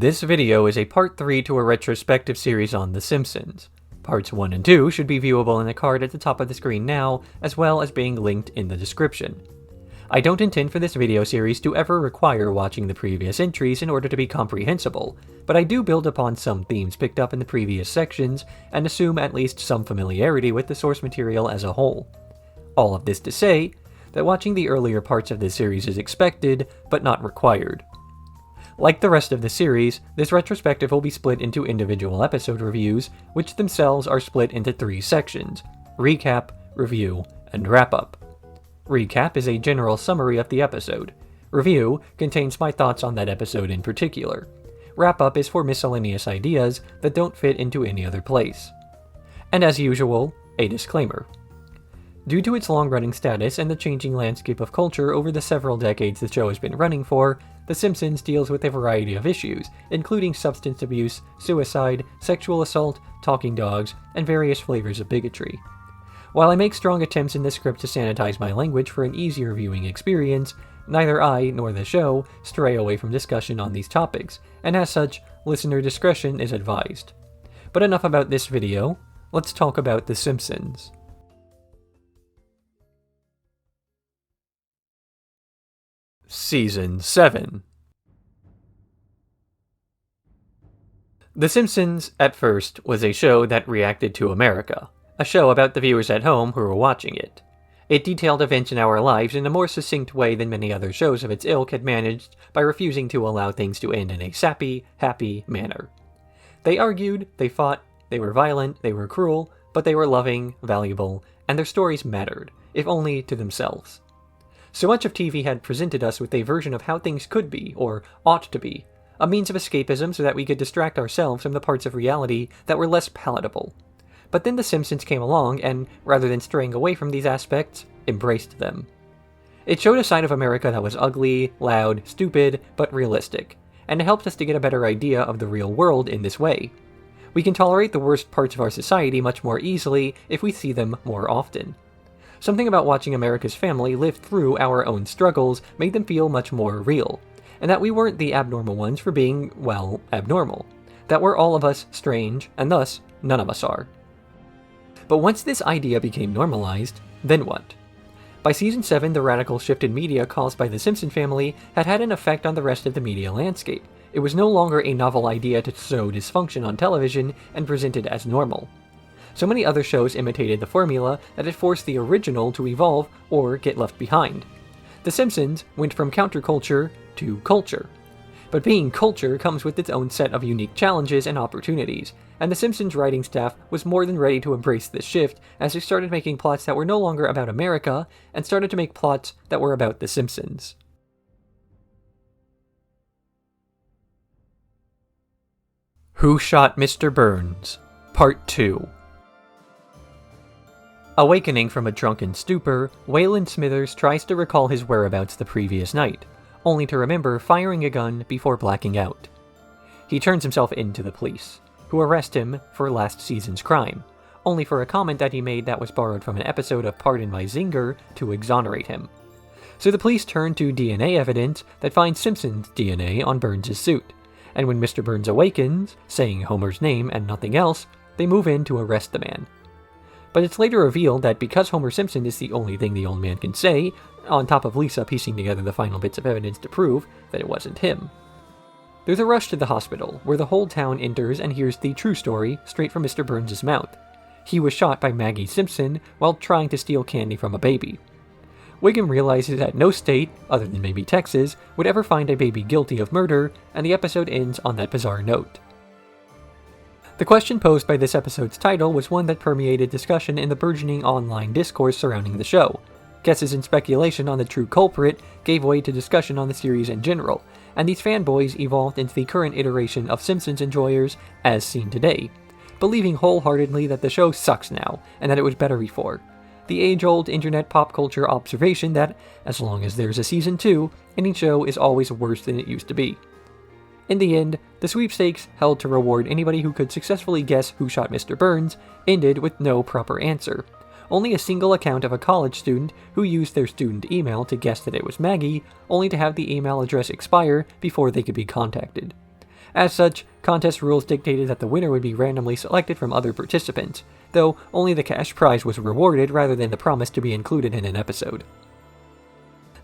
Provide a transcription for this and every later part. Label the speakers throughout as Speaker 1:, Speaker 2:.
Speaker 1: This video is a part 3 to a retrospective series on The Simpsons. Parts 1 and 2 should be viewable in the card at the top of the screen now, as well as being linked in the description. I don't intend for this video series to ever require watching the previous entries in order to be comprehensible, but I do build upon some themes picked up in the previous sections, and assume at least some familiarity with the source material as a whole. All of this to say, that watching the earlier parts of this series is expected, but not required. Like the rest of the series, this retrospective will be split into individual episode reviews, which themselves are split into 3 sections: Recap, Review, and Wrap-Up. Recap is a general summary of the episode. Review contains my thoughts on that episode in particular. Wrap-Up is for miscellaneous ideas that don't fit into any other place. And as usual, a disclaimer. Due to its long-running status and the changing landscape of culture over the several decades the show has been running for, The Simpsons deals with a variety of issues, including substance abuse, suicide, sexual assault, talking dogs, and various flavors of bigotry. While I make strong attempts in this script to sanitize my language for an easier viewing experience, neither I nor the show stray away from discussion on these topics, and as such, listener discretion is advised. But enough about this video, let's talk about The Simpsons. Season 7. The Simpsons, at first, was a show that reacted to America, a show about the viewers at home who were watching it. It detailed events in our lives in a more succinct way than many other shows of its ilk had managed by refusing to allow things to end in a sappy, happy manner. They argued, they fought, they were violent, they were cruel, but they were loving, valuable, and their stories mattered, if only to themselves. So much of TV had presented us with a version of how things could be, or ought to be, a means of escapism so that we could distract ourselves from the parts of reality that were less palatable. But then The Simpsons came along and, rather than straying away from these aspects, embraced them. It showed a side of America that was ugly, loud, stupid, but realistic, and it helped us to get a better idea of the real world in this way. We can tolerate the worst parts of our society much more easily if we see them more often. Something about watching America's family live through our own struggles made them feel much more real, and that we weren't the abnormal ones for being, well, abnormal. That we're all of us strange, and thus, none of us are. But once this idea became normalized, then what? By season 7, the radical shift in media caused by the Simpson family had had an effect on the rest of the media landscape. It was no longer a novel idea to sow dysfunction on television and present it as normal. So many other shows imitated the formula that it forced the original to evolve or get left behind. The Simpsons went from counterculture to culture. But being culture comes with its own set of unique challenges and opportunities, and the Simpsons writing staff was more than ready to embrace this shift as they started making plots that were no longer about America and started to make plots that were about the Simpsons. Who Shot Mr. Burns? Part 2. Awakening from a drunken stupor, Waylon Smithers tries to recall his whereabouts the previous night, only to remember firing a gun before blacking out. He turns himself in to the police, who arrest him for last season's crime, only for a comment that he made that was borrowed from an episode of Pardon My Zinger to exonerate him. So the police turn to DNA evidence that finds Simpson's DNA on Burns' suit, and when Mr. Burns awakens, saying Homer's name and nothing else, they move in to arrest the man. But it's later revealed that because Homer Simpson is the only thing the old man can say, on top of Lisa piecing together the final bits of evidence to prove that it wasn't him. There's a rush to the hospital, where the whole town enters and hears the true story straight from Mr. Burns' mouth. He was shot by Maggie Simpson while trying to steal candy from a baby. Wiggum realizes that no state, other than maybe Texas, would ever find a baby guilty of murder, and the episode ends on that bizarre note. The question posed by this episode's title was one that permeated discussion in the burgeoning online discourse surrounding the show. Guesses and speculation on the true culprit gave way to discussion on the series in general, and these fanboys evolved into the current iteration of Simpsons enjoyers as seen today, believing wholeheartedly that the show sucks now, and that it was better before. The age-old internet pop culture observation that, as long as there's a season 2, any show is always worse than it used to be. In the end, the sweepstakes, held to reward anybody who could successfully guess who shot Mr. Burns, ended with no proper answer. Only a single account of a college student who used their student email to guess that it was Maggie, only to have the email address expire before they could be contacted. As such, contest rules dictated that the winner would be randomly selected from other participants, though only the cash prize was rewarded rather than the promise to be included in an episode.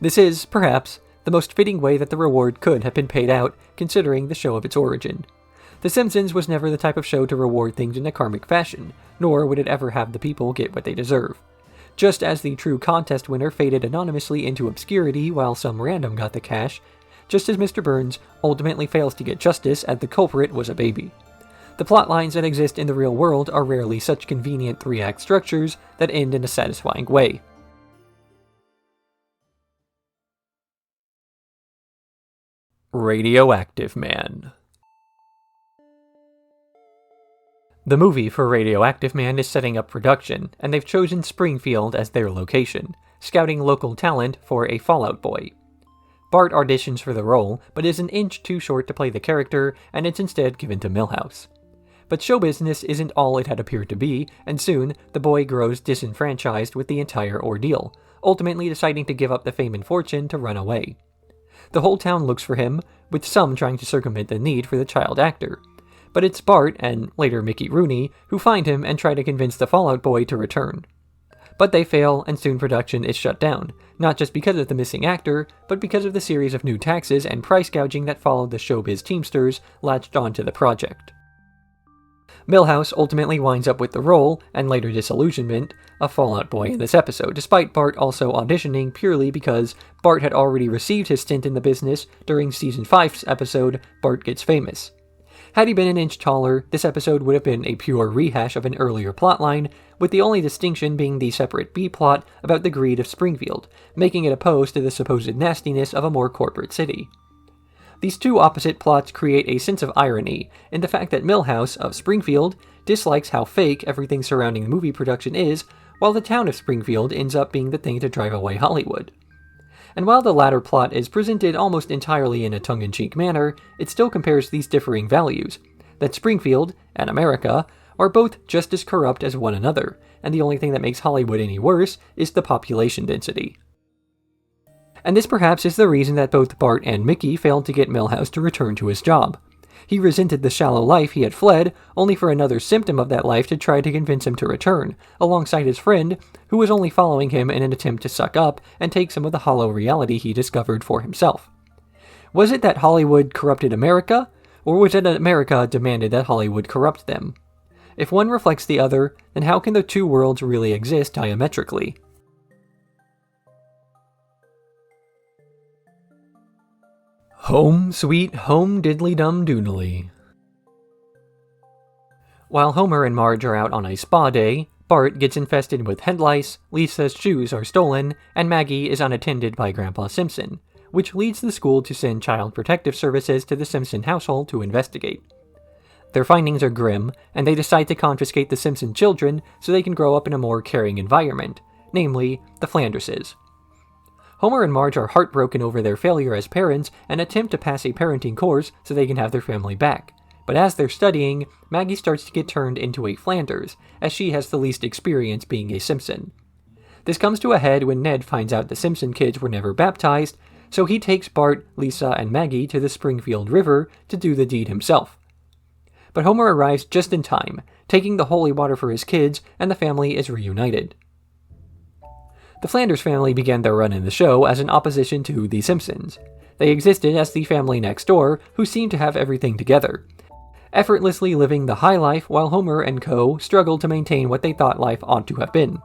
Speaker 1: This is, perhaps, the most fitting way that the reward could have been paid out, considering the show of its origin. The Simpsons was never the type of show to reward things in a karmic fashion, nor would it ever have the people get what they deserve. Just as the true contest winner faded anonymously into obscurity while some random got the cash, just as Mr. Burns ultimately fails to get justice as the culprit was a baby. The plot lines that exist in the real world are rarely such convenient three-act structures that end in a satisfying way. Radioactive Man. The movie for Radioactive Man is setting up production, and they've chosen Springfield as their location, scouting local talent for a Fallout Boy. Bart auditions for the role, but is an inch too short to play the character, and it's instead given to Milhouse. But show business isn't all it had appeared to be, and soon, the boy grows disenfranchised with the entire ordeal, ultimately deciding to give up the fame and fortune to run away. The whole town looks for him, with some trying to circumvent the need for the child actor. But it's Bart, and later Mickey Rooney, who find him and try to convince the Fallout Boy to return. But they fail, and soon production is shut down, not just because of the missing actor, but because of the series of new taxes and price gouging that followed the showbiz Teamsters latched onto the project. Milhouse ultimately winds up with the role, and later disillusionment, of Fallout Boy in this episode, despite Bart also auditioning purely because Bart had already received his stint in the business during Season 5's episode, Bart Gets Famous. Had he been an inch taller, this episode would have been a pure rehash of an earlier plotline, with the only distinction being the separate B-plot about the greed of Springfield, making it opposed to the supposed nastiness of a more corporate city. These two opposite plots create a sense of irony in the fact that Milhouse, of Springfield, dislikes how fake everything surrounding the movie production is, while the town of Springfield ends up being the thing to drive away Hollywood. And while the latter plot is presented almost entirely in a tongue-in-cheek manner, it still compares these differing values, that Springfield and America are both just as corrupt as one another, and the only thing that makes Hollywood any worse is the population density. And this perhaps is the reason that both Bart and Mickey failed to get Milhouse to return to his job. He resented the shallow life he had fled, only for another symptom of that life to try to convince him to return, alongside his friend, who was only following him in an attempt to suck up and take some of the hollow reality he discovered for himself. Was it that Hollywood corrupted America, or was it that America demanded that Hollywood corrupt them? If one reflects the other, then how can the two worlds really exist diametrically? Home Sweet Homediddly-Dum-Doodily. While Homer and Marge are out on a spa day, Bart gets infested with head lice, Lisa's shoes are stolen, and Maggie is unattended by Grandpa Simpson, which leads the school to send Child Protective Services to the Simpson household to investigate. Their findings are grim, and they decide to confiscate the Simpson children so they can grow up in a more caring environment, namely, the Flanderses. Homer and Marge are heartbroken over their failure as parents and attempt to pass a parenting course so they can have their family back. But as they're studying, Maggie starts to get turned into a Flanders, as she has the least experience being a Simpson. This comes to a head when Ned finds out the Simpson kids were never baptized, so he takes Bart, Lisa, and Maggie to the Springfield River to do the deed himself. But Homer arrives just in time, taking the holy water for his kids, and the family is reunited. The Flanders family began their run in the show as an opposition to The Simpsons. They existed as the family next door, who seemed to have everything together, effortlessly living the high life while Homer and co. struggled to maintain what they thought life ought to have been.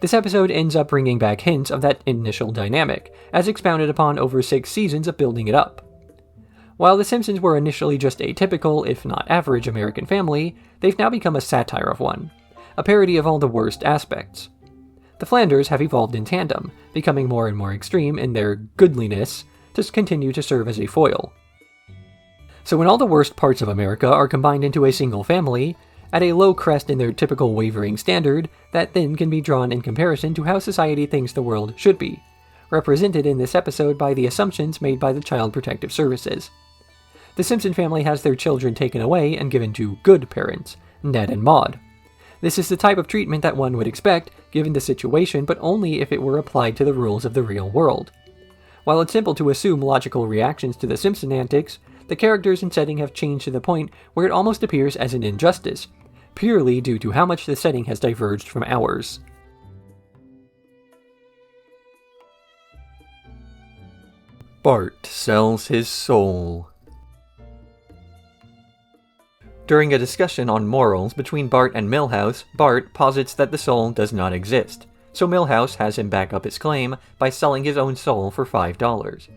Speaker 1: This episode ends up bringing back hints of that initial dynamic, as expounded upon over 6 seasons of building it up. While The Simpsons were initially just a typical, if not average, American family, they've now become a satire of one, a parody of all the worst aspects. The Flanders have evolved in tandem, becoming more and more extreme in their goodliness to continue to serve as a foil. So when all the worst parts of America are combined into a single family, at a low crest in their typical wavering standard, that then can be drawn in comparison to how society thinks the world should be, represented in this episode by the assumptions made by the Child Protective Services. The Simpson family has their children taken away and given to good parents, Ned and Maude. This is the type of treatment that one would expect, given the situation, but only if it were applied to the rules of the real world. While it's simple to assume logical reactions to the Simpson antics, The characters and setting have changed to the point where it almost appears as an injustice, purely due to how much the setting has diverged from ours. Bart sells his soul. During a discussion on morals between Bart and Milhouse, Bart posits that the soul does not exist, so Milhouse has him back up his claim by selling his own soul for $5.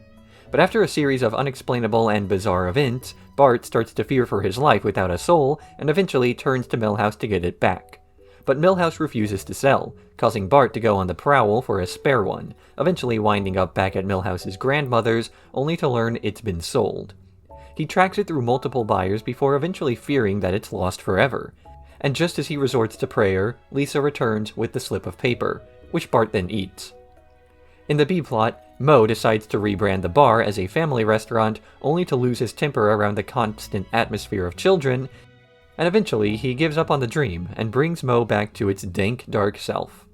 Speaker 1: But after a series of unexplainable and bizarre events, Bart starts to fear for his life without a soul and eventually turns to Milhouse to get it back. But Milhouse refuses to sell, causing Bart to go on the prowl for a spare one, eventually winding up back at Milhouse's grandmother's, only to learn it's been sold. He tracks it through multiple buyers before eventually fearing that it's lost forever. And just as he resorts to prayer, Lisa returns with the slip of paper, which Bart then eats. In the B-plot, Moe decides to rebrand the bar as a family restaurant, only to lose his temper around the constant atmosphere of children, and eventually he gives up on the dream and brings Moe back to its dank, dark self.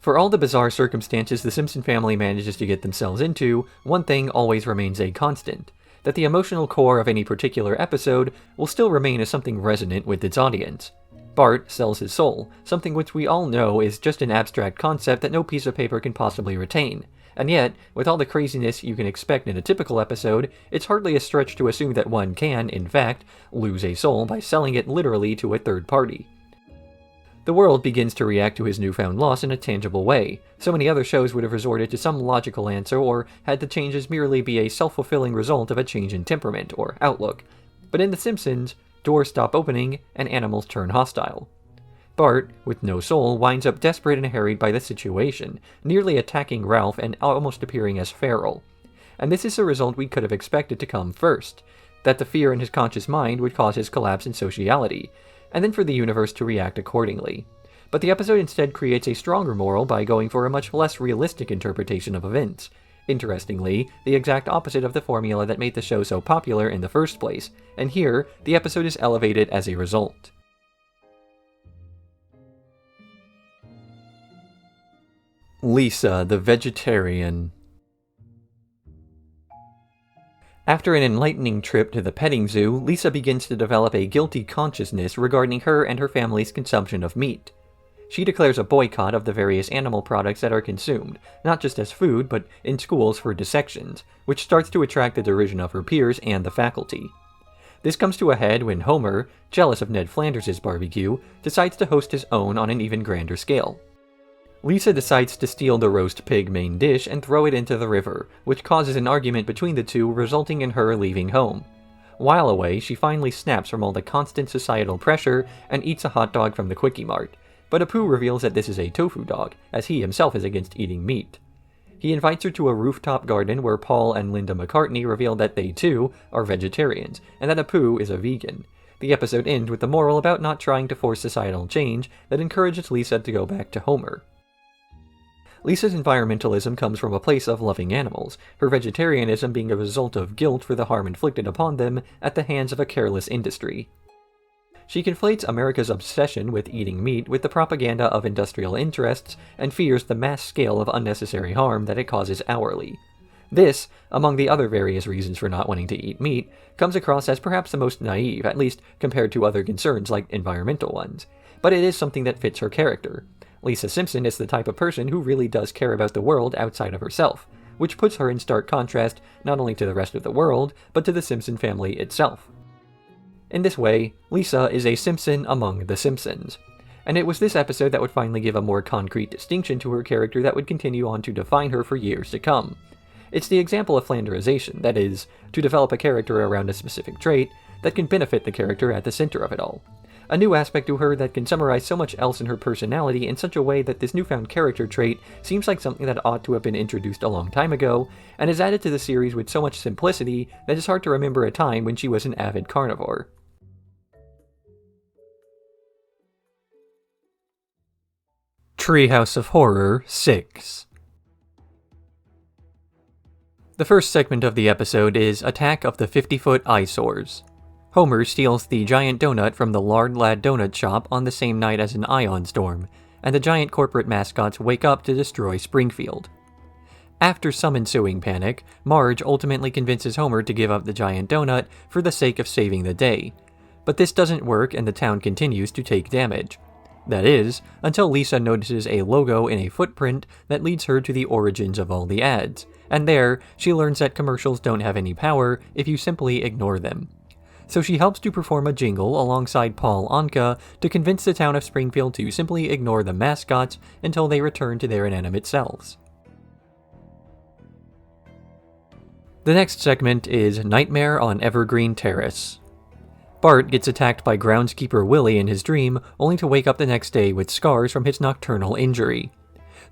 Speaker 1: For all the bizarre circumstances the Simpson family manages to get themselves into, one thing always remains a constant: that the emotional core of any particular episode will still remain as something resonant with its audience. Bart sells his soul, something which we all know is just an abstract concept that no piece of paper can possibly retain. And yet, with all the craziness you can expect in a typical episode, it's hardly a stretch to assume that one can, in fact, lose a soul by selling it literally to a third party. The world begins to react to his newfound loss in a tangible way. So many other shows would have resorted to some logical answer or had the changes merely be a self-fulfilling result of a change in temperament or outlook. But in The Simpsons, doors stop opening and animals turn hostile. Bart, with no soul, winds up desperate and harried by the situation, nearly attacking Ralph and almost appearing as feral. And this is a result we could have expected to come first, that the fear in his conscious mind would cause his collapse in sociality, and then for the universe to react accordingly. But the episode instead creates a stronger moral by going for a much less realistic interpretation of events. Interestingly, the exact opposite of the formula that made the show so popular in the first place, and here, the episode is elevated as a result. Lisa, the vegetarian. After an enlightening trip to the petting zoo, Lisa begins to develop a guilty consciousness regarding her and her family's consumption of meat. She declares a boycott of the various animal products that are consumed, not just as food, but in schools for dissections, which starts to attract the derision of her peers and the faculty. This comes to a head when Homer, jealous of Ned Flanders' barbecue, decides to host his own on an even grander scale. Lisa decides to steal the roast pig main dish and throw it into the river, which causes an argument between the two, resulting in her leaving home. While away, she finally snaps from all the constant societal pressure and eats a hot dog from the Quickie Mart, but Apu reveals that this is a tofu dog, as he himself is against eating meat. He invites her to a rooftop garden where Paul and Linda McCartney reveal that they too are vegetarians, and that Apu is a vegan. The episode ends with the moral about not trying to force societal change that encourages Lisa to go back to Homer. Lisa's environmentalism comes from a place of loving animals, her vegetarianism being a result of guilt for the harm inflicted upon them at the hands of a careless industry. She conflates America's obsession with eating meat with the propaganda of industrial interests and fears the mass scale of unnecessary harm that it causes hourly. This, among the other various reasons for not wanting to eat meat, comes across as perhaps the most naive, at least compared to other concerns like environmental ones. But it is something that fits her character. Lisa Simpson is the type of person who really does care about the world outside of herself, which puts her in stark contrast not only to the rest of the world, but to the Simpson family itself. In this way, Lisa is a Simpson among the Simpsons. And it was this episode that would finally give a more concrete distinction to her character that would continue on to define her for years to come. It's the example of Flanderization, that is, to develop a character around a specific trait that can benefit the character at the center of it all. A new aspect to her that can summarize so much else in her personality in such a way that this newfound character trait seems like something that ought to have been introduced a long time ago, and is added to the series with so much simplicity that it's hard to remember a time when she was an avid carnivore. Treehouse of Horror VI. The first segment of the episode is Attack of the 50-Foot Eyesores. Homer steals the giant donut from the Lard Lad donut shop on the same night as an ion storm, and the giant corporate mascots wake up to destroy Springfield. After some ensuing panic, Marge ultimately convinces Homer to give up the giant donut for the sake of saving the day. But this doesn't work and the town continues to take damage. That is, until Lisa notices a logo in a footprint that leads her to the origins of all the ads, and there, she learns that commercials don't have any power if you simply ignore them. So she helps to perform a jingle alongside Paul Anka to convince the town of Springfield to simply ignore the mascots until they return to their inanimate selves. The next segment is Nightmare on Evergreen Terrace. Bart gets attacked by groundskeeper Willie in his dream, only to wake up the next day with scars from his nocturnal injury.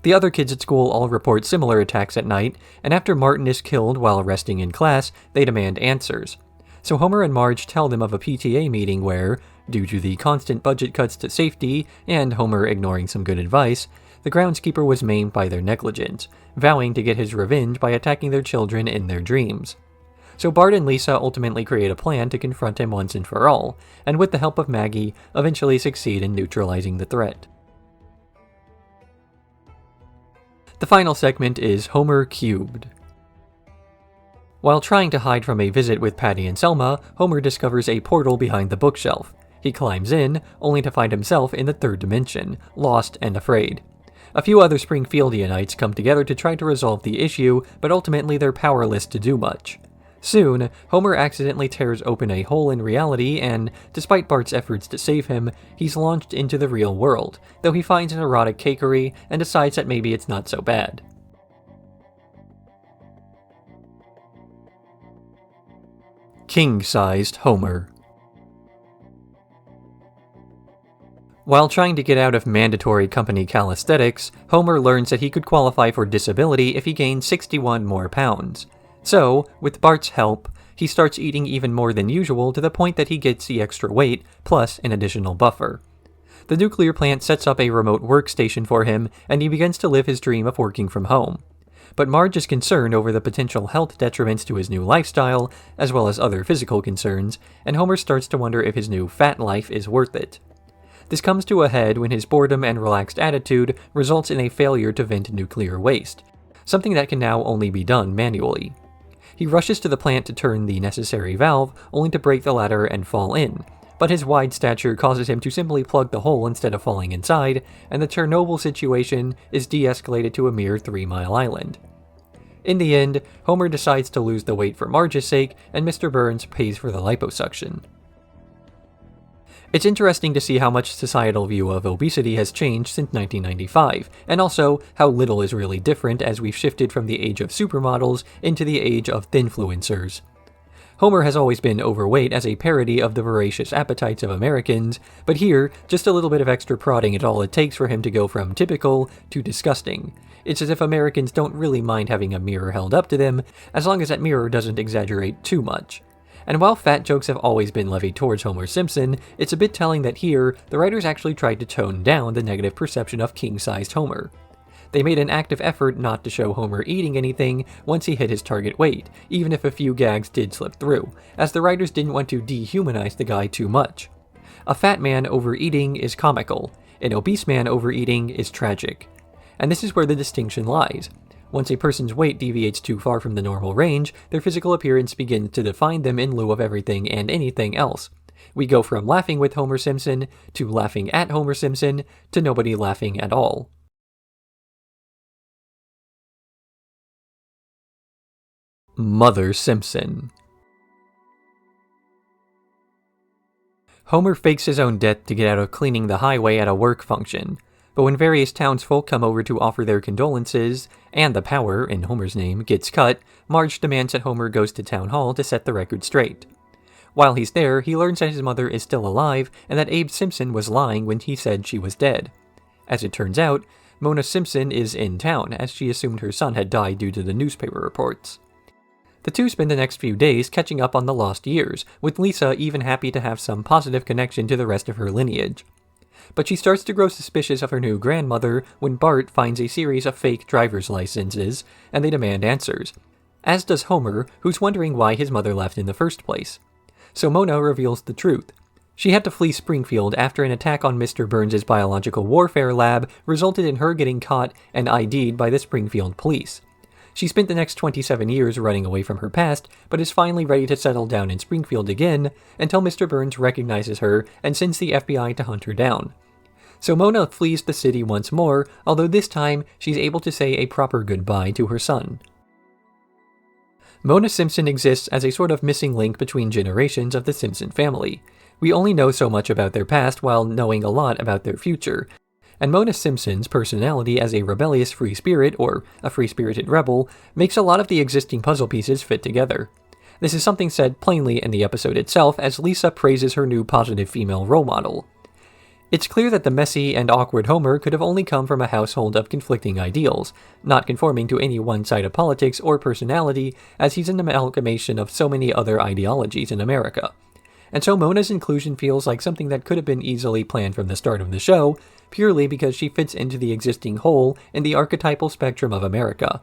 Speaker 1: The other kids at school all report similar attacks at night, and after Martin is killed while resting in class, they demand answers. So Homer and Marge tell them of a PTA meeting where, due to the constant budget cuts to safety and Homer ignoring some good advice, the groundskeeper was maimed by their negligence, vowing to get his revenge by attacking their children in their dreams. So Bart and Lisa ultimately create a plan to confront him once and for all, and with the help of Maggie, eventually succeed in neutralizing the threat. The final segment is Homer Cubed. While trying to hide from a visit with Patty and Selma, Homer discovers a portal behind the bookshelf. He climbs in, only to find himself in the third dimension, lost and afraid. A few other Springfieldianites come together to try to resolve the issue, but ultimately they're powerless to do much. Soon, Homer accidentally tears open a hole in reality and, despite Bart's efforts to save him, he's launched into the real world, though he finds an erotic cakery and decides that maybe it's not so bad. King-sized Homer. While trying to get out of mandatory company calisthenics, Homer learns that he could qualify for disability if he gained 61 more pounds. So, with Bart's help, he starts eating even more than usual to the point that he gets the extra weight, plus an additional buffer. The nuclear plant sets up a remote workstation for him, and he begins to live his dream of working from home. But Marge is concerned over the potential health detriments to his new lifestyle, as well as other physical concerns, and Homer starts to wonder if his new fat life is worth it. This comes to a head when his boredom and relaxed attitude results in a failure to vent nuclear waste, something that can now only be done manually. He rushes to the plant to turn the necessary valve, only to break the ladder and fall in, but his wide stature causes him to simply plug the hole instead of falling inside, and the Chernobyl situation is de-escalated to a mere 3-mile island. In the end, Homer decides to lose the weight for Marge's sake, and Mr. Burns pays for the liposuction. It's interesting to see how much societal view of obesity has changed since 1995, and also how little is really different as we've shifted from the age of supermodels into the age of thinfluencers. Homer has always been overweight as a parody of the voracious appetites of Americans, but here, just a little bit of extra prodding is all it takes for him to go from typical to disgusting. It's as if Americans don't really mind having a mirror held up to them, as long as that mirror doesn't exaggerate too much. And while fat jokes have always been levied towards Homer Simpson, it's a bit telling that here, the writers actually tried to tone down the negative perception of king-sized Homer. They made an active effort not to show Homer eating anything once he hit his target weight, even if a few gags did slip through, as the writers didn't want to dehumanize the guy too much. A fat man overeating is comical, an obese man overeating is tragic. And this is where the distinction lies. Once a person's weight deviates too far from the normal range, their physical appearance begins to define them in lieu of everything and anything else. We go from laughing with Homer Simpson, to laughing at Homer Simpson, to nobody laughing at all. Mother Simpson. Homer fakes his own death to get out of cleaning the highway at a work function. But when various townsfolk come over to offer their condolences, and the power, in Homer's name, gets cut, Marge demands that Homer goes to town hall to set the record straight. While he's there, he learns that his mother is still alive, and that Abe Simpson was lying when he said she was dead. As it turns out, Mona Simpson is in town, as she assumed her son had died due to the newspaper reports. The two spend the next few days catching up on the lost years, with Lisa even happy to have some positive connection to the rest of her lineage. But she starts to grow suspicious of her new grandmother when Bart finds a series of fake driver's licenses, and they demand answers. As does Homer, who's wondering why his mother left in the first place. So Mona reveals the truth. She had to flee Springfield after an attack on Mr. Burns' biological warfare lab resulted in her getting caught and ID'd by the Springfield police. She spent the next 27 years running away from her past, but is finally ready to settle down in Springfield again until Mr. Burns recognizes her and sends the FBI to hunt her down. So Mona flees the city once more, although this time she's able to say a proper goodbye to her son. Mona Simpson exists as a sort of missing link between generations of the Simpson family. We only know so much about their past while knowing a lot about their future, and Mona Simpson's personality as a rebellious free spirit, or a free-spirited rebel, makes a lot of the existing puzzle pieces fit together. This is something said plainly in the episode itself as Lisa praises her new positive female role model. It's clear that the messy and awkward Homer could have only come from a household of conflicting ideals, not conforming to any one side of politics or personality, as he's an amalgamation of so many other ideologies in America. And so Mona's inclusion feels like something that could have been easily planned from the start of the show, purely because she fits into the existing whole in the archetypal spectrum of America.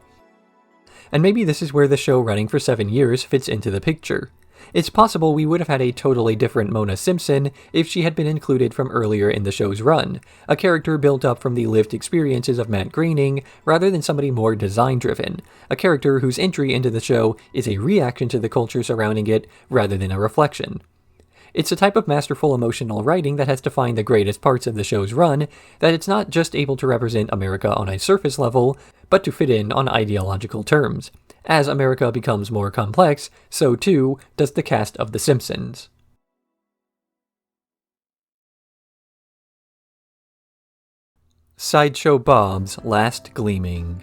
Speaker 1: And maybe this is where the show running for 7 years fits into the picture. It's possible we would have had a totally different Mona Simpson if she had been included from earlier in the show's run, a character built up from the lived experiences of Matt Groening, rather than somebody more design-driven, a character whose entry into the show is a reaction to the culture surrounding it rather than a reflection. It's a type of masterful emotional writing that has defined the greatest parts of the show's run, that it's not just able to represent America on a surface level, but to fit in on ideological terms. As America becomes more complex, so too does the cast of The Simpsons. Sideshow Bob's last Gleaming.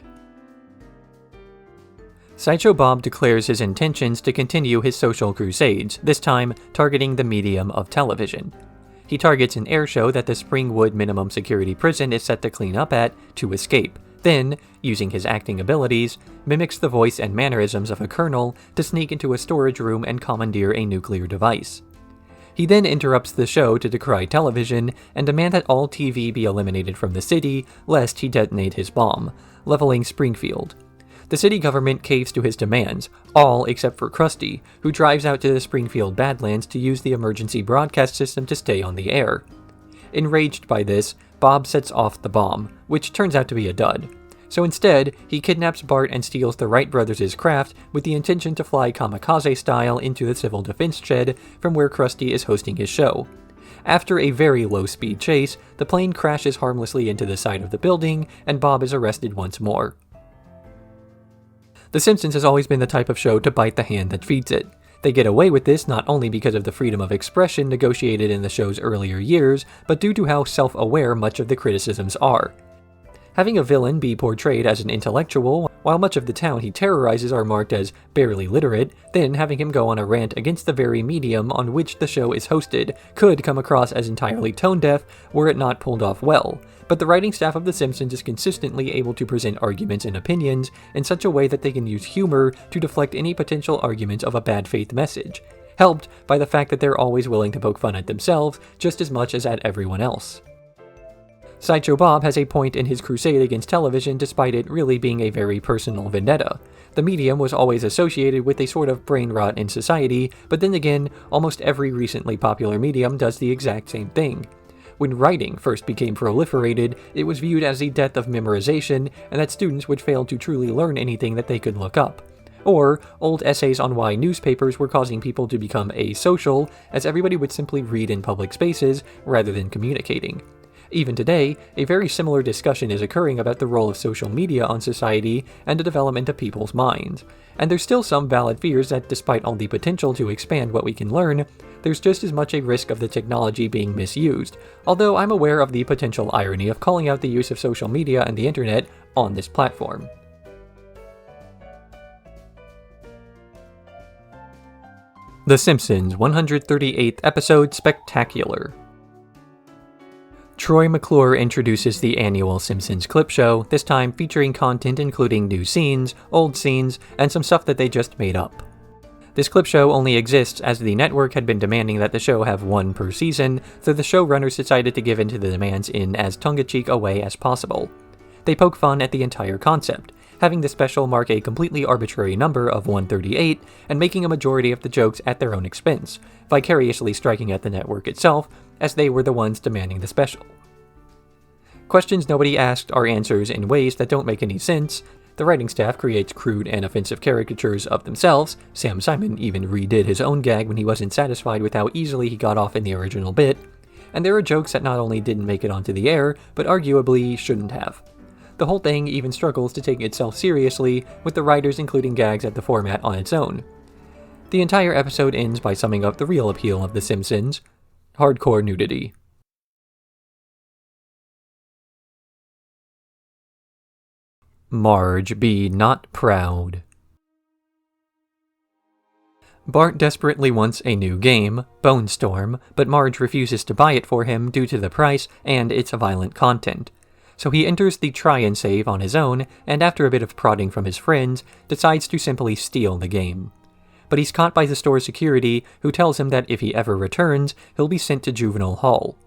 Speaker 1: Sideshow Bob declares his intentions to continue his social crusades, this time targeting the medium of television. He targets an air show that the Springwood minimum security prison is set to clean up at to escape, then, using his acting abilities, mimics the voice and mannerisms of a colonel to sneak into a storage room and commandeer a nuclear device. He then interrupts the show to decry television and demand that all TV be eliminated from the city, lest he detonate his bomb, leveling Springfield. The city government caves to his demands, all except for Krusty, who drives out to the Springfield Badlands to use the emergency broadcast system to stay on the air. Enraged by this, Bob sets off the bomb, which turns out to be a dud. So instead, he kidnaps Bart and steals the Wright brothers' craft with the intention to fly kamikaze style into the civil defense shed from where Krusty is hosting his show. After a very low-speed chase, the plane crashes harmlessly into the side of the building, and Bob is arrested once more. The Simpsons has always been the type of show to bite the hand that feeds it. They get away with this not only because of the freedom of expression negotiated in the show's earlier years, but due to how self-aware much of the criticisms are. Having a villain be portrayed as an intellectual, while much of the town he terrorizes are marked as barely literate, then having him go on a rant against the very medium on which the show is hosted could come across as entirely tone-deaf were it not pulled off well. But the writing staff of The Simpsons is consistently able to present arguments and opinions in such a way that they can use humor to deflect any potential arguments of a bad faith message, helped by the fact that they're always willing to poke fun at themselves just as much as at everyone else. Sideshow Bob has a point in his crusade against television despite it really being a very personal vendetta. The medium was always associated with a sort of brain rot in society, but then again, almost every recently popular medium does the exact same thing. When writing first became proliferated, it was viewed as the death of memorization and that students would fail to truly learn anything that they could look up. Or old essays on why newspapers were causing people to become asocial, as everybody would simply read in public spaces rather than communicating. Even today, a very similar discussion is occurring about the role of social media on society and the development of people's minds. And there's still some valid fears that despite all the potential to expand what we can learn, there's just as much a risk of the technology being misused, although I'm aware of the potential irony of calling out the use of social media and the internet on this platform. The Simpsons 138th episode Spectacular. Troy McClure introduces the annual Simpsons clip show, this time featuring content including new scenes, old scenes, and some stuff that they just made up. This clip show only exists as the network had been demanding that the show have one per season, so the showrunners decided to give in to the demands in as tongue-in-cheek a way as possible. They poke fun at the entire concept, having the special mark a completely arbitrary number of 138 and making a majority of the jokes at their own expense, vicariously striking at the network itself, as they were the ones demanding the special. Questions nobody asked are answers in ways that don't make any sense, The writing staff creates crude and offensive caricatures of themselves. Sam Simon even redid his own gag when he wasn't satisfied with how easily he got off in the original bit. And there are jokes that not only didn't make it onto the air, but arguably shouldn't have. The whole thing even struggles to take itself seriously, with the writers including gags at the format on its own. The entire episode ends by summing up the real appeal of The Simpsons: hardcore nudity. Marge Be Not Proud. Bart desperately wants a new game, Bone Storm, but Marge refuses to buy it for him due to the price and its violent content. So he enters the try and save on his own, and after a bit of prodding from his friends, decides to simply steal the game. But he's caught by the store's security, who tells him that if he ever returns, he'll be sent to juvenile hall.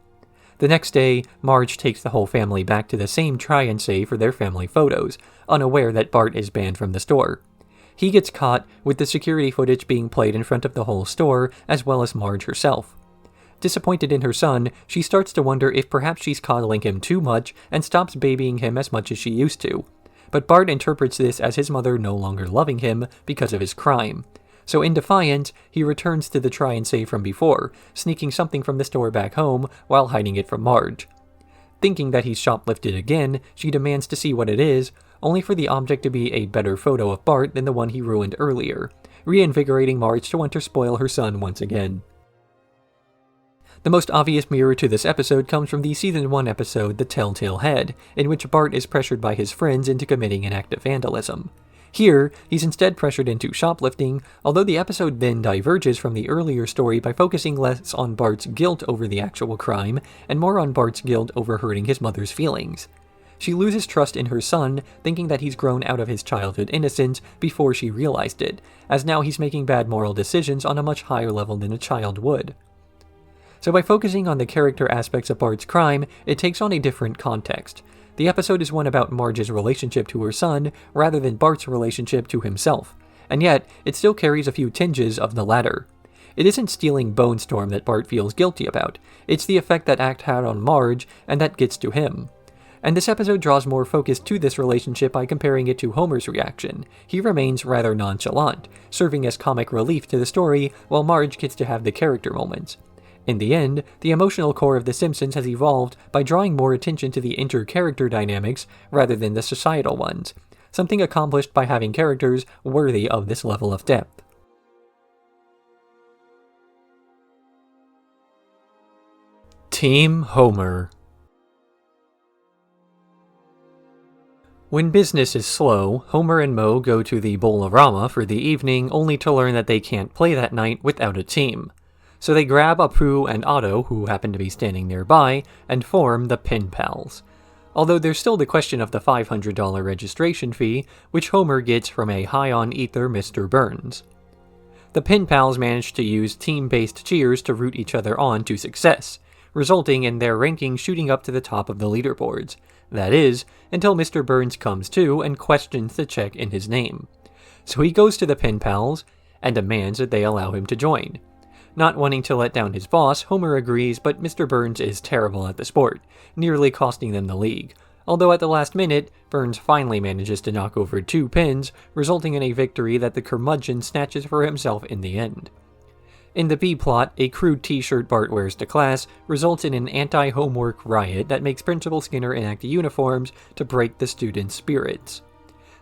Speaker 1: The next day, Marge takes the whole family back to the same try and save for their family photos, unaware that Bart is banned from the store. He gets caught, with the security footage being played in front of the whole store, as well as Marge herself. Disappointed in her son, she starts to wonder if perhaps she's coddling him too much and stops babying him as much as she used to. But Bart interprets this as his mother no longer loving him because of his crime. So in defiance, he returns to the try and save from before, sneaking something from the store back home while hiding it from Marge. Thinking that he's shoplifted again, she demands to see what it is, only for the object to be a better photo of Bart than the one he ruined earlier, reinvigorating Marge to want to spoil her son once again. The most obvious mirror to this episode comes from the Season 1 episode The Telltale Head, in which Bart is pressured by his friends into committing an act of vandalism. Here, he's instead pressured into shoplifting, although the episode then diverges from the earlier story by focusing less on Bart's guilt over the actual crime, and more on Bart's guilt over hurting his mother's feelings. She loses trust in her son, thinking that he's grown out of his childhood innocence before she realized it, as now he's making bad moral decisions on a much higher level than a child would. So by focusing on the character aspects of Bart's crime, it takes on a different context. The episode is one about Marge's relationship to her son, rather than Bart's relationship to himself, and yet it still carries a few tinges of the latter. It isn't stealing Bone Storm that Bart feels guilty about, it's the effect that act had on Marge, and that gets to him. And this episode draws more focus to this relationship by comparing it to Homer's reaction. He remains rather nonchalant, serving as comic relief to the story, while Marge gets to have the character moments. In the end, the emotional core of The Simpsons has evolved by drawing more attention to the inter-character dynamics rather than the societal ones, something accomplished by having characters worthy of this level of depth. Team Homer. When business is slow, Homer and Moe go to the Bowl-O-Rama for the evening, only to learn that they can't play that night without a team. So they grab Apu and Otto, who happen to be standing nearby, and form the Pen Pals. Although there's still the question of the $500 registration fee, which Homer gets from a high-on-ether Mr. Burns. The Pen Pals manage to use team-based cheers to root each other on to success, resulting in their ranking shooting up to the top of the leaderboards. That is, until Mr. Burns comes to and questions the check in his name. So he goes to the Pen Pals and demands that they allow him to join. Not wanting to let down his boss, Homer agrees, but Mr. Burns is terrible at the sport, nearly costing them the league. Although at the last minute, Burns finally manages to knock over 2 pins, resulting in a victory that the curmudgeon snatches for himself in the end. In the B-plot, a crude t-shirt Bart wears to class results in an anti-homework riot that makes Principal Skinner enact uniforms to break the students' spirits.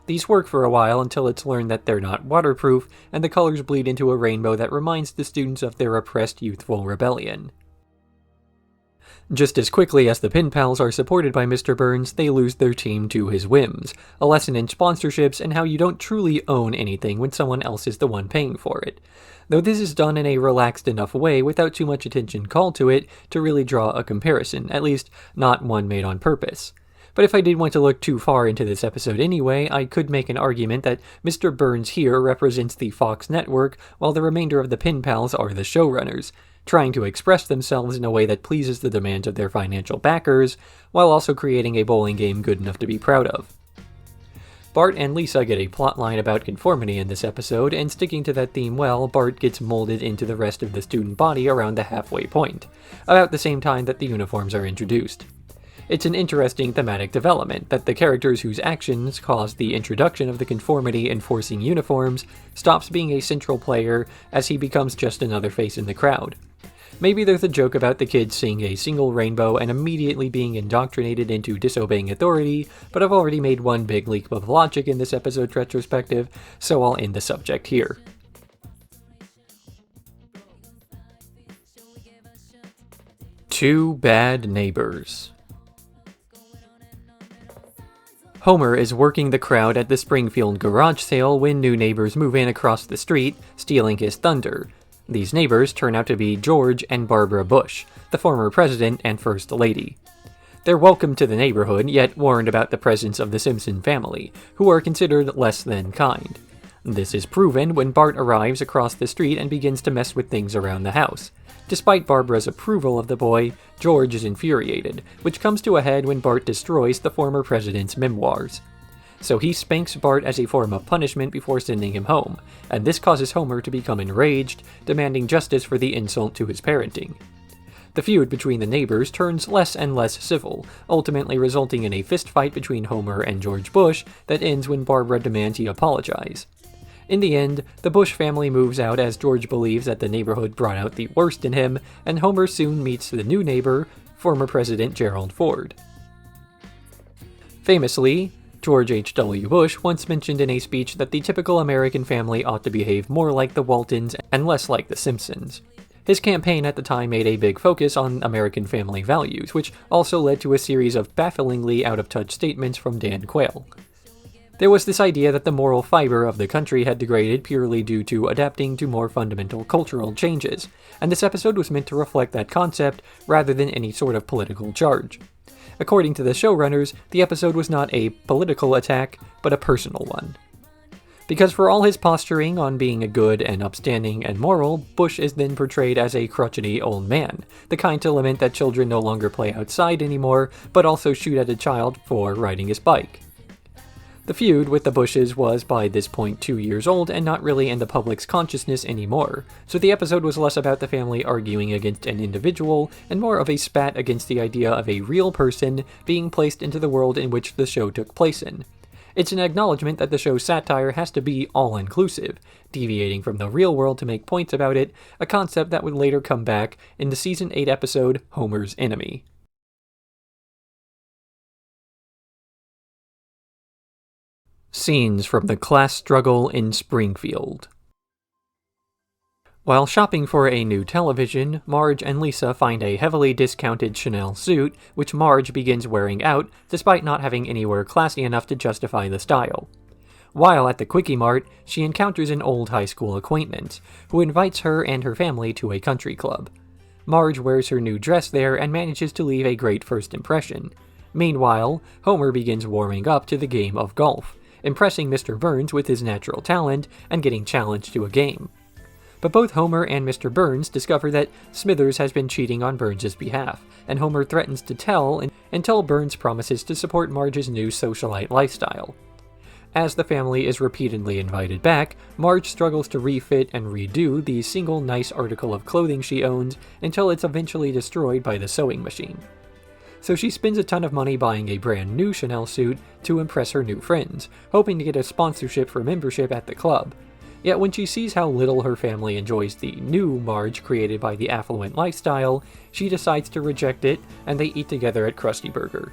Speaker 1: These work for a while until it's learned that they're not waterproof, and the colors bleed into a rainbow that reminds the students of their oppressed youthful rebellion. Just as quickly as the Pen Pals are supported by Mr. Burns, they lose their team to his whims, a lesson in sponsorships and how you don't truly own anything when someone else is the one paying for it. Though this is done in a relaxed enough way without too much attention called to it to really draw a comparison, at least not one made on purpose. But if I did want to look too far into this episode anyway, I could make an argument that Mr. Burns here represents the Fox network, while the remainder of the Pen Pals are the showrunners, trying to express themselves in a way that pleases the demands of their financial backers, while also creating a bowling game good enough to be proud of. Bart and Lisa get a plotline about conformity in this episode, and sticking to that theme well, Bart gets molded into the rest of the student body around the halfway point, about the same time that the uniforms are introduced. It's an interesting thematic development that the characters whose actions caused the introduction of the conformity enforcing uniforms stops being a central player as he becomes just another face in the crowd. Maybe there's a joke about the kids seeing a single rainbow and immediately being indoctrinated into disobeying authority, but I've already made one big leap of logic in this episode's retrospective, so I'll end the subject here. Two Bad Neighbors. Homer is working the crowd at the Springfield garage sale when new neighbors move in across the street, stealing his thunder. These neighbors turn out to be George and Barbara Bush, the former president and first lady. They're welcome to the neighborhood, yet warned about the presence of the Simpson family, who are considered less than kind. This is proven when Bart arrives across the street and begins to mess with things around the house. Despite Barbara's approval of the boy, George is infuriated, which comes to a head when Bart destroys the former president's memoirs. So he spanks Bart as a form of punishment before sending him home, and this causes Homer to become enraged, demanding justice for the insult to his parenting. The feud between the neighbors turns less and less civil, ultimately resulting in a fistfight between Homer and George Bush that ends when Barbara demands he apologize. In the end, the Bush family moves out as George believes that the neighborhood brought out the worst in him, and Homer soon meets the new neighbor, former President Gerald Ford. Famously, George H.W. Bush once mentioned in a speech that the typical American family ought to behave more like the Waltons and less like the Simpsons. His campaign at the time made a big focus on American family values, which also led to a series of bafflingly out-of-touch statements from Dan Quayle. There was this idea that the moral fiber of the country had degraded purely due to adapting to more fundamental cultural changes, and this episode was meant to reflect that concept rather than any sort of political charge. According to the showrunners, the episode was not a political attack, but a personal one. Because for all his posturing on being a good and upstanding and moral, Bush is then portrayed as a crotchety old man, the kind to lament that children no longer play outside anymore, but also shoot at a child for riding his bike. The feud with the Bushes was by this point 2 years old and not really in the public's consciousness anymore, so the episode was less about the family arguing against an individual and more of a spat against the idea of a real person being placed into the world in which the show took place in. It's an acknowledgement that the show's satire has to be all-inclusive, deviating from the real world to make points about it, a concept that would later come back in the Season 8 episode Homer's Enemy. Scenes from the class struggle in Springfield. While shopping for a new television, Marge and Lisa find a heavily discounted Chanel suit, which Marge begins wearing out, despite not having anywhere classy enough to justify the style. While at the Quickie Mart, she encounters an old high school acquaintance, who invites her and her family to a country club. Marge wears her new dress there and manages to leave a great first impression. Meanwhile, Homer begins warming up to the game of golf, impressing Mr. Burns with his natural talent and getting challenged to a game. But both Homer and Mr. Burns discover that Smithers has been cheating on Burns' behalf, and Homer threatens to tell until Burns promises to support Marge's new socialite lifestyle. As the family is repeatedly invited back, Marge struggles to refit and redo the single nice article of clothing she owns until it's eventually destroyed by the sewing machine. So she spends a ton of money buying a brand new Chanel suit to impress her new friends, hoping to get a sponsorship for membership at the club. Yet when she sees how little her family enjoys the new Marge created by the affluent lifestyle, she decides to reject it, and they eat together at Krusty Burger.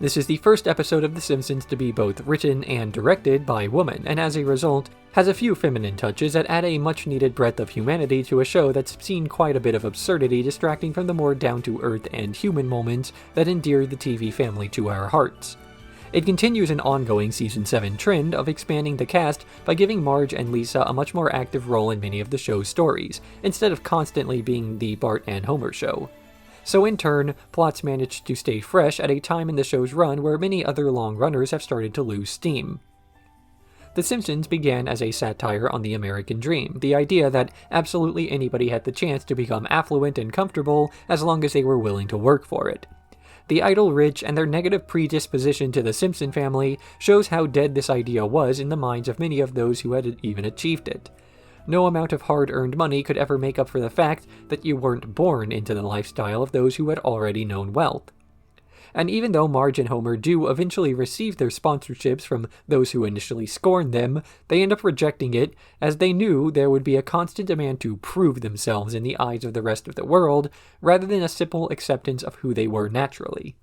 Speaker 1: This is the first episode of The Simpsons to be both written and directed by women, and as a result, has a few feminine touches that add a much-needed breadth of humanity to a show that's seen quite a bit of absurdity distracting from the more down-to-earth and human moments that endear the TV family to our hearts. It continues an ongoing Season 7 trend of expanding the cast by giving Marge and Lisa a much more active role in many of the show's stories, instead of constantly being the Bart and Homer show. So in turn, plots manage to stay fresh at a time in the show's run where many other long runners have started to lose steam. The Simpsons began as a satire on the American dream, the idea that absolutely anybody had the chance to become affluent and comfortable as long as they were willing to work for it. The idle rich and their negative predisposition to the Simpson family shows how dead this idea was in the minds of many of those who had even achieved it. no amount of hard-earned money could ever make up for the fact that you weren't born into the lifestyle of those who had already known wealth. And even though Marge and Homer do eventually receive their sponsorships from those who initially scorned them, they end up rejecting it, as they knew there would be a constant demand to prove themselves in the eyes of the rest of the world, rather than a simple acceptance of who they were naturally.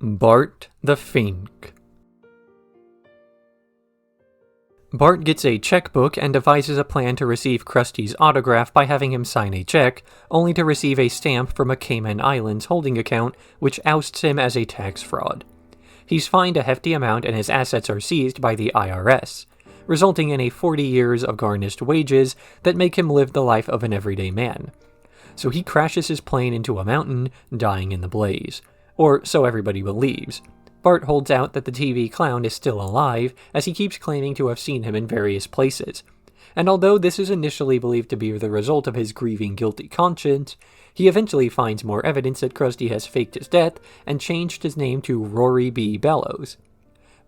Speaker 1: Bart the Fink. Bart gets a checkbook and devises a plan to receive Krusty's autograph by having him sign a check, only to receive a stamp from a Cayman Islands holding account which ousts him as a tax fraud. He's fined a hefty amount and his assets are seized by the IRS, resulting in 40 years of garnished wages that make him live the life of an everyday man. So he crashes his plane into a mountain, dying in the blaze. Or so everybody believes. Bart holds out that the TV clown is still alive, as he keeps claiming to have seen him in various places. And although this is initially believed to be the result of his grieving guilty conscience, he eventually finds more evidence that Krusty has faked his death and changed his name to Rory B. Bellows.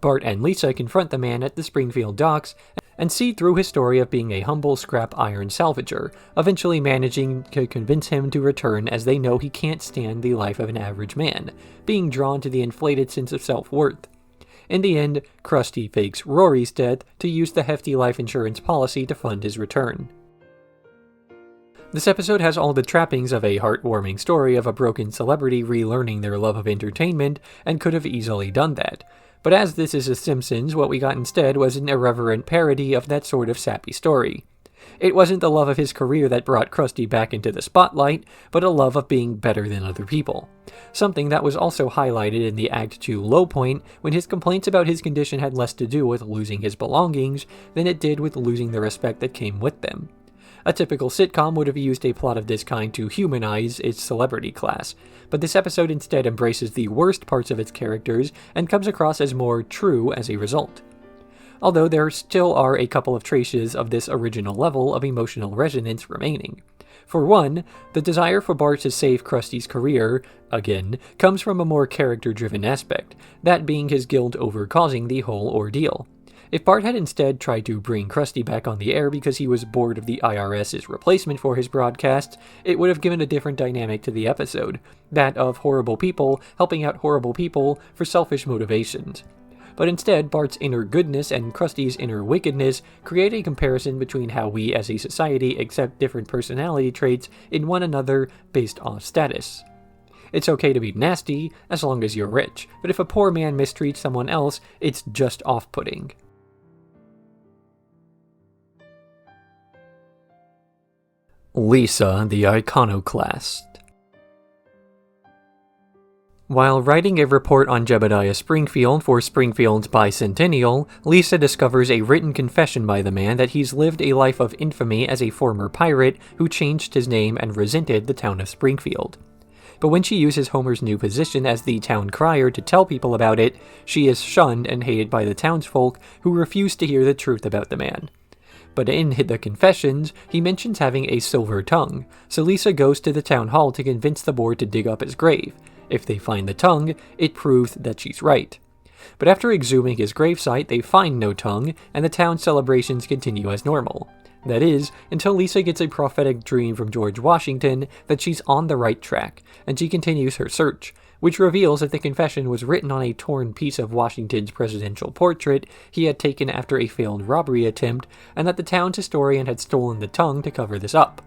Speaker 1: Bart and Lisa confront the man at the Springfield docks and see through his story of being a humble scrap iron salvager, eventually managing to convince him to return as they know he can't stand the life of an average man, being drawn to the inflated sense of self-worth. In the end, Krusty fakes Rory's death to use the hefty life insurance policy to fund his return. This episode has all the trappings of a heartwarming story of a broken celebrity relearning their love of entertainment, and could have easily done that. But as this is The Simpsons, what we got instead was an irreverent parody of that sort of sappy story. It wasn't the love of his career that brought Krusty back into the spotlight, but a love of being better than other people. Something that was also highlighted in the Act 2 low point, when his complaints about his condition had less to do with losing his belongings than it did with losing the respect that came with them. A typical sitcom would have used a plot of this kind to humanize its celebrity class, but this episode instead embraces the worst parts of its characters and comes across as more true as a result. Although there still are a couple of traces of this original level of emotional resonance remaining. For one, the desire for Bart to save Krusty's career, again, comes from a more character-driven aspect, that being his guilt over causing the whole ordeal. If Bart had instead tried to bring Krusty back on the air because he was bored of the IRS's replacement for his broadcasts, it would have given a different dynamic to the episode, that of horrible people helping out horrible people for selfish motivations. But instead, Bart's inner goodness and Krusty's inner wickedness create a comparison between how we as a society accept different personality traits in one another based off status. It's okay to be nasty as long as you're rich, but if a poor man mistreats someone else, it's just off-putting. Lisa the Iconoclast. While writing a report on Jebediah Springfield for Springfield's bicentennial, Lisa discovers a written confession by the man that he's lived a life of infamy as a former pirate who changed his name and resented the town of Springfield. But when she uses Homer's new position as the town crier to tell people about it, she is shunned and hated by the townsfolk who refuse to hear the truth about the man. But in the confessions, he mentions having a silver tongue, so Lisa goes to the town hall to convince the board to dig up his grave. If they find the tongue, it proves that she's right. But after exhuming his gravesite, they find no tongue, and the town celebrations continue as normal. That is, until Lisa gets a prophetic dream from George Washington that she's on the right track, and she continues her search, which reveals that the confession was written on a torn piece of Washington's presidential portrait he had taken after a failed robbery attempt, and that the town's historian had stolen the tongue to cover this up.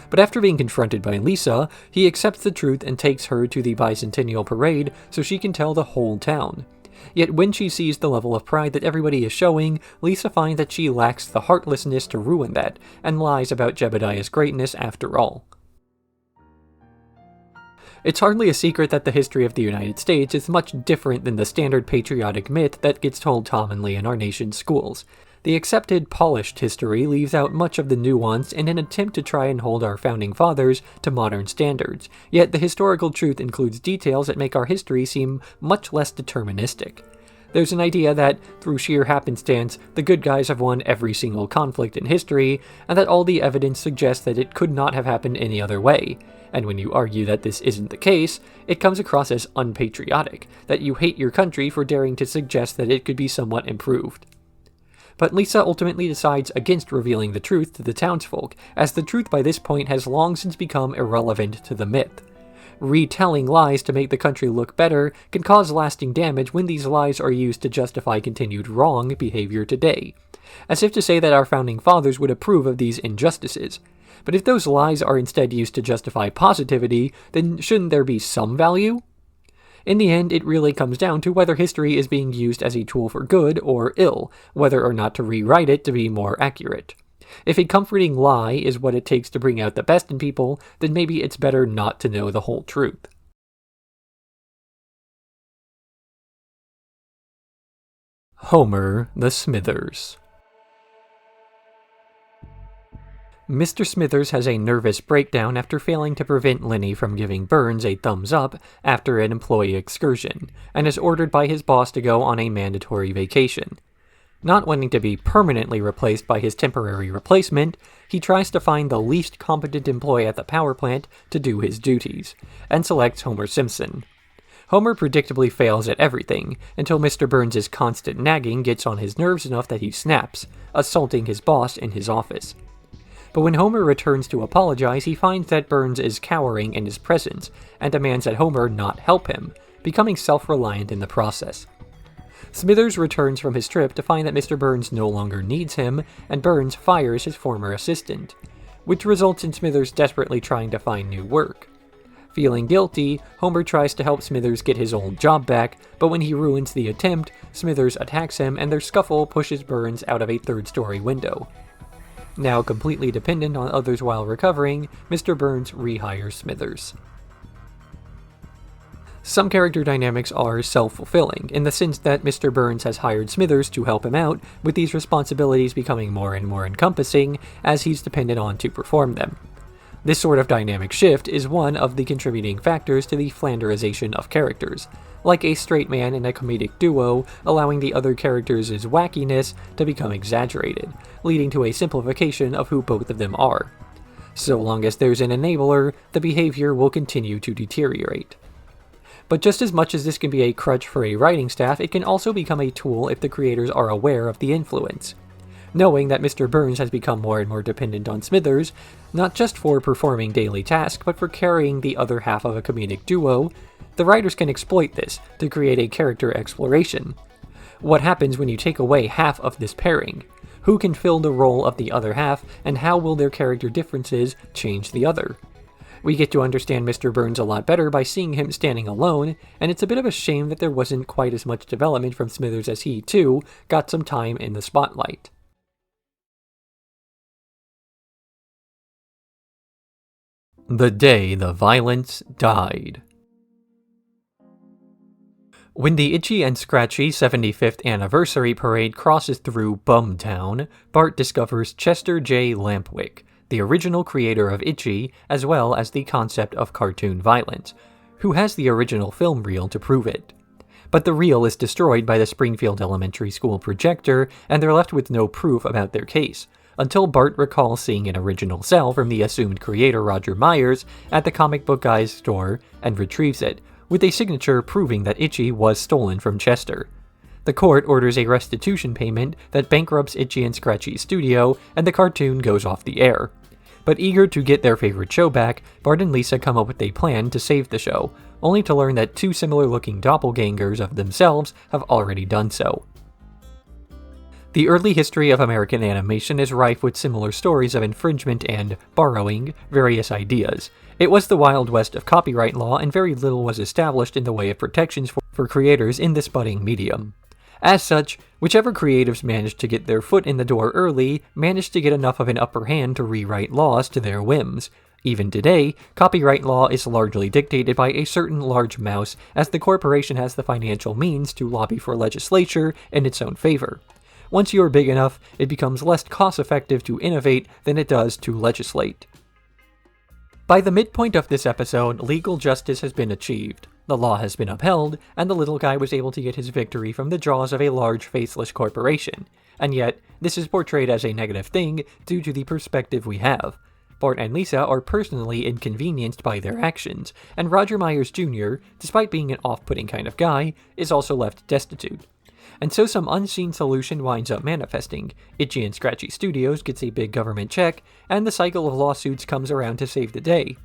Speaker 1: But after being confronted by Lisa, he accepts the truth and takes her to the bicentennial parade so she can tell the whole town. Yet when she sees the level of pride that everybody is showing, Lisa finds that she lacks the heartlessness to ruin that, and lies about Jebediah's greatness after all. It's hardly a secret that the history of the United States is much different than the standard patriotic myth that gets told commonly in our nation's schools. The accepted, polished history leaves out much of the nuance in an attempt to try and hold our founding fathers to modern standards, yet the historical truth includes details that make our history seem much less deterministic. There's an idea that, through sheer happenstance, the good guys have won every single conflict in history, and that all the evidence suggests that it could not have happened any other way. and when you argue that this isn't the case, it comes across as unpatriotic, that you hate your country for daring to suggest that it could be somewhat improved. But Lisa ultimately decides against revealing the truth to the townsfolk, as the truth by this point has long since become irrelevant to the myth. Retelling lies to make the country look better can cause lasting damage when these lies are used to justify continued wrong behavior today, as if to say that our founding fathers would approve of these injustices. But if those lies are instead used to justify positivity, then shouldn't there be some value? In the end, it really comes down to whether history is being used as a tool for good or ill, whether or not to rewrite it to be more accurate. If a comforting lie is what it takes to bring out the best in people, then maybe it's better not to know the whole truth. Homer the Smithers. Mr. Smithers has a nervous breakdown after failing to prevent Lenny from giving Burns a thumbs up after an employee excursion, and is ordered by his boss to go on a mandatory vacation. Not wanting to be permanently replaced by his temporary replacement, he tries to find the least competent employee at the power plant to do his duties, and selects Homer Simpson. Homer predictably fails at everything, until Mr. Burns' constant nagging gets on his nerves enough that he snaps, assaulting his boss in his office. But when Homer returns to apologize, he finds that Burns is cowering in his presence, and demands that Homer not help him, becoming self-reliant in the process. Smithers returns from his trip to find that Mr. Burns no longer needs him, and Burns fires his former assistant, which results in Smithers desperately trying to find new work. Feeling guilty, Homer tries to help Smithers get his old job back, but when he ruins the attempt, Smithers attacks him and their scuffle pushes Burns out of a third-story window. Now completely dependent on others while recovering, Mr. Burns rehires Smithers. Some character dynamics are self-fulfilling, in the sense that Mr. Burns has hired Smithers to help him out, with these responsibilities becoming more and more encompassing as he's dependent on to perform them. This sort of dynamic shift is one of the contributing factors to the Flanderization of characters, like a straight man in a comedic duo allowing the other characters' wackiness to become exaggerated, leading to a simplification of who both of them are. So long as there's an enabler, the behavior will continue to deteriorate. But just as much as this can be a crutch for a writing staff, it can also become a tool if the creators are aware of the influence. Knowing that Mr. Burns has become more and more dependent on Smithers, not just for performing daily tasks, but for carrying the other half of a comedic duo, the writers can exploit this to create a character exploration. What happens when you take away half of this pairing? Who can fill the role of the other half, and how will their character differences change the other? We get to understand Mr. Burns a lot better by seeing him standing alone, and it's a bit of a shame that there wasn't quite as much development from Smithers as he, too, got some time in the spotlight. The Day the Violence Died. When the Itchy and Scratchy 75th Anniversary Parade crosses through Bumtown, Bart discovers Chester J. Lampwick, the original creator of Itchy, as well as the concept of cartoon violence, who has the original film reel to prove it. But the reel is destroyed by the Springfield Elementary School projector, and they're left with no proof about their case, until Bart recalls seeing an original cell from the assumed creator Roger Myers at the comic book guy's store and retrieves it, with a signature proving that Itchy was stolen from Chester. The court orders a restitution payment that bankrupts Itchy and Scratchy's studio, and the cartoon goes off the air. But eager to get their favorite show back, Bart and Lisa come up with a plan to save the show, only to learn that two similar-looking doppelgangers of themselves have already done so. The early history of American animation is rife with similar stories of infringement and borrowing various ideas. It was the Wild West of copyright law, and very little was established in the way of protections for creators in this budding medium. As such, whichever creatives managed to get their foot in the door early managed to get enough of an upper hand to rewrite laws to their whims. Even today, copyright law is largely dictated by a certain large mouse, as the corporation has the financial means to lobby for legislature in its own favor. Once you are big enough, it becomes less cost-effective to innovate than it does to legislate. By the midpoint of this episode, legal justice has been achieved. The law has been upheld, and the little guy was able to get his victory from the jaws of a large, faceless corporation. And yet, this is portrayed as a negative thing due to the perspective we have. Bart and Lisa are personally inconvenienced by their actions, and Roger Myers Jr., despite being an off-putting kind of guy, is also left destitute. And so some unseen solution winds up manifesting. Itchy and Scratchy Studios gets a big government check, and the cycle of lawsuits comes around to save the day.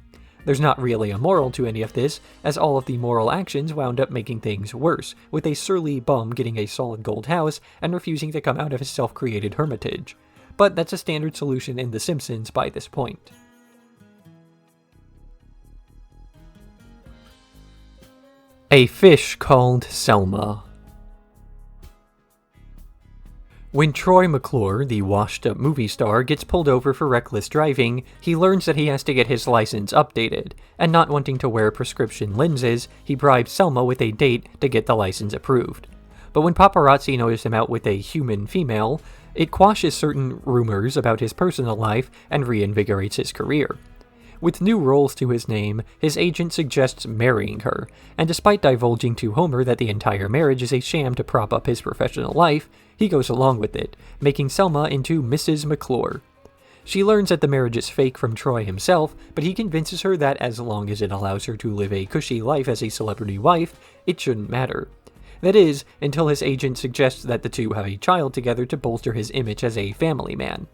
Speaker 1: There's not really a moral to any of this, as all of the moral actions wound up making things worse, with a surly bum getting a solid gold house and refusing to come out of his self-created hermitage. But that's a standard solution in The Simpsons by this point. A fish called Selma. When Troy McClure, the washed-up movie star, gets pulled over for reckless driving, he learns that he has to get his license updated, and not wanting to wear prescription lenses, he bribes Selma with a date to get the license approved. But when paparazzi notice him out with a human female, it quashes certain rumors about his personal life and reinvigorates his career. With new roles to his name, his agent suggests marrying her, and despite divulging to Homer that the entire marriage is a sham to prop up his professional life, he goes along with it, making Selma into Mrs. McClure. She learns that the marriage is fake from Troy himself, but he convinces her that as long as it allows her to live a cushy life as a celebrity wife, it shouldn't matter. That is, until his agent suggests that the two have a child together to bolster his image as a family man.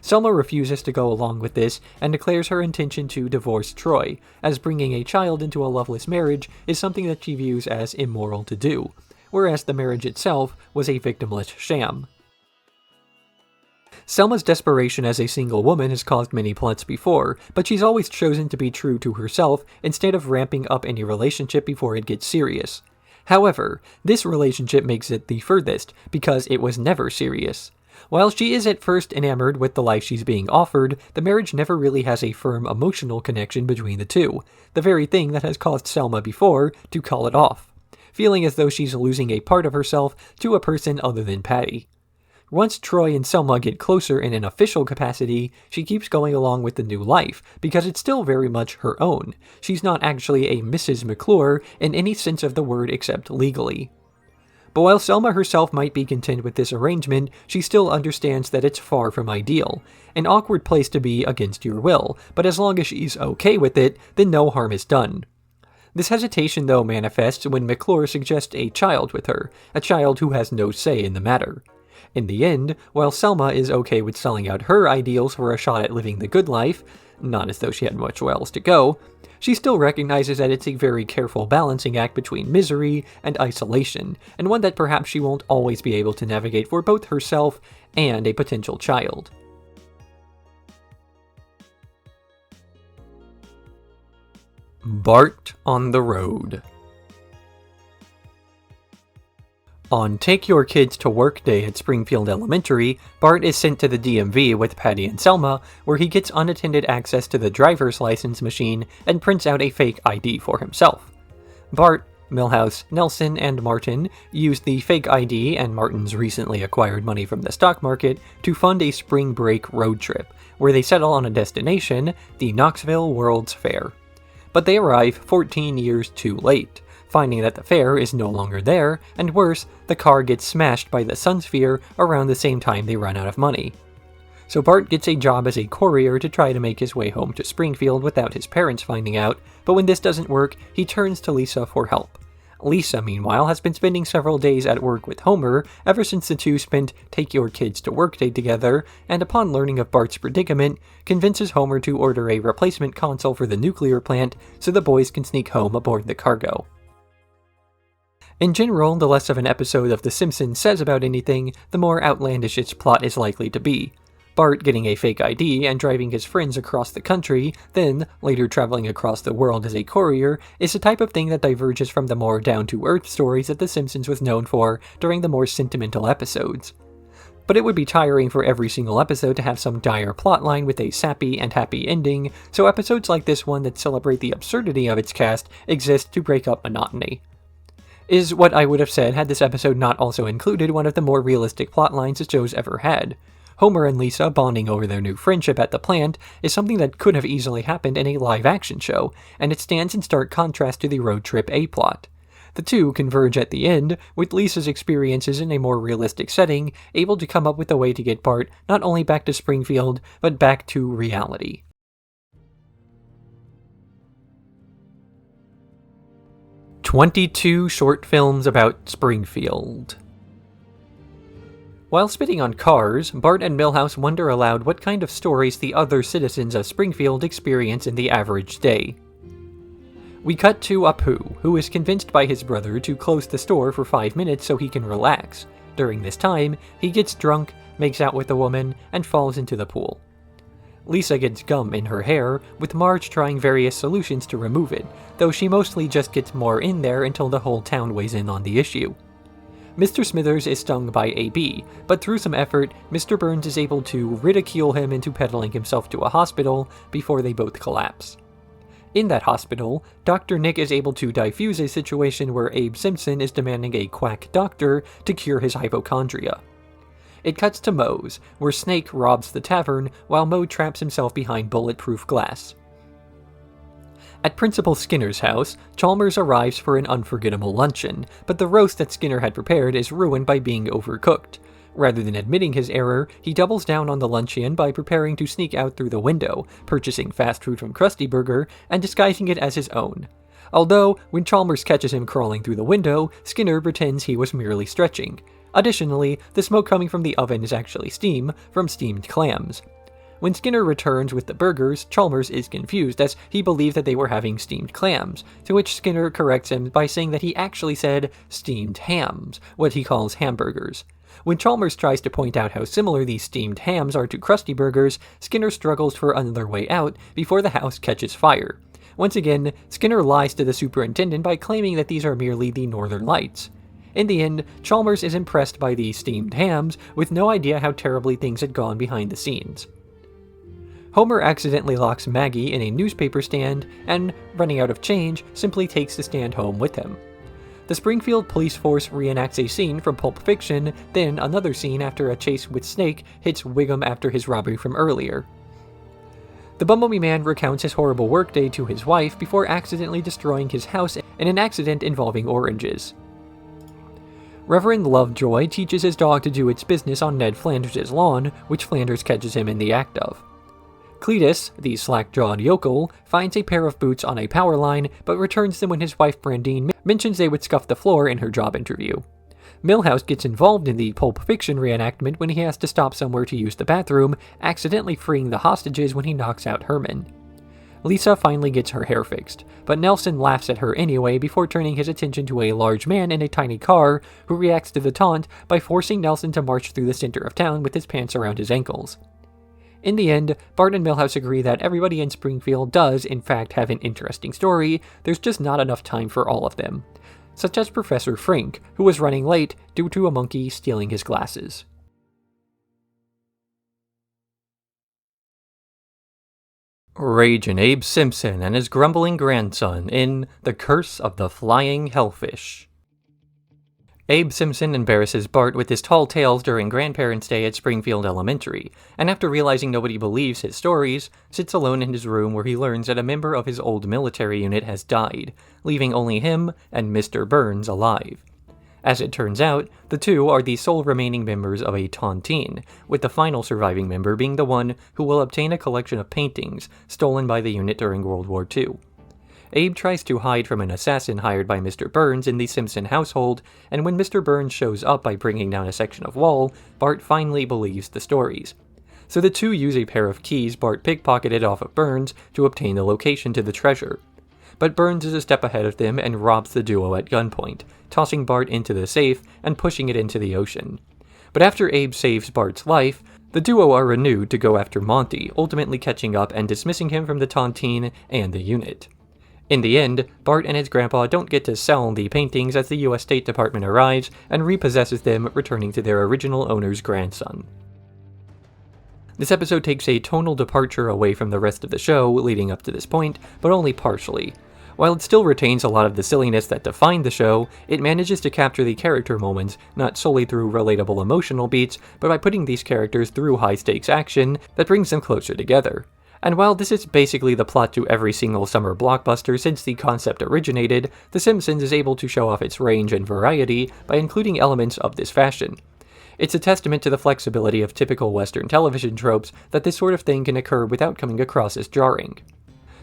Speaker 1: Selma refuses to go along with this and declares her intention to divorce Troy, as bringing a child into a loveless marriage is something that she views as immoral to do, whereas the marriage itself was a victimless sham. Selma's desperation as a single woman has caused many plots before, but she's always chosen to be true to herself instead of ramping up any relationship before it gets serious. However, this relationship makes it the furthest, because it was never serious. While she is at first enamored with the life she's being offered, the marriage never really has a firm emotional connection between the two, the very thing that has caused Selma before to call it off, feeling as though she's losing a part of herself to a person other than Patty. Once Troy and Selma get closer in an official capacity, she keeps going along with the new life, because it's still very much her own. She's not actually a Mrs. McClure in any sense of the word except legally. But while Selma herself might be content with this arrangement, she still understands that it's far from ideal. An awkward place to be against your will, but as long as she's okay with it, then no harm is done. This hesitation, though, manifests when McClure suggests a child with her, a child who has no say in the matter. In the end, while Selma is okay with selling out her ideals for a shot at living the good life, not as though she had much else to go, she still recognizes that it's a very careful balancing act between misery and isolation, and one that perhaps she won't always be able to navigate for both herself and a potential child. Bart on the Road. On Take Your Kids to Work Day at Springfield Elementary, Bart is sent to the DMV with Patty and Selma, where he gets unattended access to the driver's license machine and prints out a fake ID for himself. Bart, Milhouse, Nelson, and Martin use the fake ID and Martin's recently acquired money from the stock market to fund a spring break road trip, where they settle on a destination, the Knoxville World's Fair. But they arrive 14 years too late, finding that the fair is no longer there, and worse, the car gets smashed by the sun sphere around the same time they run out of money. So Bart gets a job as a courier to try to make his way home to Springfield without his parents finding out, but when this doesn't work, he turns to Lisa for help. Lisa, meanwhile, has been spending several days at work with Homer ever since the two spent Take Your Kids to Work Day together, and upon learning of Bart's predicament, convinces Homer to order a replacement console for the nuclear plant so the boys can sneak home aboard the cargo. In general, the less of an episode of The Simpsons says about anything, the more outlandish its plot is likely to be. Bart getting a fake ID and driving his friends across the country, then later traveling across the world as a courier, is the type of thing that diverges from the more down-to-earth stories that The Simpsons was known for during the more sentimental episodes. But it would be tiring for every single episode to have some dire plotline with a sappy and happy ending, so episodes like this one that celebrate the absurdity of its cast exist to break up monotony. Is what I would have said had this episode not also included one of the more realistic plotlines the show's ever had. Homer and Lisa bonding over their new friendship at the plant is something that could have easily happened in a live-action show, and it stands in stark contrast to the road trip A-plot. The two converge at the end, with Lisa's experiences in a more realistic setting, able to come up with a way to get Bart not only back to Springfield, but back to reality. 22 short films about Springfield. While spitting on cars, Bart and Milhouse wonder aloud what kind of stories the other citizens of Springfield experience in the average day. We cut to Apu, who is convinced by his brother to close the store for 5 minutes so he can relax. During this time, he gets drunk, makes out with a woman, and falls into the pool. Lisa gets gum in her hair, with Marge trying various solutions to remove it, though she mostly just gets more in there until the whole town weighs in on the issue. Mr. Smithers is stung by a bee, but through some effort, Mr. Burns is able to ridicule him into peddling himself to a hospital before they both collapse. In that hospital, Dr. Nick is able to diffuse a situation where Abe Simpson is demanding a quack doctor to cure his hypochondria. It cuts to Moe's, where Snake robs the tavern while Moe traps himself behind bulletproof glass. At Principal Skinner's house, Chalmers arrives for an unforgettable luncheon, but the roast that Skinner had prepared is ruined by being overcooked. Rather than admitting his error, he doubles down on the luncheon by preparing to sneak out through the window, purchasing fast food from Krusty Burger, and disguising it as his own. Although, when Chalmers catches him crawling through the window, Skinner pretends he was merely stretching. Additionally, the smoke coming from the oven is actually steam from steamed clams. When Skinner returns with the burgers, Chalmers is confused as he believed that they were having steamed clams, to which Skinner corrects him by saying that he actually said steamed hams, what he calls hamburgers. When Chalmers tries to point out how similar these steamed hams are to Krusty Burgers, Skinner struggles for another way out before the house catches fire. Once again, Skinner lies to the superintendent by claiming that these are merely the Northern Lights. In the end, Chalmers is impressed by the steamed hams, with no idea how terribly things had gone behind the scenes. Homer accidentally locks Maggie in a newspaper stand, and, running out of change, simply takes the stand home with him. The Springfield police force reenacts a scene from Pulp Fiction, then another scene after a chase with Snake hits Wiggum after his robbery from earlier. The Bumblebee Man recounts his horrible workday to his wife before accidentally destroying his house in an accident involving oranges. Reverend Lovejoy teaches his dog to do its business on Ned Flanders' lawn, which Flanders catches him in the act of. Cletus, the slack-jawed yokel, finds a pair of boots on a power line, but returns them when his wife Brandine mentions they would scuff the floor in her job interview. Milhouse gets involved in the Pulp Fiction reenactment when he has to stop somewhere to use the bathroom, accidentally freeing the hostages when he knocks out Herman. Lisa finally gets her hair fixed, but Nelson laughs at her anyway before turning his attention to a large man in a tiny car who reacts to the taunt by forcing Nelson to march through the center of town with his pants around his ankles. In the end, Bart and Milhouse agree that everybody in Springfield does, in fact, have an interesting story, there's just not enough time for all of them. Such as Professor Frink, who was running late due to a monkey stealing his glasses. Ragin Abe Simpson and his grumbling grandson in The Curse of the Flying Hellfish. Abe Simpson embarrasses Bart with his tall tales during Grandparents' Day at Springfield Elementary, and after realizing nobody believes his stories, sits alone in his room where he learns that a member of his old military unit has died, leaving only him and Mr. Burns alive. As it turns out, the two are the sole remaining members of a tontine, with the final surviving member being the one who will obtain a collection of paintings stolen by the unit during World War II. Abe tries to hide from an assassin hired by Mr. Burns in the Simpson household, and when Mr. Burns shows up by bringing down a section of wall, Bart finally believes the stories. So the two use a pair of keys Bart pickpocketed off of Burns to obtain the location to the treasure. But Burns is a step ahead of them and robs the duo at gunpoint, tossing Bart into the safe and pushing it into the ocean. But after Abe saves Bart's life, the duo are renewed to go after Monty, ultimately catching up and dismissing him from the tontine and the unit. In the end, Bart and his grandpa don't get to sell the paintings as the U.S. State Department arrives and repossesses them, returning to their original owner's grandson. This episode takes a tonal departure away from the rest of the show leading up to this point, but only partially. While it still retains a lot of the silliness that defined the show, it manages to capture the character moments, not solely through relatable emotional beats, but by putting these characters through high-stakes action that brings them closer together. And while this is basically the plot to every single summer blockbuster since the concept originated, The Simpsons is able to show off its range and variety by including elements of this fashion. It's a testament to the flexibility of typical Western television tropes that this sort of thing can occur without coming across as jarring.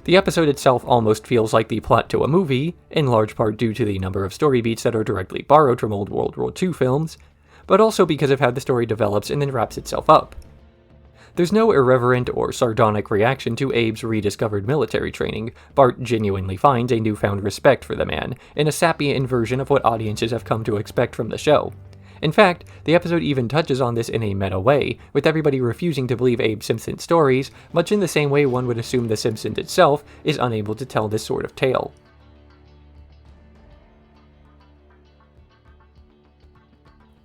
Speaker 1: The episode itself almost feels like the plot to a movie, in large part due to the number of story beats that are directly borrowed from old World War II films, but also because of how the story develops and then wraps itself up. There's no irreverent or sardonic reaction to Abe's rediscovered military training. Bart genuinely finds a newfound respect for the man, in a sappy inversion of what audiences have come to expect from the show. In fact, the episode even touches on this in a meta way, with everybody refusing to believe Abe Simpson's stories, much in the same way one would assume The Simpsons itself is unable to tell this sort of tale.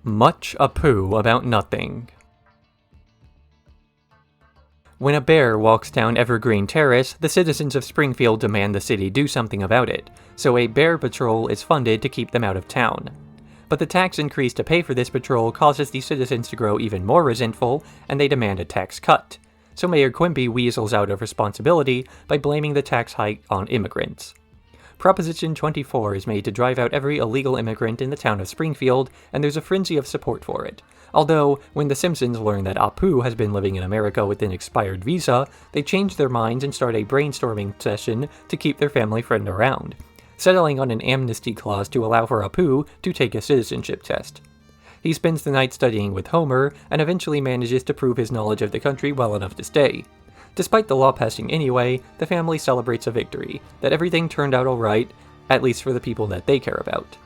Speaker 1: Much ado about nothing. When a bear walks down Evergreen Terrace, the citizens of Springfield demand the city do something about it, so a bear patrol is funded to keep them out of town. But the tax increase to pay for this patrol causes the citizens to grow even more resentful, and they demand a tax cut. So Mayor Quimby weasels out of responsibility by blaming the tax hike on immigrants. Proposition 24 is made to drive out every illegal immigrant in the town of Springfield, and there's a frenzy of support for it. Although, when the Simpsons learn that Apu has been living in America with an expired visa, they change their minds and start a brainstorming session to keep their family friend around, settling on an amnesty clause to allow for Apu to take a citizenship test. He spends the night studying with Homer, and eventually manages to prove his knowledge of the country well enough to stay. Despite the law passing anyway, the family celebrates a victory, that everything turned out alright, at least for the people that they care about.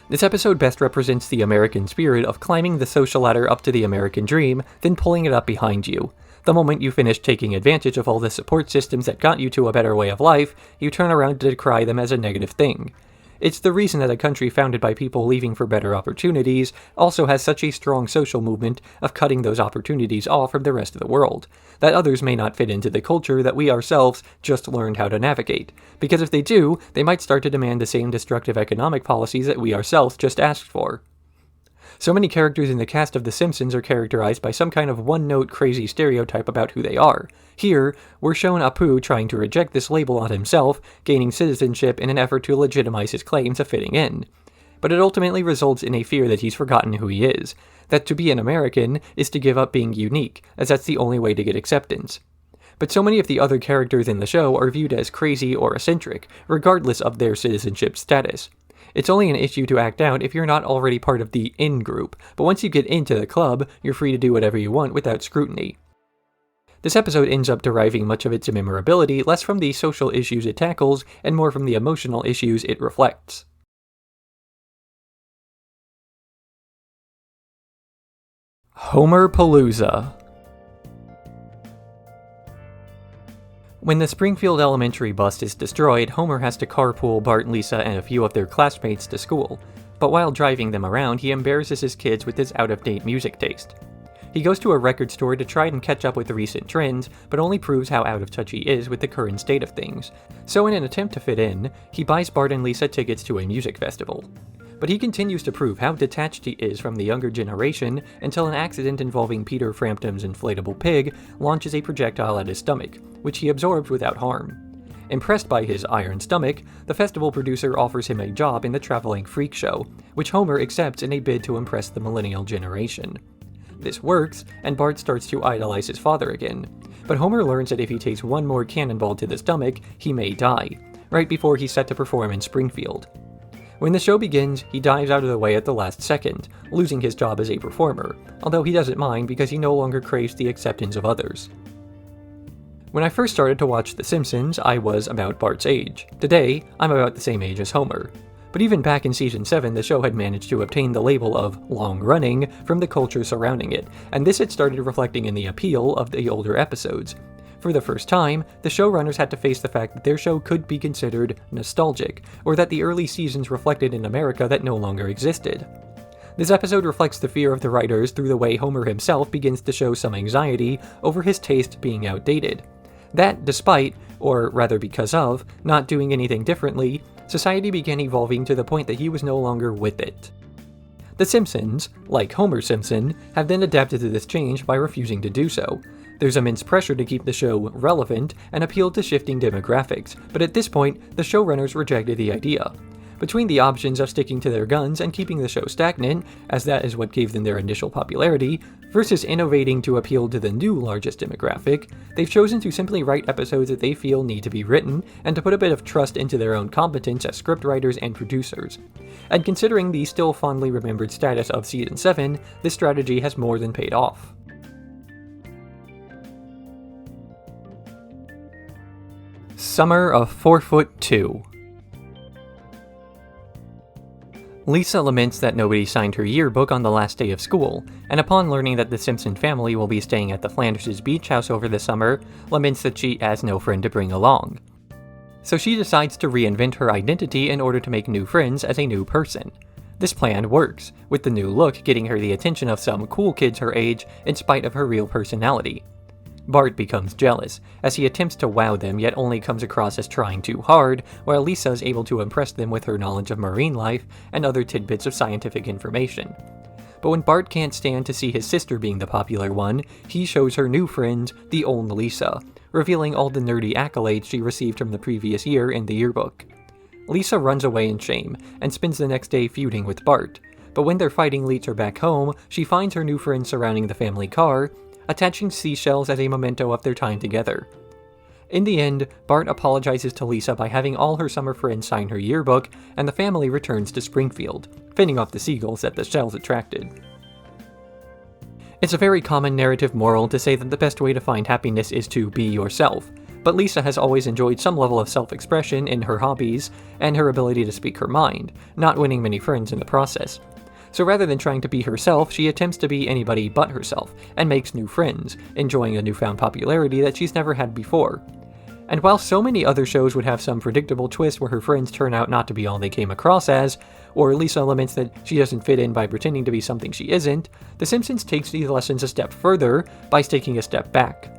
Speaker 1: This episode best represents the American spirit of climbing the social ladder up to the American dream, then pulling it up behind you. The moment you finish taking advantage of all the support systems that got you to a better way of life, you turn around to decry them as a negative thing. It's the reason that a country founded by people leaving for better opportunities also has such a strong social movement of cutting those opportunities off from the rest of the world, that others may not fit into the culture that we ourselves just learned how to navigate, because if they do, they might start to demand the same destructive economic policies that we ourselves just asked for. So many characters in the cast of The Simpsons are characterized by some kind of one-note crazy stereotype about who they are. Here, we're shown Apu trying to reject this label on himself, gaining citizenship in an effort to legitimize his claims of fitting in. But it ultimately results in a fear that he's forgotten who he is, that to be an American is to give up being unique, as that's the only way to get acceptance. But so many of the other characters in the show are viewed as crazy or eccentric, regardless of their citizenship status. It's only an issue to act out if you're not already part of the in-group, but once you get into the club, you're free to do whatever you want without scrutiny. This episode ends up deriving much of its memorability less from the social issues it tackles, and more from the emotional issues it reflects. Homerpalooza. When the Springfield Elementary bus is destroyed, Homer has to carpool Bart, Lisa, and a few of their classmates to school, but while driving them around, he embarrasses his kids with his out-of-date music taste. He goes to a record store to try and catch up with the recent trends, but only proves how out of touch he is with the current state of things. So in an attempt to fit in, he buys Bart and Lisa tickets to a music festival. But he continues to prove how detached he is from the younger generation until an accident involving Peter Frampton's inflatable pig launches a projectile at his stomach, which he absorbs without harm. Impressed by his iron stomach, the festival producer offers him a job in the traveling freak show, which Homer accepts in a bid to impress the millennial generation. This works, and Bart starts to idolize his father again, but Homer learns that if he takes one more cannonball to the stomach, he may die, right before he's set to perform in Springfield. When the show begins, he dives out of the way at the last second, losing his job as a performer, although he doesn't mind because he no longer craves the acceptance of others. When I first started to watch The Simpsons, I was about Bart's age. Today, I'm about the same age as Homer. But even back in Season 7, the show had managed to obtain the label of long-running from the culture surrounding it, and this had started reflecting in the appeal of the older episodes. For the first time, the showrunners had to face the fact that their show could be considered nostalgic, or that the early seasons reflected an America that no longer existed. This episode reflects the fear of the writers through the way Homer himself begins to show some anxiety over his taste being outdated. That despite, or rather because of, not doing anything differently, society began evolving to the point that he was no longer with it. The Simpsons, like Homer Simpson, have then adapted to this change by refusing to do so. There's immense pressure to keep the show relevant and appeal to shifting demographics, but at this point, the showrunners rejected the idea. Between the options of sticking to their guns and keeping the show stagnant, as that is what gave them their initial popularity, versus innovating to appeal to the new largest demographic, they've chosen to simply write episodes that they feel need to be written, and to put a bit of trust into their own competence as scriptwriters and producers. And considering the still fondly remembered status of Season 7, this strategy has more than paid off. Summer of 4'2". Lisa laments that nobody signed her yearbook on the last day of school, and upon learning that the Simpson family will be staying at the Flanders' beach house over the summer, laments that she has no friend to bring along. So she decides to reinvent her identity in order to make new friends as a new person. This plan works, with the new look getting her the attention of some cool kids her age in spite of her real personality. Bart becomes jealous, as he attempts to wow them yet only comes across as trying too hard, while Lisa is able to impress them with her knowledge of marine life and other tidbits of scientific information. But when Bart can't stand to see his sister being the popular one, he shows her new friend, the old Lisa, revealing all the nerdy accolades she received from the previous year in the yearbook. Lisa runs away in shame, and spends the next day feuding with Bart, but when their fighting leads her back home, she finds her new friends surrounding the family car, attaching seashells as a memento of their time together. In the end, Bart apologizes to Lisa by having all her summer friends sign her yearbook, and the family returns to Springfield, fending off the seagulls that the shells attracted. It's a very common narrative moral to say that the best way to find happiness is to be yourself, but Lisa has always enjoyed some level of self-expression in her hobbies and her ability to speak her mind, not winning many friends in the process. So rather than trying to be herself, she attempts to be anybody but herself, and makes new friends, enjoying a newfound popularity that she's never had before. And while so many other shows would have some predictable twist where her friends turn out not to be all they came across as, or Lisa laments that she doesn't fit in by pretending to be something she isn't, The Simpsons takes these lessons a step further by taking a step back.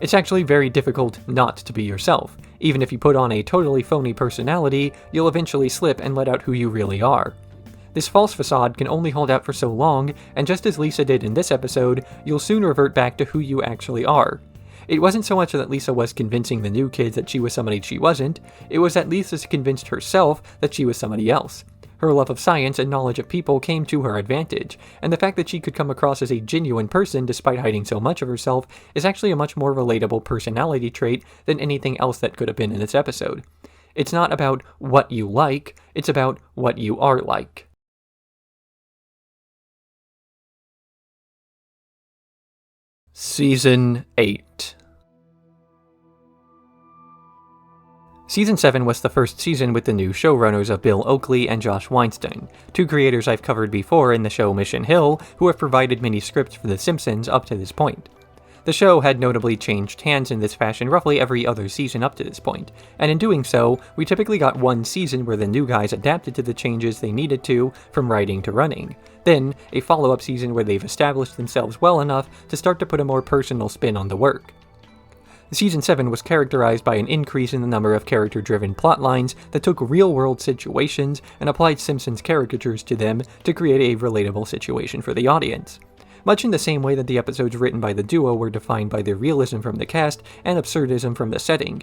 Speaker 1: It's actually very difficult not to be yourself. Even if you put on a totally phony personality, you'll eventually slip and let out who you really are. This false facade can only hold out for so long, and just as Lisa did in this episode, you'll soon revert back to who you actually are. It wasn't so much that Lisa was convincing the new kids that she was somebody she wasn't, it was that Lisa convinced herself that she was somebody else. Her love of science and knowledge of people came to her advantage, and the fact that she could come across as a genuine person despite hiding so much of herself is actually a much more relatable personality trait than anything else that could have been in this episode. It's not about what you like, it's about what you are like. Season 8. Season 7 was the first season with the new showrunners of Bill Oakley and Josh Weinstein, two creators I've covered before in the show Mission Hill, who have provided many scripts for The Simpsons up to this point. The show had notably changed hands in this fashion roughly every other season up to this point, and in doing so, we typically got one season where the new guys adapted to the changes they needed to from writing to running, then a follow-up season where they've established themselves well enough to start to put a more personal spin on the work. Season 7 was characterized by an increase in the number of character-driven plotlines that took real-world situations and applied Simpsons caricatures to them to create a relatable situation for the audience. Much in the same way that the episodes written by the duo were defined by their realism from the cast and absurdism from the setting.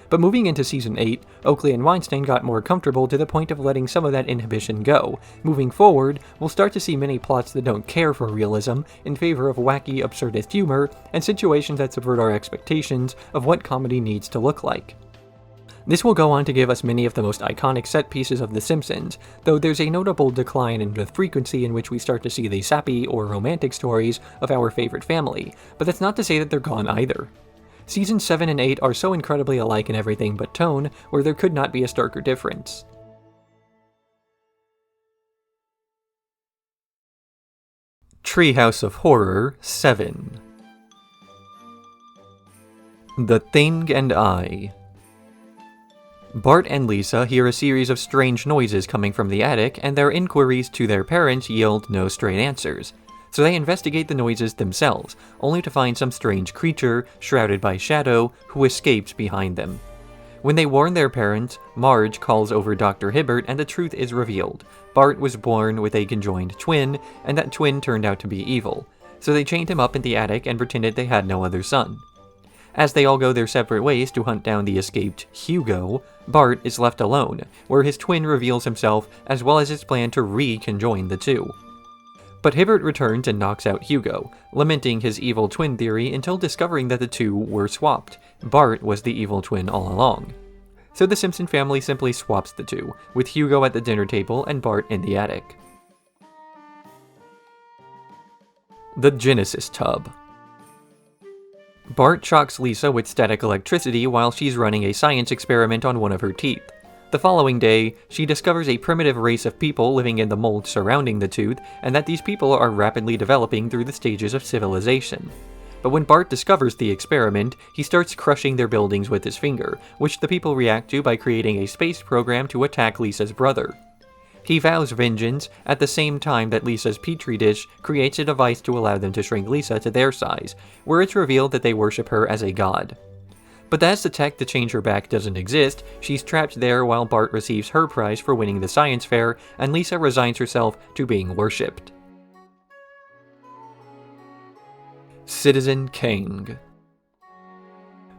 Speaker 1: But moving into Season 8, Oakley and Weinstein got more comfortable to the point of letting some of that inhibition go. Moving forward, we'll start to see many plots that don't care for realism in favor of wacky, absurdist humor and situations that subvert our expectations of what comedy needs to look like. This will go on to give us many of the most iconic set pieces of The Simpsons, though there's a notable decline in the frequency in which we start to see the sappy or romantic stories of our favorite family, but that's not to say that they're gone either. Seasons 7 and 8 are so incredibly alike in everything but tone, where there could not be a starker difference. Treehouse of Horror VII. The Thing and I. Bart and Lisa hear a series of strange noises coming from the attic, and their inquiries to their parents yield no straight answers. So they investigate the noises themselves, only to find some strange creature, shrouded by shadow, who escapes behind them. When they warn their parents, Marge calls over Dr. Hibbert and the truth is revealed. Bart was born with a conjoined twin, and that twin turned out to be evil. So they chained him up in the attic and pretended they had no other son. As they all go their separate ways to hunt down the escaped Hugo, Bart is left alone, where his twin reveals himself as well as his plan to reconjoin the two. But Hibbert returns and knocks out Hugo, lamenting his evil twin theory until discovering that the two were swapped. Bart was the evil twin all along. So the Simpson family simply swaps the two, with Hugo at the dinner table and Bart in the attic. The Genesis Tub. Bart shocks Lisa with static electricity while she's running a science experiment on one of her teeth. The following day, she discovers a primitive race of people living in the mold surrounding the tooth, and that these people are rapidly developing through the stages of civilization. But when Bart discovers the experiment, he starts crushing their buildings with his finger, which the people react to by creating a space program to attack Lisa's brother. He vows vengeance at the same time that Lisa's petri dish creates a device to allow them to shrink Lisa to their size, where it's revealed that they worship her as a god. But as the tech to change her back doesn't exist, she's trapped there while Bart receives her prize for winning the science fair, and Lisa resigns herself to being worshipped. Citizen King.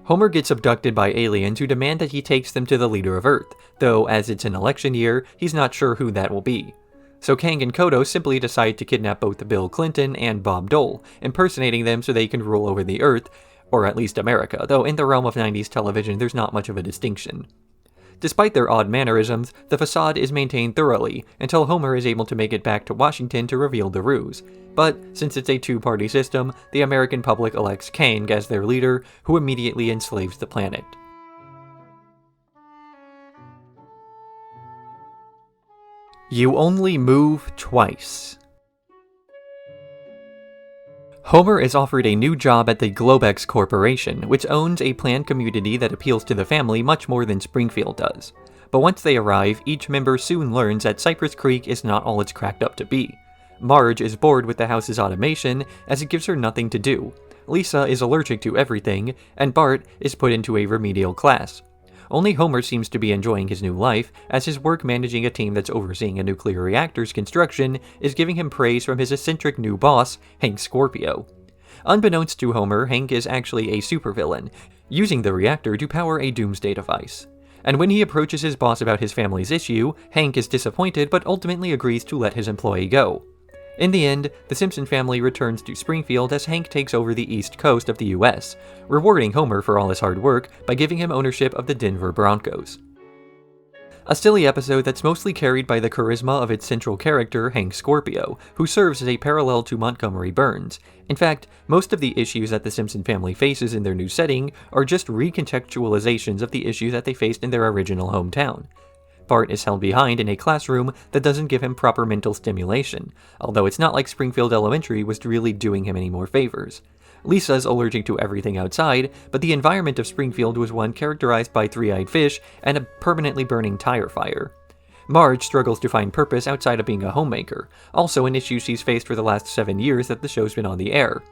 Speaker 1: Homer gets abducted by aliens who demand that he takes them to the leader of Earth, though as it's an election year, he's not sure who that will be. So Kang and Kodo simply decide to kidnap both Bill Clinton and Bob Dole, impersonating them so they can rule over the Earth, or at least America, though in the realm of 90s television there's not much of a distinction. Despite their odd mannerisms, the facade is maintained thoroughly, until Homer is able to make it back to Washington to reveal the ruse. But, since it's a two-party system, the American public elects Kang as their leader, who immediately enslaves the planet. You only move twice. Homer is offered a new job at the Globex Corporation, which owns a planned community that appeals to the family much more than Springfield does. But once they arrive, each member soon learns that Cypress Creek is not all it's cracked up to be. Marge is bored with the house's automation, as it gives her nothing to do. Lisa is allergic to everything, and Bart is put into a remedial class. Only Homer seems to be enjoying his new life, as his work managing a team that's overseeing a nuclear reactor's construction is giving him praise from his eccentric new boss, Hank Scorpio. Unbeknownst to Homer, Hank is actually a supervillain, using the reactor to power a doomsday device. And when he approaches his boss about his family's issue, Hank is disappointed but ultimately agrees to let his employee go. In the end, the Simpson family returns to Springfield as Hank takes over the east coast of the US, rewarding Homer for all his hard work by giving him ownership of the Denver Broncos. A silly episode that's mostly carried by the charisma of its central character, Hank Scorpio, who serves as a parallel to Montgomery Burns. In fact, most of the issues that the Simpson family faces in their new setting are just recontextualizations of the issues that they faced in their original hometown. Bart is held behind in a classroom that doesn't give him proper mental stimulation, although it's not like Springfield Elementary was really doing him any more favors. Lisa's allergic to everything outside, but the environment of Springfield was one characterized by three-eyed fish and a permanently burning tire fire. Marge struggles to find purpose outside of being a homemaker, also an issue she's faced for the last 7 years that the show's been on the air.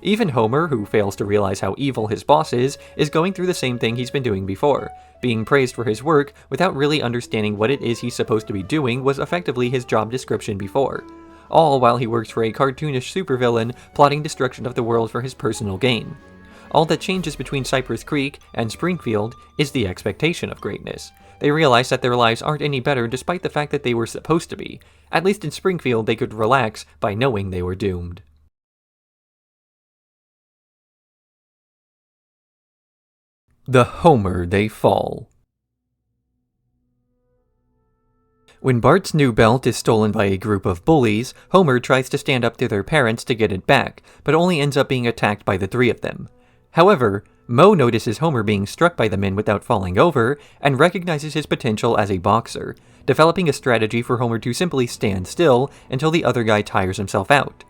Speaker 1: Even Homer, who fails to realize how evil his boss is going through the same thing he's been doing before. Being praised for his work without really understanding what it is he's supposed to be doing was effectively his job description before. All while he works for a cartoonish supervillain plotting destruction of the world for his personal gain. All that changes between Cypress Creek and Springfield is the expectation of greatness. They realize that their lives aren't any better despite the fact that they were supposed to be. At least in Springfield they could relax by knowing they were doomed. The Homer They Fall. When Bart's new belt is stolen by a group of bullies, Homer tries to stand up to their parents to get it back, but only ends up being attacked by the three of them. However, Moe notices Homer being struck by the men without falling over, and recognizes his potential as a boxer, developing a strategy for Homer to simply stand still until the other guy tires himself out.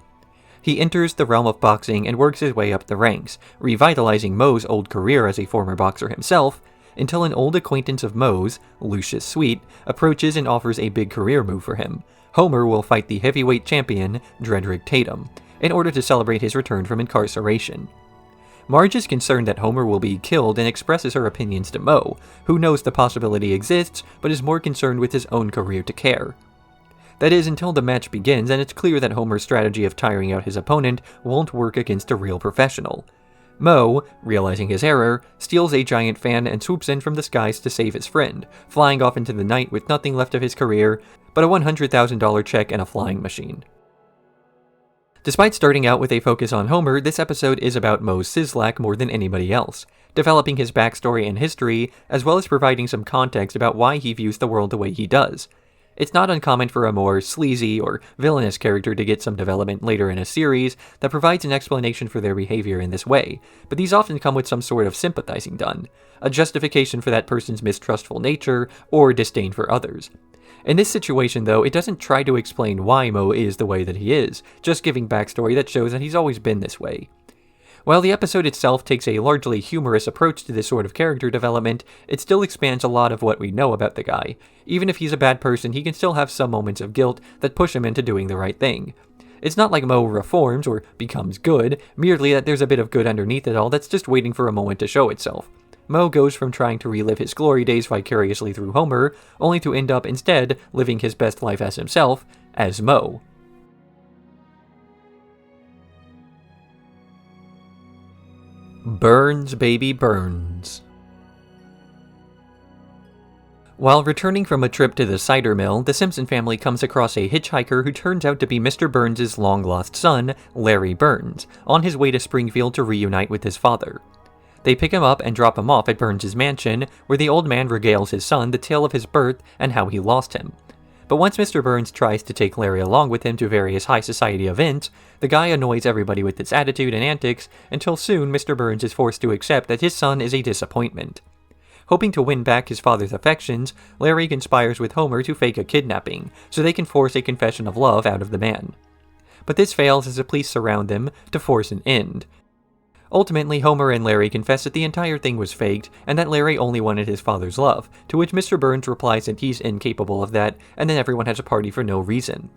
Speaker 1: He enters the realm of boxing and works his way up the ranks, revitalizing Moe's old career as a former boxer himself, until an old acquaintance of Moe's, Lucius Sweet, approaches and offers a big career move for him. Homer will fight the heavyweight champion, Dredrick Tatum, in order to celebrate his return from incarceration. Marge is concerned that Homer will be killed and expresses her opinions to Moe, who knows the possibility exists but is more concerned with his own career to care. That is, until the match begins and it's clear that Homer's strategy of tiring out his opponent won't work against a real professional. Moe, realizing his error, steals a giant fan and swoops in from the skies to save his friend, flying off into the night with nothing left of his career but a $100,000 check and a flying machine. Despite starting out with a focus on Homer, this episode is about Moe's Sizzlack more than anybody else, developing his backstory and history, as well as providing some context about why he views the world the way he does. It's not uncommon for a more sleazy or villainous character to get some development later in a series that provides an explanation for their behavior in this way, but these often come with some sort of sympathizing done, a justification for that person's mistrustful nature or disdain for others. In this situation, though, it doesn't try to explain why Moe is the way that he is, just giving backstory that shows that he's always been this way. While the episode itself takes a largely humorous approach to this sort of character development, it still expands a lot of what we know about the guy. Even if he's a bad person, he can still have some moments of guilt that push him into doing the right thing. It's not like Moe reforms or becomes good, merely that there's a bit of good underneath it all that's just waiting for a moment to show itself. Moe goes from trying to relive his glory days vicariously through Homer, only to end up instead living his best life as himself, as Moe. Burns, baby, burns. While returning from a trip to the cider mill, the Simpson family comes across a hitchhiker who turns out to be Mr. Burns' long-lost son, Larry Burns, on his way to Springfield to reunite with his father. They pick him up and drop him off at Burns' mansion, where the old man regales his son the tale of his birth and how he lost him. But once Mr. Burns tries to take Larry along with him to various high society events, the guy annoys everybody with his attitude and antics, until soon Mr. Burns is forced to accept that his son is a disappointment. Hoping to win back his father's affections, Larry conspires with Homer to fake a kidnapping, so they can force a confession of love out of the man. But this fails as the police surround them to force an end. Ultimately, Homer and Larry confess that the entire thing was faked, and that Larry only wanted his father's love, to which Mr. Burns replies that he's incapable of that, and then everyone has a party for no reason.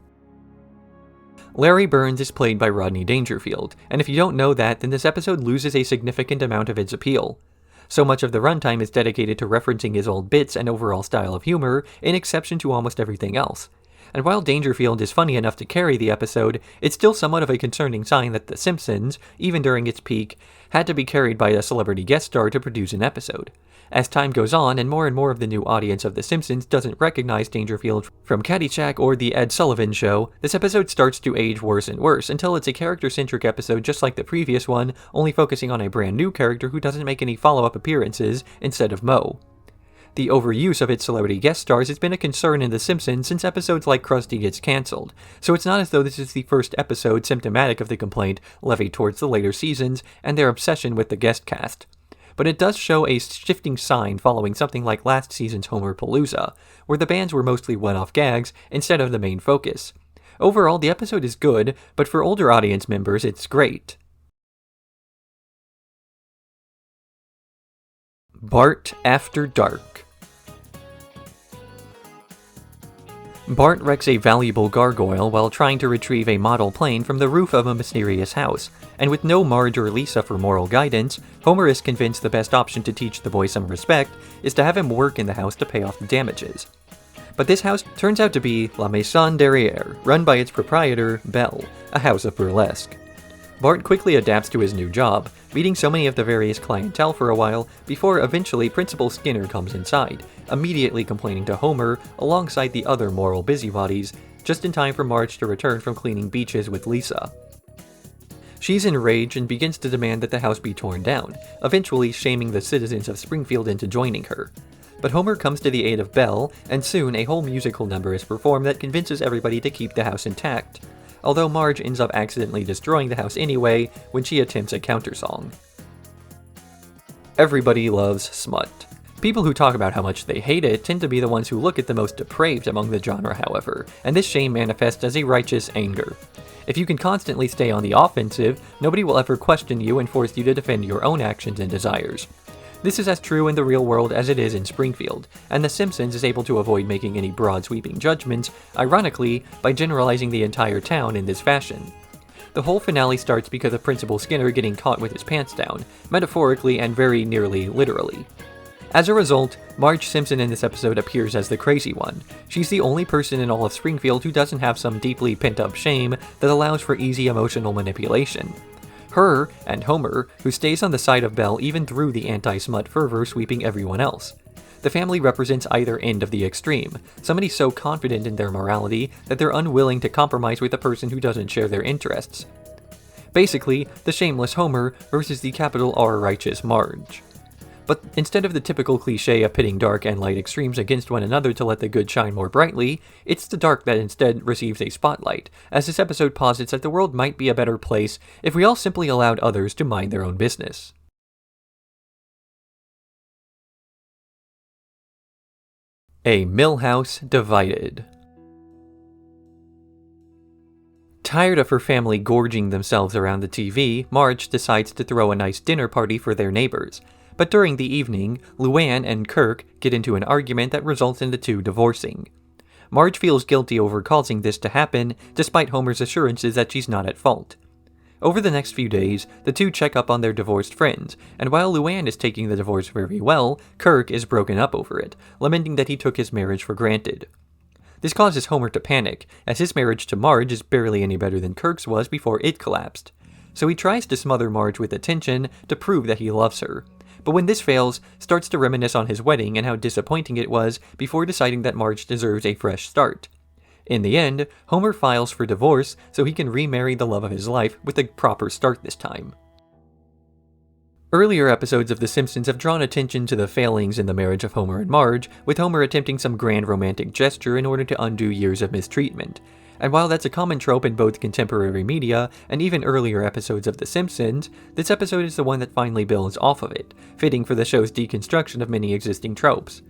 Speaker 1: Larry Burns is played by Rodney Dangerfield, and if you don't know that, then this episode loses a significant amount of its appeal. So much of the runtime is dedicated to referencing his old bits and overall style of humor, in exception to almost everything else. And while Dangerfield is funny enough to carry the episode, it's still somewhat of a concerning sign that The Simpsons, even during its peak, had to be carried by a celebrity guest star to produce an episode. As time goes on and more of the new audience of The Simpsons doesn't recognize Dangerfield from Caddyshack or The Ed Sullivan Show, this episode starts to age worse and worse until it's a character-centric episode just like the previous one, only focusing on a brand new character who doesn't make any follow-up appearances instead of Moe. The overuse of its celebrity guest stars has been a concern in The Simpsons since episodes like Krusty Gets Cancelled, so it's not as though this is the first episode symptomatic of the complaint levied towards the later seasons and their obsession with the guest cast. But it does show a shifting sign following something like last season's Homerpalooza, where the bands were mostly one-off gags instead of the main focus. Overall, the episode is good, but for older audience members, it's great. Bart After Dark. Bart wrecks a valuable gargoyle while trying to retrieve a model plane from the roof of a mysterious house, and with no Marge or Lisa for moral guidance, Homer is convinced the best option to teach the boy some respect is to have him work in the house to pay off the damages. But this house turns out to be La Maison Derrière, run by its proprietor, Belle, a house of burlesque. Bart quickly adapts to his new job, meeting so many of the various clientele for a while, before eventually Principal Skinner comes inside, immediately complaining to Homer alongside the other moral busybodies, just in time for Marge to return from cleaning beaches with Lisa. She's enraged and begins to demand that the house be torn down, eventually shaming the citizens of Springfield into joining her. But Homer comes to the aid of Belle, and soon a whole musical number is performed that convinces everybody to keep the house intact, although Marge ends up accidentally destroying the house anyway when she attempts a countersong. Everybody loves smut. People who talk about how much they hate it tend to be the ones who look at the most depraved among the genre, however, and this shame manifests as a righteous anger. If you can constantly stay on the offensive, nobody will ever question you and force you to defend your own actions and desires. This is as true in the real world as it is in Springfield, and The Simpsons is able to avoid making any broad sweeping judgments, ironically, by generalizing the entire town in this fashion. The whole finale starts because of Principal Skinner getting caught with his pants down, metaphorically and very nearly literally. As a result, Marge Simpson in this episode appears as the crazy one. She's the only person in all of Springfield who doesn't have some deeply pent-up shame that allows for easy emotional manipulation. Her and Homer, who stays on the side of Belle even through the anti-smut fervor sweeping everyone else. The family represents either end of the extreme, somebody so confident in their morality that they're unwilling to compromise with a person who doesn't share their interests. Basically, the shameless Homer versus the capital R righteous Marge. But instead of the typical cliche of pitting dark and light extremes against one another to let the good shine more brightly, it's the dark that instead receives a spotlight, as this episode posits that the world might be a better place if we all simply allowed others to mind their own business. A Milhouse Divided. Tired of her family gorging themselves around the TV, Marge decides to throw a nice dinner party for their neighbors. But during the evening, Luann and Kirk get into an argument that results in the two divorcing. Marge feels guilty over causing this to happen, despite Homer's assurances that she's not at fault. Over the next few days, the two check up on their divorced friends, and while Luann is taking the divorce very well, Kirk is broken up over it, lamenting that he took his marriage for granted. This causes Homer to panic, as his marriage to Marge is barely any better than Kirk's was before it collapsed. So he tries to smother Marge with attention to prove that he loves her. But when this fails, starts to reminisce on his wedding and how disappointing it was before deciding that Marge deserves a fresh start. In the end, Homer files for divorce so he can remarry the love of his life with a proper start this time. Earlier episodes of The Simpsons have drawn attention to the failings in the marriage of Homer and Marge, with Homer attempting some grand romantic gesture in order to undo years of mistreatment. And while that's a common trope in both contemporary media and even earlier episodes of The Simpsons, this episode is the one that finally builds off of it, fitting for the show's deconstruction of many existing tropes.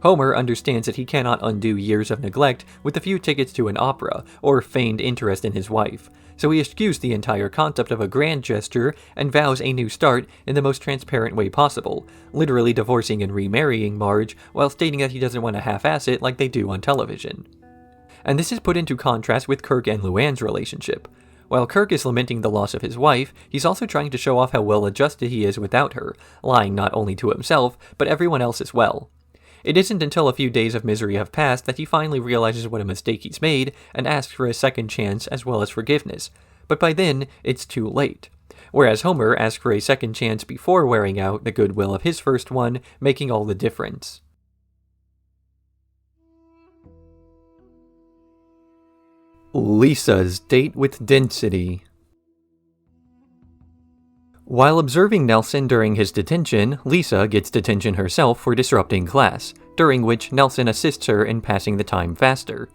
Speaker 1: Homer understands that he cannot undo years of neglect with a few tickets to an opera or feigned interest in his wife, so he eschews the entire concept of a grand gesture and vows a new start in the most transparent way possible, literally divorcing and remarrying Marge while stating that he doesn't want to half-ass it like they do on television. And this is put into contrast with Kirk and Luann's relationship. While Kirk is lamenting the loss of his wife, he's also trying to show off how well adjusted he is without her, lying not only to himself, but everyone else as well. It isn't until a few days of misery have passed that he finally realizes what a mistake he's made and asks for a second chance as well as forgiveness, but by then, it's too late. Whereas Homer asks for a second chance before wearing out the goodwill of his first one, making all the difference. Lisa's date with density. While observing Nelson during his detention, Lisa gets detention herself for disrupting class, during which Nelson assists her in passing the time faster.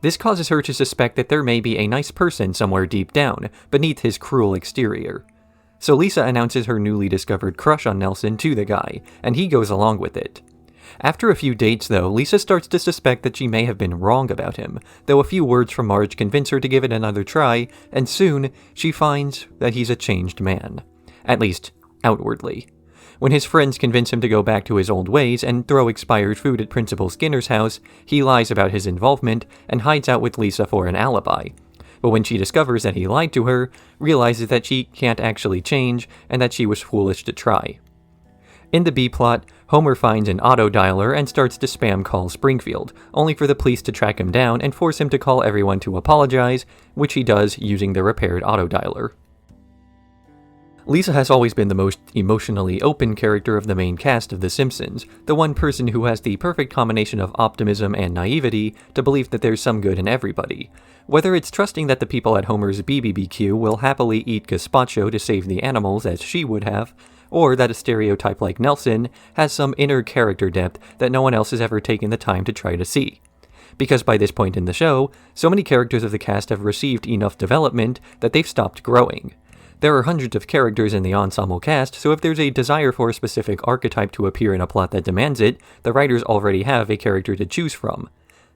Speaker 1: This causes her to suspect that there may be a nice person somewhere deep down, beneath his cruel exterior. So Lisa announces her newly discovered crush on Nelson to the guy, and he goes along with it. After a few dates, though, Lisa starts to suspect that she may have been wrong about him, though a few words from Marge convince her to give it another try, and soon, she finds that he's a changed man. At least, outwardly. When his friends convince him to go back to his old ways and throw expired food at Principal Skinner's house, he lies about his involvement and hides out with Lisa for an alibi. But when she discovers that he lied to her, realizes that she can't actually change and that she was foolish to try. In the B-plot, Homer finds an auto dialer and starts to spam call Springfield, only for the police to track him down and force him to call everyone to apologize, which he does using the repaired auto dialer. Lisa has always been the most emotionally open character of the main cast of The Simpsons, the one person who has the perfect combination of optimism and naivety to believe that there's some good in everybody. Whether it's trusting that the people at Homer's BBBQ will happily eat gazpacho to save the animals as she would have, or that a stereotype like Nelson has some inner character depth that no one else has ever taken the time to try to see. Because by this point in the show, so many characters of the cast have received enough development that they've stopped growing. There are hundreds of characters in the ensemble cast, so if there's a desire for a specific archetype to appear in a plot that demands it, the writers already have a character to choose from.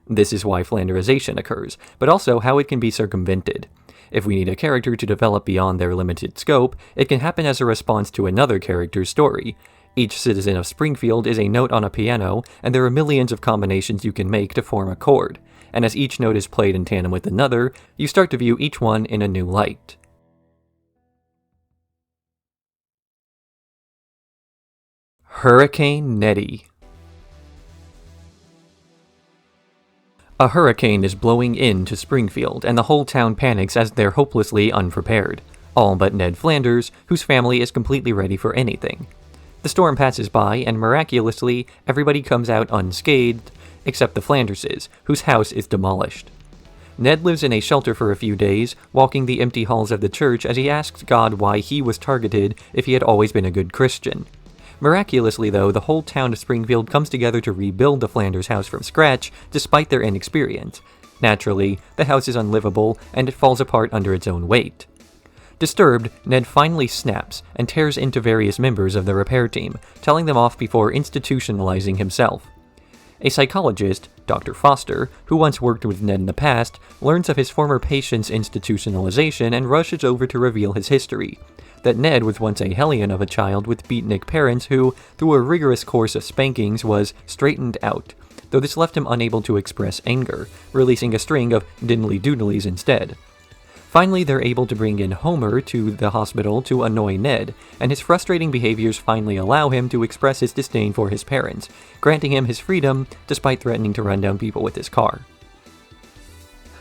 Speaker 1: This is why Flanderization occurs, but also how it can be circumvented. If we need a character to develop beyond their limited scope, it can happen as a response to another character's story. Each citizen of Springfield is a note on a piano, and there are millions of combinations you can make to form a chord, and as each note is played in tandem with another, you start to view each one in a new light. Hurricane Neddy. A hurricane is blowing into Springfield, and the whole town panics as they're hopelessly unprepared. all but Ned Flanders, whose family is completely ready for anything. The storm passes by, and miraculously, everybody comes out unscathed, except the Flanderses, whose house is demolished. Ned lives in a shelter for a few days, walking the empty halls of the church as he asks God why he was targeted if he had always been a good Christian. Miraculously, though, the whole town of Springfield comes together to rebuild the Flanders house from scratch, despite their inexperience. Naturally, the house is unlivable, and it falls apart under its own weight. Disturbed, Ned finally snaps and tears into various members of the repair team, telling them off before institutionalizing himself. A psychologist, Dr. Foster, who once worked with Ned in the past, learns of his former patient's institutionalization and rushes over to reveal his history. That Ned was once a hellion of a child with beatnik parents who, through a rigorous course of spankings, was straightened out, though this left him unable to express anger, releasing a string of diddly-doodlies instead. Finally, they're able to bring in Homer to the hospital to annoy Ned, and his frustrating behaviors finally allow him to express his disdain for his parents, granting him his freedom despite threatening to run down people with his car.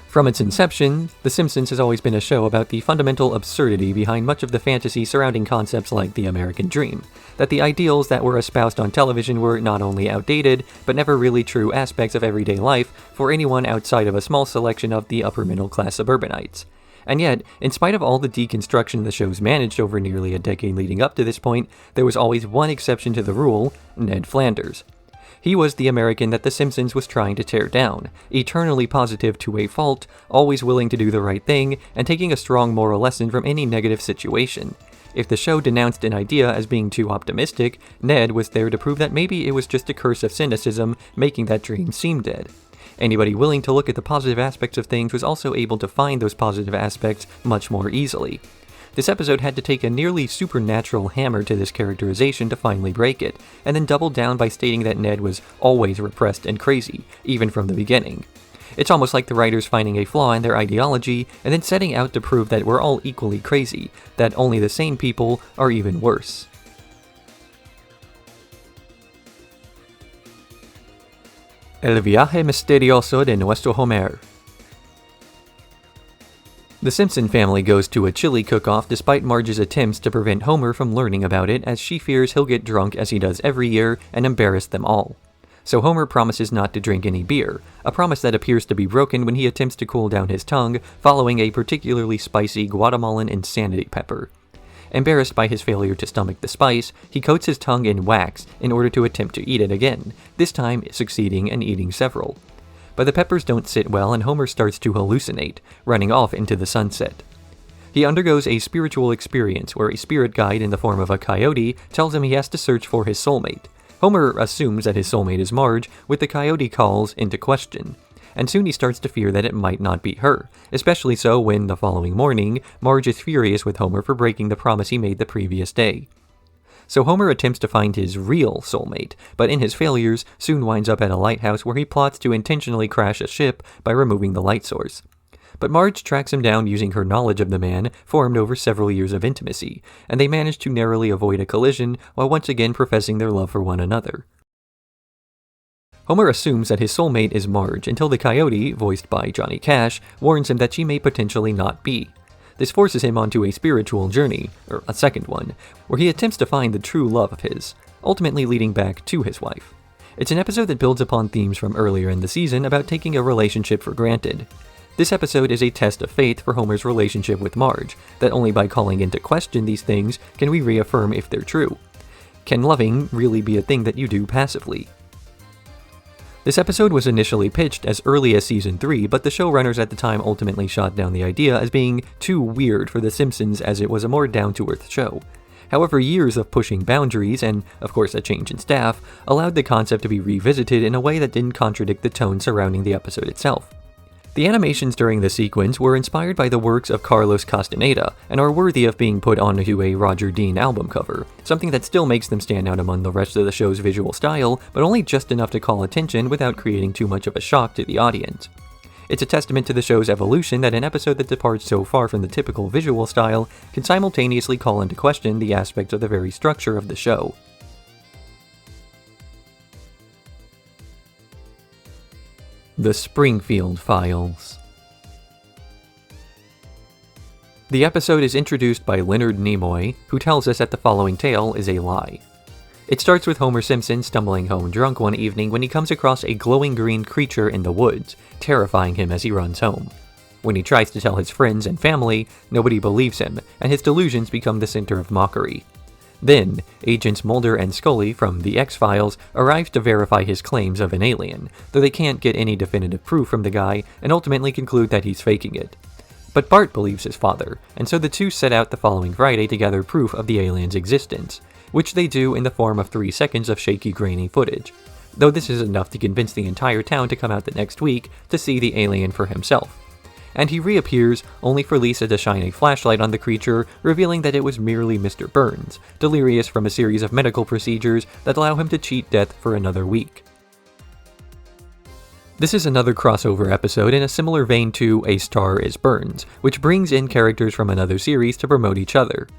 Speaker 1: From its inception, The Simpsons has always been a show about the fundamental absurdity behind much of the fantasy surrounding concepts like the American dream, that the ideals that were espoused on television were not only outdated, but never really true aspects of everyday life for anyone outside of a small selection of the upper middle class suburbanites. And yet, in spite of all the deconstruction the show's managed over nearly a decade leading up to this point, there was always one exception to the rule: Ned Flanders. He was the American that The Simpsons was trying to tear down, eternally positive to a fault, always willing to do the right thing, and taking a strong moral lesson from any negative situation. If the show denounced an idea as being too optimistic, Ned was there to prove that maybe it was just a curse of cynicism making that dream seem dead. Anybody willing to look at the positive aspects of things was also able to find those positive aspects much more easily. This episode had to take a nearly supernatural hammer to this characterization to finally break it, and then double down by stating that Ned was always repressed and crazy, even from the beginning. It's almost like the writers finding a flaw in their ideology, and then setting out to prove that we're all equally crazy, that only the sane people are even worse. El viaje misterioso de nuestro Homer. The Simpson family goes to a chili cook-off despite Marge's attempts to prevent Homer from learning about it, as she fears he'll get drunk as he does every year and embarrass them all. So Homer promises not to drink any beer, a promise that appears to be broken when he attempts to cool down his tongue following a particularly spicy Guatemalan insanity pepper. Embarrassed by his failure to stomach the spice, he coats his tongue in wax in order to attempt to eat it again, this time succeeding and eating several. But the peppers don't sit well and Homer starts to hallucinate, running off into the sunset. He undergoes a spiritual experience where a spirit guide in the form of a coyote tells him he has to search for his soulmate. Homer assumes that his soulmate is Marge, with the coyote calls into question, and soon he starts to fear that it might not be her, especially so when, the following morning, Marge is furious with Homer for breaking the promise he made the previous day. So Homer attempts to find his real soulmate, but in his failures, soon winds up at a lighthouse where he plots to intentionally crash a ship by removing the light source. But Marge tracks him down using her knowledge of the man, formed over several years of intimacy, and they manage to narrowly avoid a collision while once again professing their love for one another. Homer assumes that his soulmate is Marge until the coyote, voiced by Johnny Cash, warns him that she may potentially not be. This forces him onto a spiritual journey, or a second one, where he attempts to find the true love of his, ultimately leading back to his wife. It's an episode that builds upon themes from earlier in the season about taking a relationship for granted. This episode is a test of faith for Homer's relationship with Marge, that only by calling into question these things can we reaffirm if they're true. Can loving really be a thing that you do passively? This episode was initially pitched as early as Season 3, but the showrunners at the time ultimately shot down the idea as being too weird for The Simpsons, as it was a more down-to-earth show. However, years of pushing boundaries, and of course a change in staff, allowed the concept to be revisited in a way that didn't contradict the tone surrounding the episode itself. The animations during the sequence were inspired by the works of Carlos Castaneda, and are worthy of being put onto a Roger Dean album cover, something that still makes them stand out among the rest of the show's visual style, but only just enough to call attention without creating too much of a shock to the audience. It's a testament to the show's evolution that an episode that departs so far from the typical visual style can simultaneously call into question the aspects of the very structure of the show. The Springfield Files. The episode is introduced by Leonard Nimoy, who tells us that the following tale is a lie. It starts with Homer Simpson stumbling home drunk one evening when he comes across a glowing green creature in the woods, terrifying him as he runs home. When he tries to tell his friends and family, nobody believes him, and his delusions become the center of mockery. Then, agents Mulder and Scully from The X-Files arrive to verify his claims of an alien, though they can't get any definitive proof from the guy and ultimately conclude that he's faking it. But Bart believes his father, and so the two set out the following Friday to gather proof of the alien's existence, which they do in the form of 3 seconds of shaky, grainy footage, though this is enough to convince the entire town to come out the next week to see the alien for himself. And he reappears, only for Lisa to shine a flashlight on the creature, revealing that it was merely Mr. Burns, delirious from a series of medical procedures that allow him to cheat death for another week. This is another crossover episode in a similar vein to A Star is Burns, which brings in characters from another series to promote each other.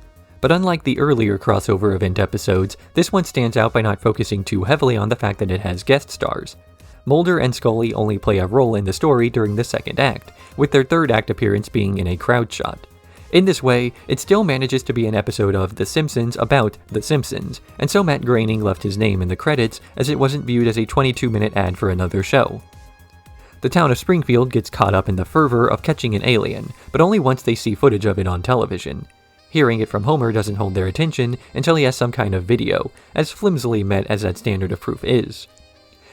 Speaker 1: But unlike the earlier crossover event episodes, this one stands out by not focusing too heavily on the fact that it has guest stars. Mulder and Scully only play a role in the story during the second act, with their third act appearance being in a crowd shot. In this way, it still manages to be an episode of The Simpsons about The Simpsons, and so Matt Groening left his name in the credits as it wasn't viewed as a 22-minute ad for another show. The town of Springfield gets caught up in the fervor of catching an alien, but only once they see footage of it on television. Hearing it from Homer doesn't hold their attention until he has some kind of video, as flimsily met as that standard of proof is.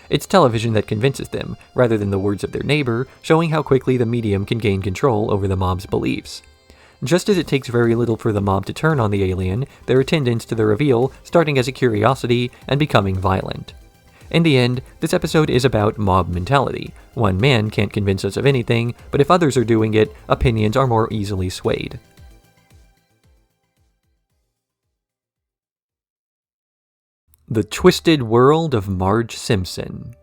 Speaker 1: It's television that convinces them, rather than the words of their neighbor, showing how quickly the medium can gain control over the mob's beliefs. Just as it takes very little for the mob to turn on the alien, their attendance to the reveal starting as a curiosity and becoming violent. In the end, this episode is about mob mentality. One man can't convince us of anything, but if others are doing it, opinions are more easily swayed. The Twisted World of Marge Simpson.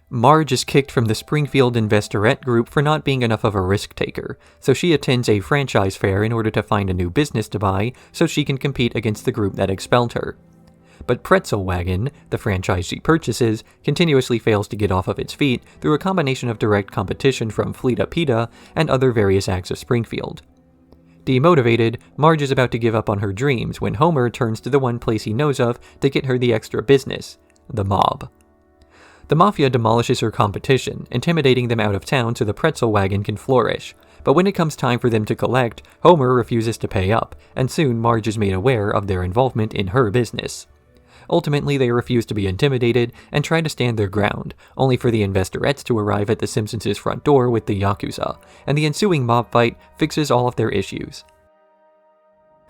Speaker 1: Marge is kicked from the Springfield Investorette group for not being enough of a risk taker, so she attends a franchise fair in order to find a new business to buy so she can compete against the group that expelled her. But Pretzel Wagon, the franchise she purchases, continuously fails to get off of its feet through a combination of direct competition from Fleta Peta and other various acts of Springfield. Demotivated, Marge is about to give up on her dreams when Homer turns to the one place he knows of to get her the extra business, the mob. The Mafia demolishes her competition, intimidating them out of town so the Pretzel Wagon can flourish, but when it comes time for them to collect, Homer refuses to pay up, and soon Marge is made aware of their involvement in her business. Ultimately, they refuse to be intimidated and try to stand their ground, only for the Investorettes to arrive at the Simpsons' front door with the Yakuza, and the ensuing mob fight fixes all of their issues.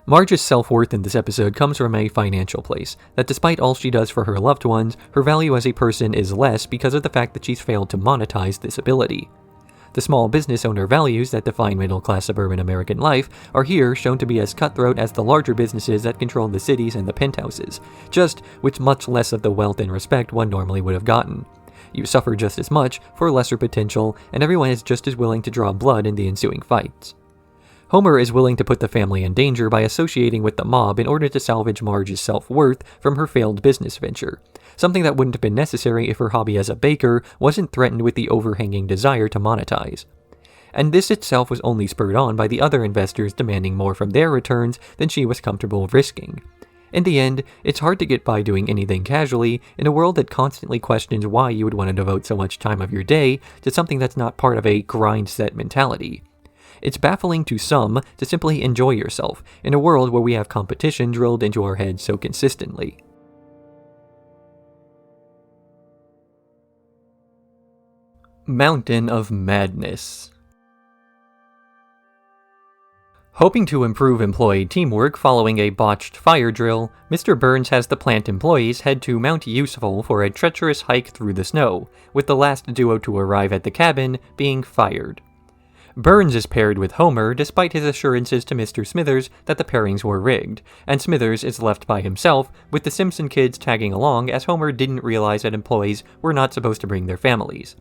Speaker 1: Marge's self-worth in this episode comes from a financial place, that despite all she does for her loved ones, her value as a person is less because of the fact that she's failed to monetize this ability. The small business owner values that define middle-class suburban American life are here shown to be as cutthroat as the larger businesses that control the cities and the penthouses, just with much less of the wealth and respect one normally would have gotten. You suffer just as much for lesser potential, and everyone is just as willing to draw blood in the ensuing fights. Homer is willing to put the family in danger by associating with the mob in order to salvage Marge's self-worth from her failed business venture, something that wouldn't have been necessary if her hobby as a baker wasn't threatened with the overhanging desire to monetize. And this itself was only spurred on by the other investors demanding more from their returns than she was comfortable risking. In the end, it's hard to get by doing anything casually in a world that constantly questions why you would want to devote so much time of your day to something that's not part of a grind-set mentality. It's baffling to some to simply enjoy yourself in a world where we have competition drilled into our heads so consistently. Mountain of Madness. Hoping to improve employee teamwork following a botched fire drill, Mr. Burns has the plant employees head to Mount Useful for a treacherous hike through the snow, with the last duo to arrive at the cabin being fired. Burns is paired with Homer despite his assurances to Mr. Smithers that the pairings were rigged, and Smithers is left by himself with the Simpson kids tagging along as Homer didn't realize that employees were not supposed to bring their families.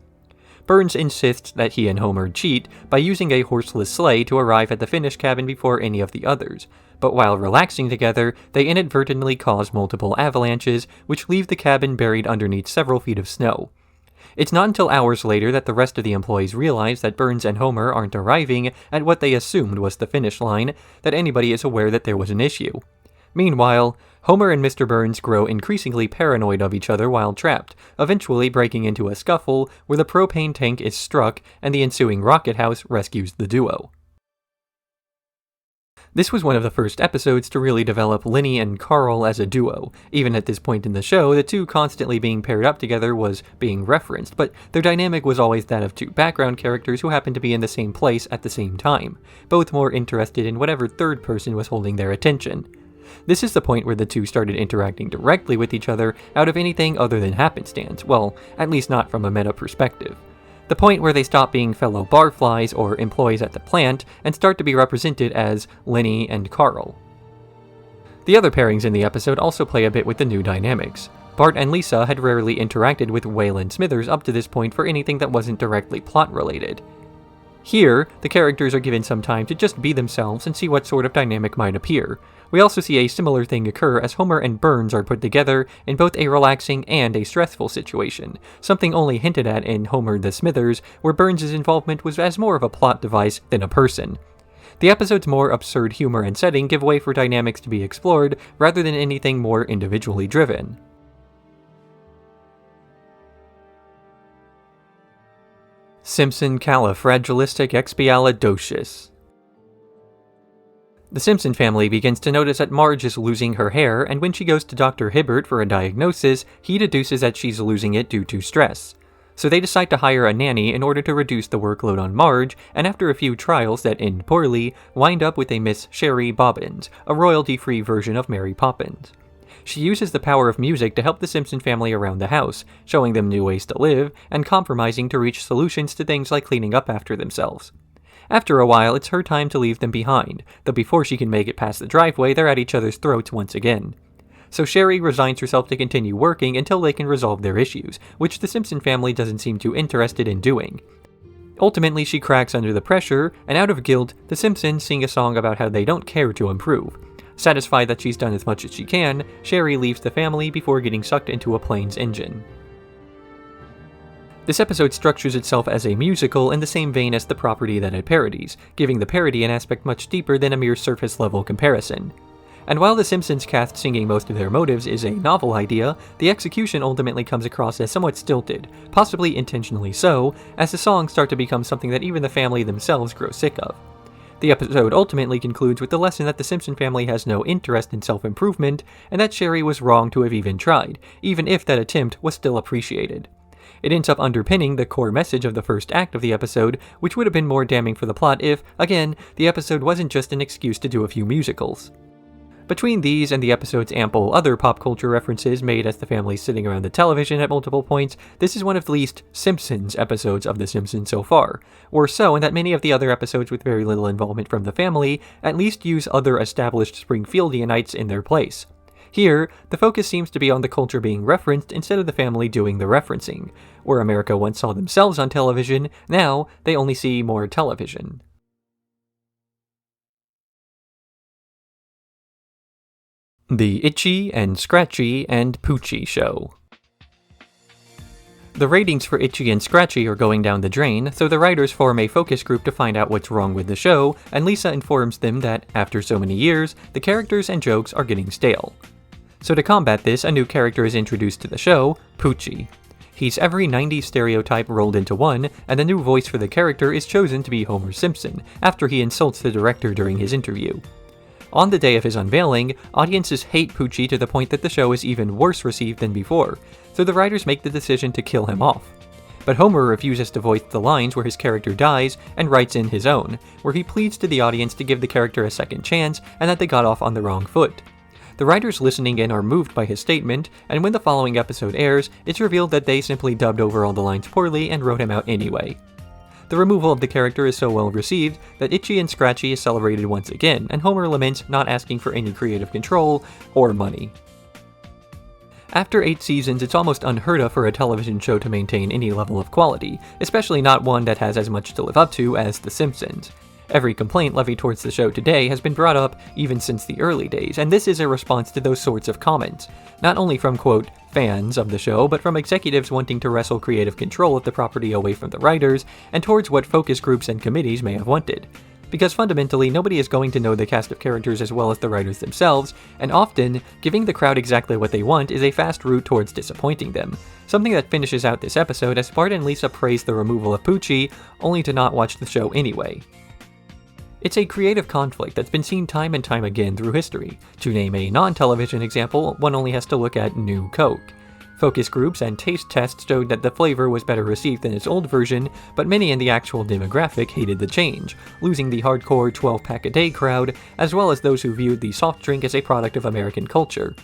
Speaker 1: Burns insists that he and Homer cheat by using a horseless sleigh to arrive at the finish cabin before any of the others, but while relaxing together, they inadvertently cause multiple avalanches which leave the cabin buried underneath several feet of snow. It's not until hours later that the rest of the employees realize that Burns and Homer aren't arriving at what they assumed was the finish line, that anybody is aware that there was an issue. Meanwhile, Homer and Mr. Burns grow increasingly paranoid of each other while trapped, eventually breaking into a scuffle where the propane tank is struck and the ensuing rocket house rescues the duo. This was one of the first episodes to really develop Lenny and Carl as a duo. Even at this point in the show, the two constantly being paired up together was being referenced, but their dynamic was always that of two background characters who happened to be in the same place at the same time, both more interested in whatever third person was holding their attention. This is the point where the two started interacting directly with each other out of anything other than happenstance, well, at least not from a meta perspective. The point where they stop being fellow barflies or employees at the plant and start to be represented as Lenny and Carl. The other pairings in the episode also play a bit with the new dynamics. Bart and Lisa had rarely interacted with Waylon Smithers up to this point for anything that wasn't directly plot-related. Here, the characters are given some time to just be themselves and see what sort of dynamic might appear. We also see a similar thing occur as Homer and Burns are put together in both a relaxing and a stressful situation, something only hinted at in Homer the Smithers, where Burns' involvement was as more of a plot device than a person. The episode's more absurd humor and setting give way for dynamics to be explored rather than anything more individually driven. Simpson Califragilisticexpialidocious. The Simpson family begins to notice that Marge is losing her hair, and when she goes to Dr. Hibbert for a diagnosis, he deduces that she's losing it due to stress. So they decide to hire a nanny in order to reduce the workload on Marge, and after a few trials that end poorly, wind up with a Miss Sherry Bobbins, a royalty-free version of Mary Poppins. She uses the power of music to help the Simpson family around the house, showing them new ways to live, and compromising to reach solutions to things like cleaning up after themselves. After a while, it's her time to leave them behind, though before she can make it past the driveway, they're at each other's throats once again. So Sherry resigns herself to continue working until they can resolve their issues, which the Simpson family doesn't seem too interested in doing. Ultimately, she cracks under the pressure, and out of guilt, the Simpsons sing a song about how they don't care to improve. Satisfied that she's done as much as she can, Sherry leaves the family before getting sucked into a plane's engine. This episode structures itself as a musical in the same vein as the property that it parodies, giving the parody an aspect much deeper than a mere surface-level comparison. And while the Simpsons cast singing most of their motives is a novel idea, the execution ultimately comes across as somewhat stilted, possibly intentionally so, as the songs start to become something that even the family themselves grow sick of. The episode ultimately concludes with the lesson that the Simpson family has no interest in self-improvement, and that Sherry was wrong to have even tried, even if that attempt was still appreciated. It ends up underpinning the core message of the first act of the episode, which would have been more damning for the plot if, again, the episode wasn't just an excuse to do a few musicals. Between these and the episode's ample other pop culture references made as the family's sitting around the television at multiple points, this is one of the least Simpsons episodes of The Simpsons so far. Worse so in that many of the other episodes with very little involvement from the family at least use other established Springfieldianites in their place. Here, the focus seems to be on the culture being referenced instead of the family doing the referencing. Where America once saw themselves on television, now they only see more television. The Itchy and Scratchy and Poochie Show. The ratings for Itchy and Scratchy are going down the drain, so the writers form a focus group to find out what's wrong with the show, and Lisa informs them that, after so many years, the characters and jokes are getting stale. So to combat this, a new character is introduced to the show, Poochie. He's every 90s stereotype rolled into one, and the new voice for the character is chosen to be Homer Simpson, after he insults the director during his interview. On the day of his unveiling, audiences hate Poochie to the point that the show is even worse received than before, so the writers make the decision to kill him off. But Homer refuses to voice the lines where his character dies and writes in his own, where he pleads to the audience to give the character a second chance and that they got off on the wrong foot. The writers listening in are moved by his statement, and when the following episode airs, it's revealed that they simply dubbed over all the lines poorly and wrote him out anyway. The removal of the character is so well received that Itchy and Scratchy is celebrated once again, and Homer laments not asking for any creative control or money. After 8 seasons, it's almost unheard of for a television show to maintain any level of quality, especially not one that has as much to live up to as The Simpsons. Every complaint levied towards the show today has been brought up even since the early days, and this is a response to those sorts of comments, not only from, quote, fans of the show, but from executives wanting to wrestle creative control of the property away from the writers, and towards what focus groups and committees may have wanted. Because fundamentally, nobody is going to know the cast of characters as well as the writers themselves, and often, giving the crowd exactly what they want is a fast route towards disappointing them. Something that finishes out this episode as Bart and Lisa praise the removal of Poochie, only to not watch the show anyway. It's a creative conflict that's been seen time and time again through history. To name a non-television example, one only has to look at New Coke. Focus groups and taste tests showed that the flavor was better received than its old version, but many in the actual demographic hated the change, losing the hardcore 12-pack-a-day crowd, as well as those who viewed the soft drink as a product of American culture.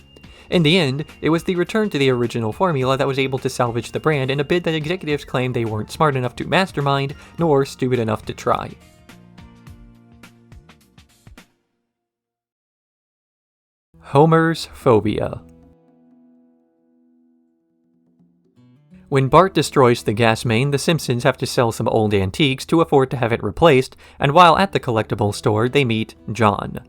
Speaker 1: In the end, it was the return to the original formula that was able to salvage the brand in a bid that executives claimed they weren't smart enough to mastermind, nor stupid enough to try. Homer's Phobia. When Bart destroys the gas main, the Simpsons have to sell some old antiques to afford to have it replaced, and while at the collectible store, they meet John.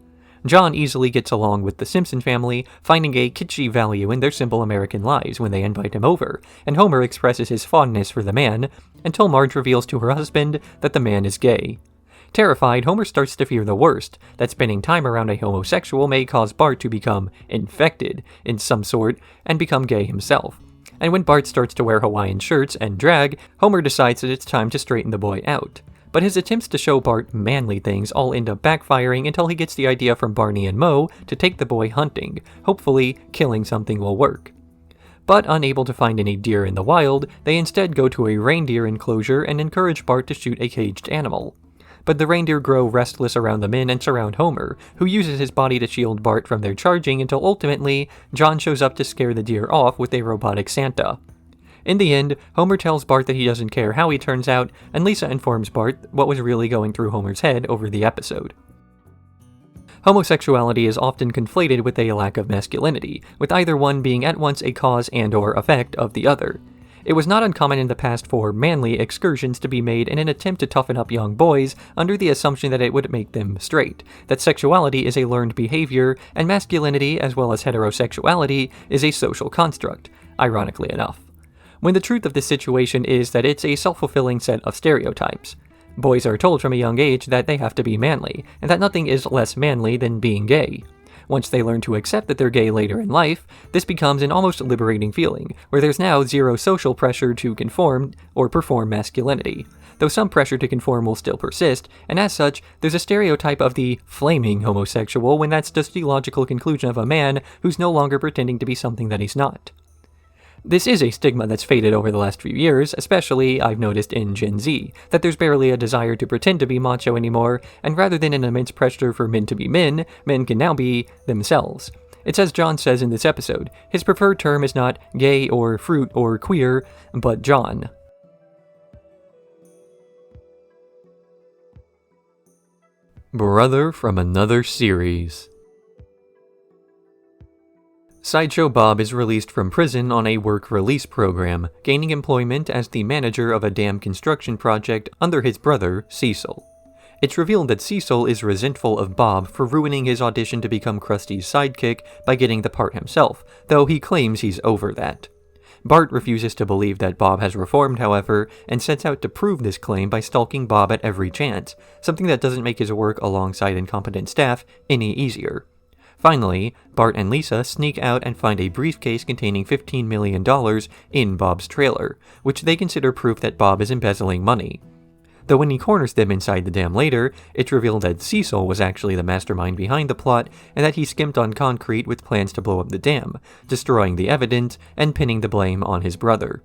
Speaker 1: John easily gets along with the Simpson family, finding a kitschy value in their simple American lives when they invite him over, and Homer expresses his fondness for the man, until Marge reveals to her husband that the man is gay. Terrified, Homer starts to fear the worst, that spending time around a homosexual may cause Bart to become infected in some sort and become gay himself. And when Bart starts to wear Hawaiian shirts and drag, Homer decides that it's time to straighten the boy out. But his attempts to show Bart manly things all end up backfiring until he gets the idea from Barney and Moe to take the boy hunting. Hopefully, killing something will work. But unable to find any deer in the wild, they instead go to a reindeer enclosure and encourage Bart to shoot a caged animal. But the reindeer grow restless around the men and surround Homer, who uses his body to shield Bart from their charging until ultimately, John shows up to scare the deer off with a robotic Santa. In the end, Homer tells Bart that he doesn't care how he turns out, and Lisa informs Bart what was really going through Homer's head over the episode. Homosexuality is often conflated with a lack of masculinity, with either one being at once a cause and/or effect of the other. It was not uncommon in the past for manly excursions to be made in an attempt to toughen up young boys under the assumption that it would make them straight, that sexuality is a learned behavior, and masculinity, as well as heterosexuality, is a social construct, ironically enough. When the truth of this situation is that it's a self-fulfilling set of stereotypes. Boys are told from a young age that they have to be manly, and that nothing is less manly than being gay. Once they learn to accept that they're gay later in life, this becomes an almost liberating feeling, where there's now zero social pressure to conform or perform masculinity, though some pressure to conform will still persist, and as such, there's a stereotype of the flaming homosexual when that's just the logical conclusion of a man who's no longer pretending to be something that he's not. This is a stigma that's faded over the last few years, especially, I've noticed in Gen Z, that there's barely a desire to pretend to be macho anymore, and rather than an immense pressure for men to be men can now be themselves. It's as John says in this episode, his preferred term is not gay or fruit or queer, but John. Brother from another series. Sideshow Bob is released from prison on a work release program, gaining employment as the manager of a dam construction project under his brother, Cecil. It's revealed that Cecil is resentful of Bob for ruining his audition to become Krusty's sidekick by getting the part himself, though he claims he's over that. Bart refuses to believe that Bob has reformed, however, and sets out to prove this claim by stalking Bob at every chance, something that doesn't make his work alongside incompetent staff any easier. Finally, Bart and Lisa sneak out and find a briefcase containing $15 million in Bob's trailer, which they consider proof that Bob is embezzling money. Though when he corners them inside the dam later, it's revealed that Cecil was actually the mastermind behind the plot, and that he skimped on concrete with plans to blow up the dam, destroying the evidence and pinning the blame on his brother.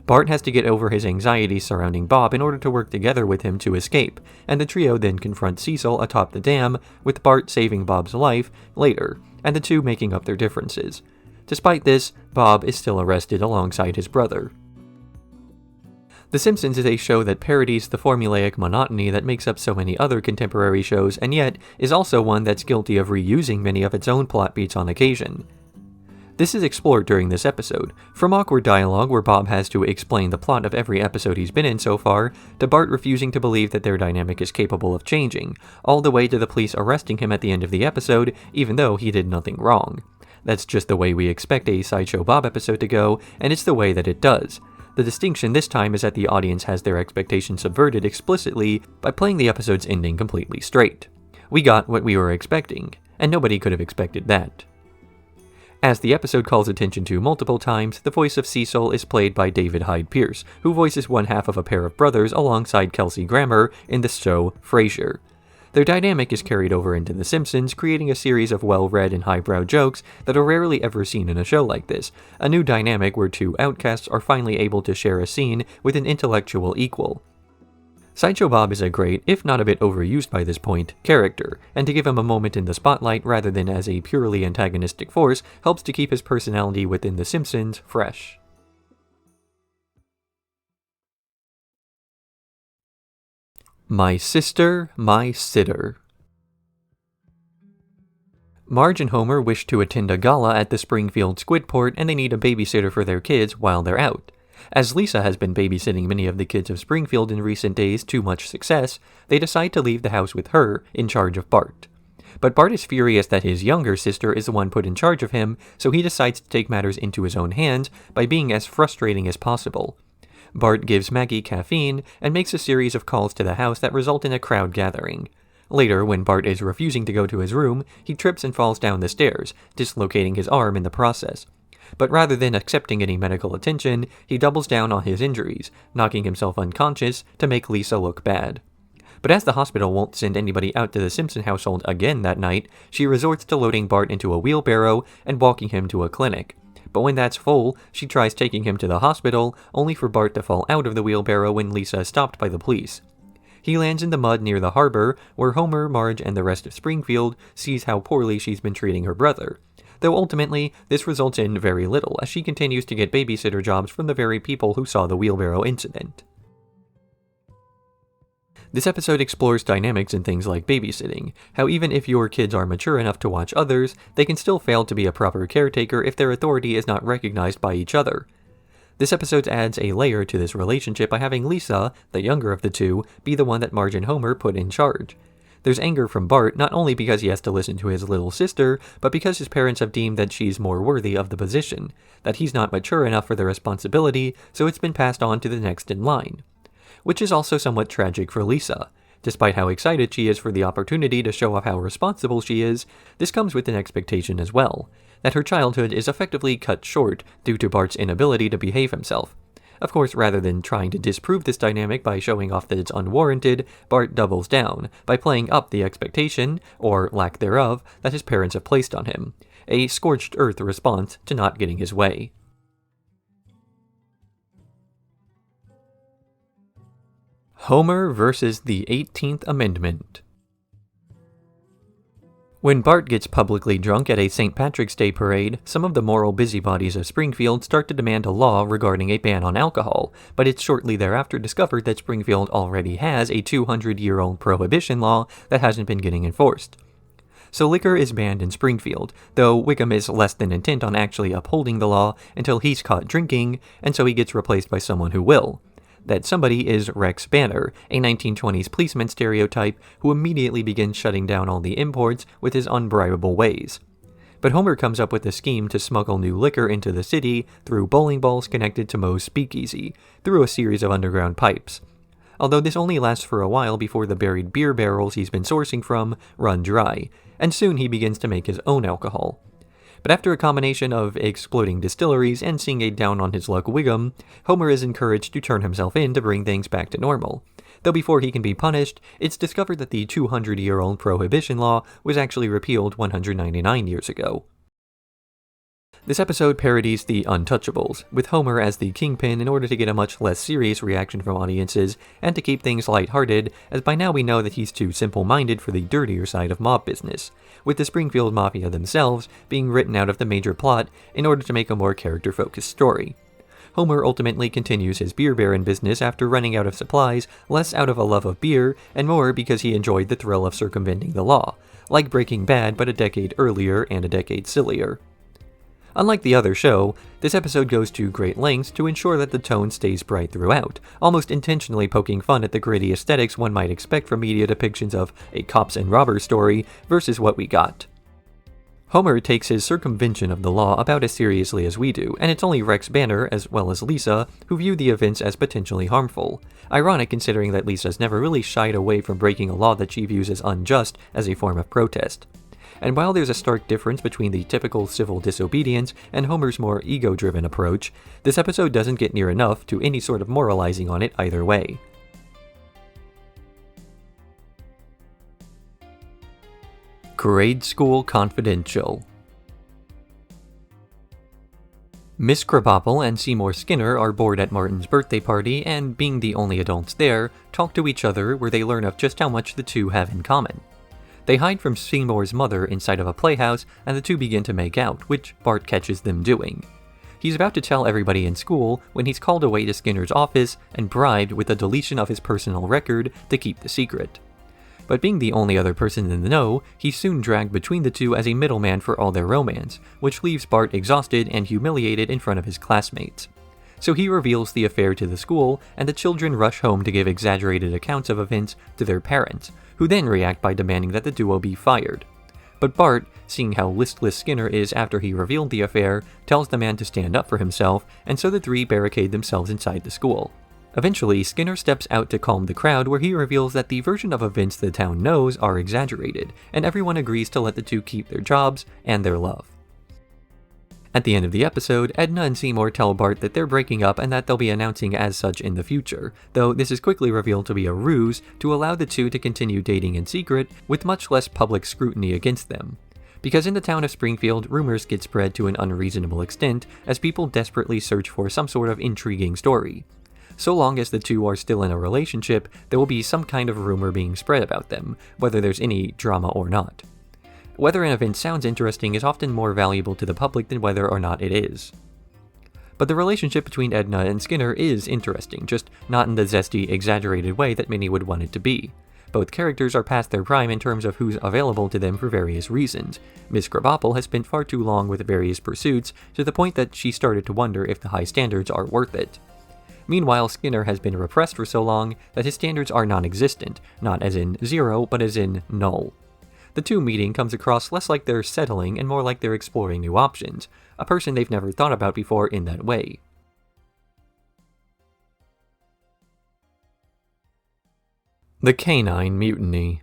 Speaker 1: Bart has to get over his anxiety surrounding Bob in order to work together with him to escape, and the trio then confront Cecil atop the dam, with Bart saving Bob's life later, and the two making up their differences. Despite this, Bob is still arrested alongside his brother. The Simpsons is a show that parodies the formulaic monotony that makes up so many other contemporary shows, and yet is also one that's guilty of reusing many of its own plot beats on occasion. This is explored during this episode, from awkward dialogue where Bob has to explain the plot of every episode he's been in so far, to Bart refusing to believe that their dynamic is capable of changing, all the way to the police arresting him at the end of the episode, even though he did nothing wrong. That's just the way we expect a Sideshow Bob episode to go, and it's the way that it does. The distinction this time is that the audience has their expectations subverted explicitly by playing the episode's ending completely straight. We got what we were expecting, and nobody could have expected that. As the episode calls attention to multiple times, the voice of Cecil is played by David Hyde Pierce, who voices one half of a pair of brothers alongside Kelsey Grammer in the show Frasier. Their dynamic is carried over into The Simpsons, creating a series of well-read and highbrow jokes that are rarely ever seen in a show like this, a new dynamic where two outcasts are finally able to share a scene with an intellectual equal. Sideshow Bob is a great, if not a bit overused by this point, character, and to give him a moment in the spotlight rather than as a purely antagonistic force helps to keep his personality within The Simpsons fresh. My Sister, My Sitter. Marge and Homer wish to attend a gala at the Springfield Squidport and they need a babysitter for their kids while they're out. As Lisa has been babysitting many of the kids of Springfield in recent days to much success, they decide to leave the house with her in charge of Bart. But Bart is furious that his younger sister is the one put in charge of him, so he decides to take matters into his own hands by being as frustrating as possible. Bart gives Maggie caffeine and makes a series of calls to the house that result in a crowd gathering. Later, when Bart is refusing to go to his room, he trips and falls down the stairs, dislocating his arm in the process. But rather than accepting any medical attention, he doubles down on his injuries, knocking himself unconscious to make Lisa look bad. But as the hospital won't send anybody out to the Simpson household again that night, she resorts to loading Bart into a wheelbarrow and walking him to a clinic. But when that's full, she tries taking him to the hospital, only for Bart to fall out of the wheelbarrow when Lisa is stopped by the police. He lands in the mud near the harbor, where Homer, Marge, and the rest of Springfield sees how poorly she's been treating her brother. Though ultimately, this results in very little, as she continues to get babysitter jobs from the very people who saw the wheelbarrow incident. This episode explores dynamics in things like babysitting, how even if your kids are mature enough to watch others, they can still fail to be a proper caretaker if their authority is not recognized by each other. This episode adds a layer to this relationship by having Lisa, the younger of the two, be the one that Marge and Homer put in charge. There's anger from Bart not only because he has to listen to his little sister, but because his parents have deemed that she's more worthy of the position, that he's not mature enough for the responsibility, so it's been passed on to the next in line. Which is also somewhat tragic for Lisa. Despite how excited she is for the opportunity to show off how responsible she is, this comes with an expectation as well, that her childhood is effectively cut short due to Bart's inability to behave himself. Of course, rather than trying to disprove this dynamic by showing off that it's unwarranted, Bart doubles down by playing up the expectation, or lack thereof, that his parents have placed on him, a scorched earth response to not getting his way. Homer versus the 18th Amendment. When Bart gets publicly drunk at a St. Patrick's Day parade, some of the moral busybodies of Springfield start to demand a law regarding a ban on alcohol, but it's shortly thereafter discovered that Springfield already has a 200-year-old prohibition law that hasn't been getting enforced. So liquor is banned in Springfield, though Wickham is less than intent on actually upholding the law until he's caught drinking, and so he gets replaced by someone who will. That somebody is Rex Banner, a 1920s policeman stereotype who immediately begins shutting down all the imports with his unbribable ways. But Homer comes up with a scheme to smuggle new liquor into the city through bowling balls connected to Moe's speakeasy, through a series of underground pipes. Although this only lasts for a while before the buried beer barrels he's been sourcing from run dry, and soon he begins to make his own alcohol. But after a combination of exploding distilleries and seeing a down-on-his-luck Wiggum, Homer is encouraged to turn himself in to bring things back to normal. Though before he can be punished, it's discovered that the 200-year-old prohibition law was actually repealed 199 years ago. This episode parodies the Untouchables, with Homer as the kingpin in order to get a much less serious reaction from audiences, and to keep things lighthearted, as by now we know that he's too simple-minded for the dirtier side of mob business, with the Springfield Mafia themselves being written out of the major plot in order to make a more character-focused story. Homer ultimately continues his beer baron business after running out of supplies, less out of a love of beer, and more because he enjoyed the thrill of circumventing the law, like Breaking Bad but a decade earlier and a decade sillier. Unlike the other show, this episode goes to great lengths to ensure that the tone stays bright throughout, almost intentionally poking fun at the gritty aesthetics one might expect from media depictions of a cops and robbers story versus what we got. Homer takes his circumvention of the law about as seriously as we do, and it's only Rex Banner, as well as Lisa, who view the events as potentially harmful. Ironic considering that Lisa's never really shied away from breaking a law that she views as unjust as a form of protest. And while there's a stark difference between the typical civil disobedience and Homer's more ego-driven approach, this episode doesn't get near enough to any sort of moralizing on it either way. Grade School Confidential. Miss Krabappel and Seymour Skinner are bored at Martin's birthday party and, being the only adults there, talk to each other where they learn of just how much the two have in common. They hide from Seymour's mother inside of a playhouse, and the two begin to make out, which Bart catches them doing. He's about to tell everybody in school when he's called away to Skinner's office and bribed with the deletion of his personal record to keep the secret. But being the only other person in the know, he's soon dragged between the two as a middleman for all their romance, which leaves Bart exhausted and humiliated in front of his classmates. So he reveals the affair to the school, and the children rush home to give exaggerated accounts of events to their parents, who then react by demanding that the duo be fired. But Bart, seeing how listless Skinner is after he revealed the affair, tells the man to stand up for himself, and so the three barricade themselves inside the school. Eventually, Skinner steps out to calm the crowd where he reveals that the version of events the town knows are exaggerated, and everyone agrees to let the two keep their jobs and their love. At the end of the episode, Edna and Seymour tell Bart that they're breaking up and that they'll be announcing as such in the future, though this is quickly revealed to be a ruse to allow the two to continue dating in secret with much less public scrutiny against them. Because in the town of Springfield, rumors get spread to an unreasonable extent as people desperately search for some sort of intriguing story. So long as the two are still in a relationship, there will be some kind of rumor being spread about them, whether there's any drama or not. Whether an event sounds interesting is often more valuable to the public than whether or not it is. But the relationship between Edna and Skinner is interesting, just not in the zesty, exaggerated way that many would want it to be. Both characters are past their prime in terms of who's available to them for various reasons. Miss Krabappel has spent far too long with various pursuits, to the point that she started to wonder if the high standards are worth it. Meanwhile, Skinner has been repressed for so long that his standards are non-existent, not as in zero, but as in null. The two meeting comes across less like they're settling and more like they're exploring new options, a person they've never thought about before in that way. The Canine Mutiny.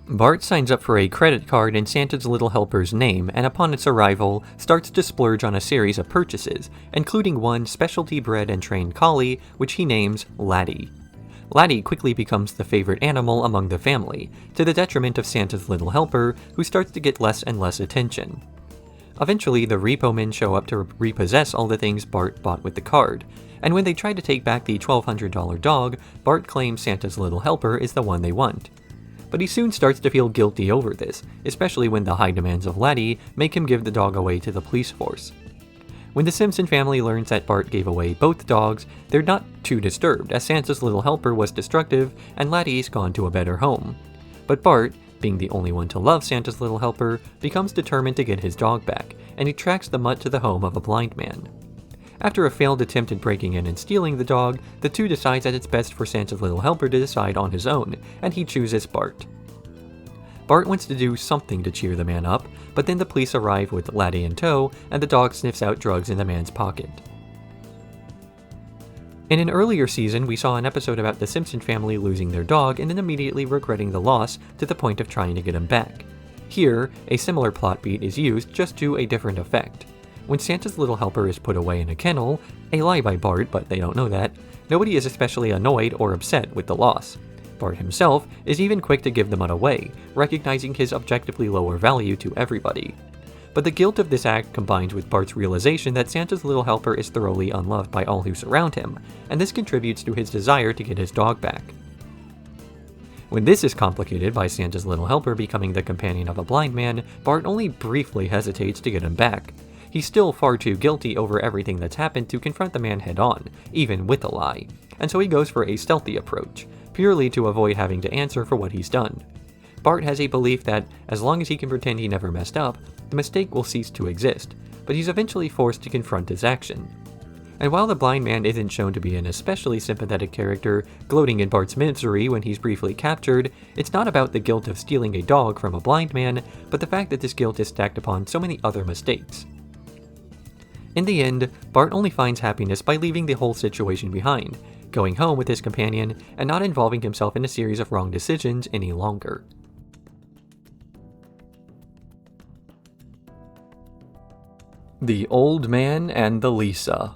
Speaker 1: Bart signs up for a credit card in Santa's Little Helper's name, and upon its arrival, starts to splurge on a series of purchases, including one specialty bred and trained collie, which he names Laddie. Laddie quickly becomes the favorite animal among the family, to the detriment of Santa's Little Helper, who starts to get less and less attention. Eventually, the repo men show up to repossess all the things Bart bought with the card, and when they try to take back the $1,200 dog, Bart claims Santa's Little Helper is the one they want. But he soon starts to feel guilty over this, especially when the high demands of Laddie make him give the dog away to the police force. When the Simpson family learns that Bart gave away both dogs, they're not too disturbed, as Santa's Little Helper was destructive and Laddie's gone to a better home. But Bart, being the only one to love Santa's Little Helper, becomes determined to get his dog back, and he tracks the mutt to the home of a blind man. After a failed attempt at breaking in and stealing the dog, the two decide that it's best for Santa's Little Helper to decide on his own, and he chooses Bart. Bart wants to do something to cheer the man up, but then the police arrive with Laddie in tow, and the dog sniffs out drugs in the man's pocket. In an earlier season, we saw an episode about the Simpson family losing their dog and then immediately regretting the loss to the point of trying to get him back. Here, a similar plot beat is used, just to a different effect. When Santa's Little Helper is put away in a kennel, a lie by Bart, but they don't know that, nobody is especially annoyed or upset with the loss. Bart himself is even quick to give the mutt away, recognizing his objectively lower value to everybody. But the guilt of this act combines with Bart's realization that Santa's Little Helper is thoroughly unloved by all who surround him, and this contributes to his desire to get his dog back. When this is complicated by Santa's Little Helper becoming the companion of a blind man, Bart only briefly hesitates to get him back. He's still far too guilty over everything that's happened to confront the man head-on, even with a lie, and so he goes for a stealthy approach, purely to avoid having to answer for what he's done. Bart has a belief that, as long as he can pretend he never messed up, the mistake will cease to exist, but he's eventually forced to confront his action. And while the blind man isn't shown to be an especially sympathetic character, gloating in Bart's misery when he's briefly captured, it's not about the guilt of stealing a dog from a blind man, but the fact that this guilt is stacked upon so many other mistakes. In the end, Bart only finds happiness by leaving the whole situation behind, going home with his companion, and not involving himself in a series of wrong decisions any longer. The Old Man and the Lisa.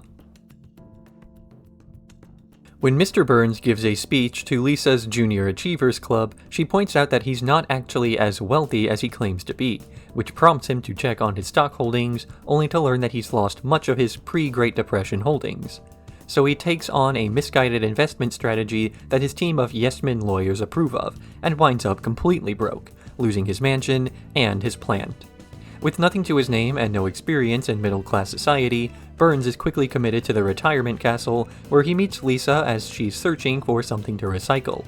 Speaker 1: When Mr. Burns gives a speech to Lisa's Junior Achievers Club, she points out that he's not actually as wealthy as he claims to be, which prompts him to check on his stock holdings, only to learn that he's lost much of his pre-Great Depression holdings. So he takes on a misguided investment strategy that his team of yes-men lawyers approve of, and winds up completely broke, losing his mansion and his plant. With nothing to his name and no experience in middle-class society, Burns is quickly committed to the retirement castle, where he meets Lisa as she's searching for something to recycle.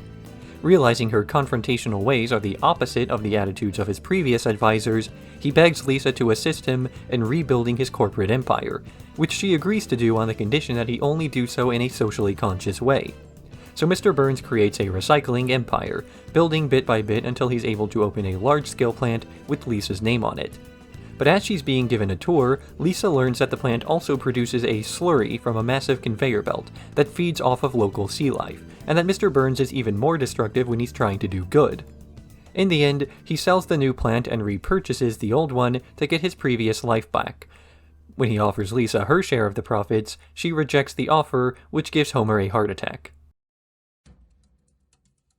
Speaker 1: Realizing her confrontational ways are the opposite of the attitudes of his previous advisors, he begs Lisa to assist him in rebuilding his corporate empire, which she agrees to do on the condition that he only do so in a socially conscious way. So Mr. Burns creates a recycling empire, building bit by bit until he's able to open a large-scale plant with Lisa's name on it. But as she's being given a tour, Lisa learns that the plant also produces a slurry from a massive conveyor belt that feeds off of local sea life, and that Mr. Burns is even more destructive when he's trying to do good. In the end, he sells the new plant and repurchases the old one to get his previous life back. When he offers Lisa her share of the profits, she rejects the offer, which gives Homer a heart attack.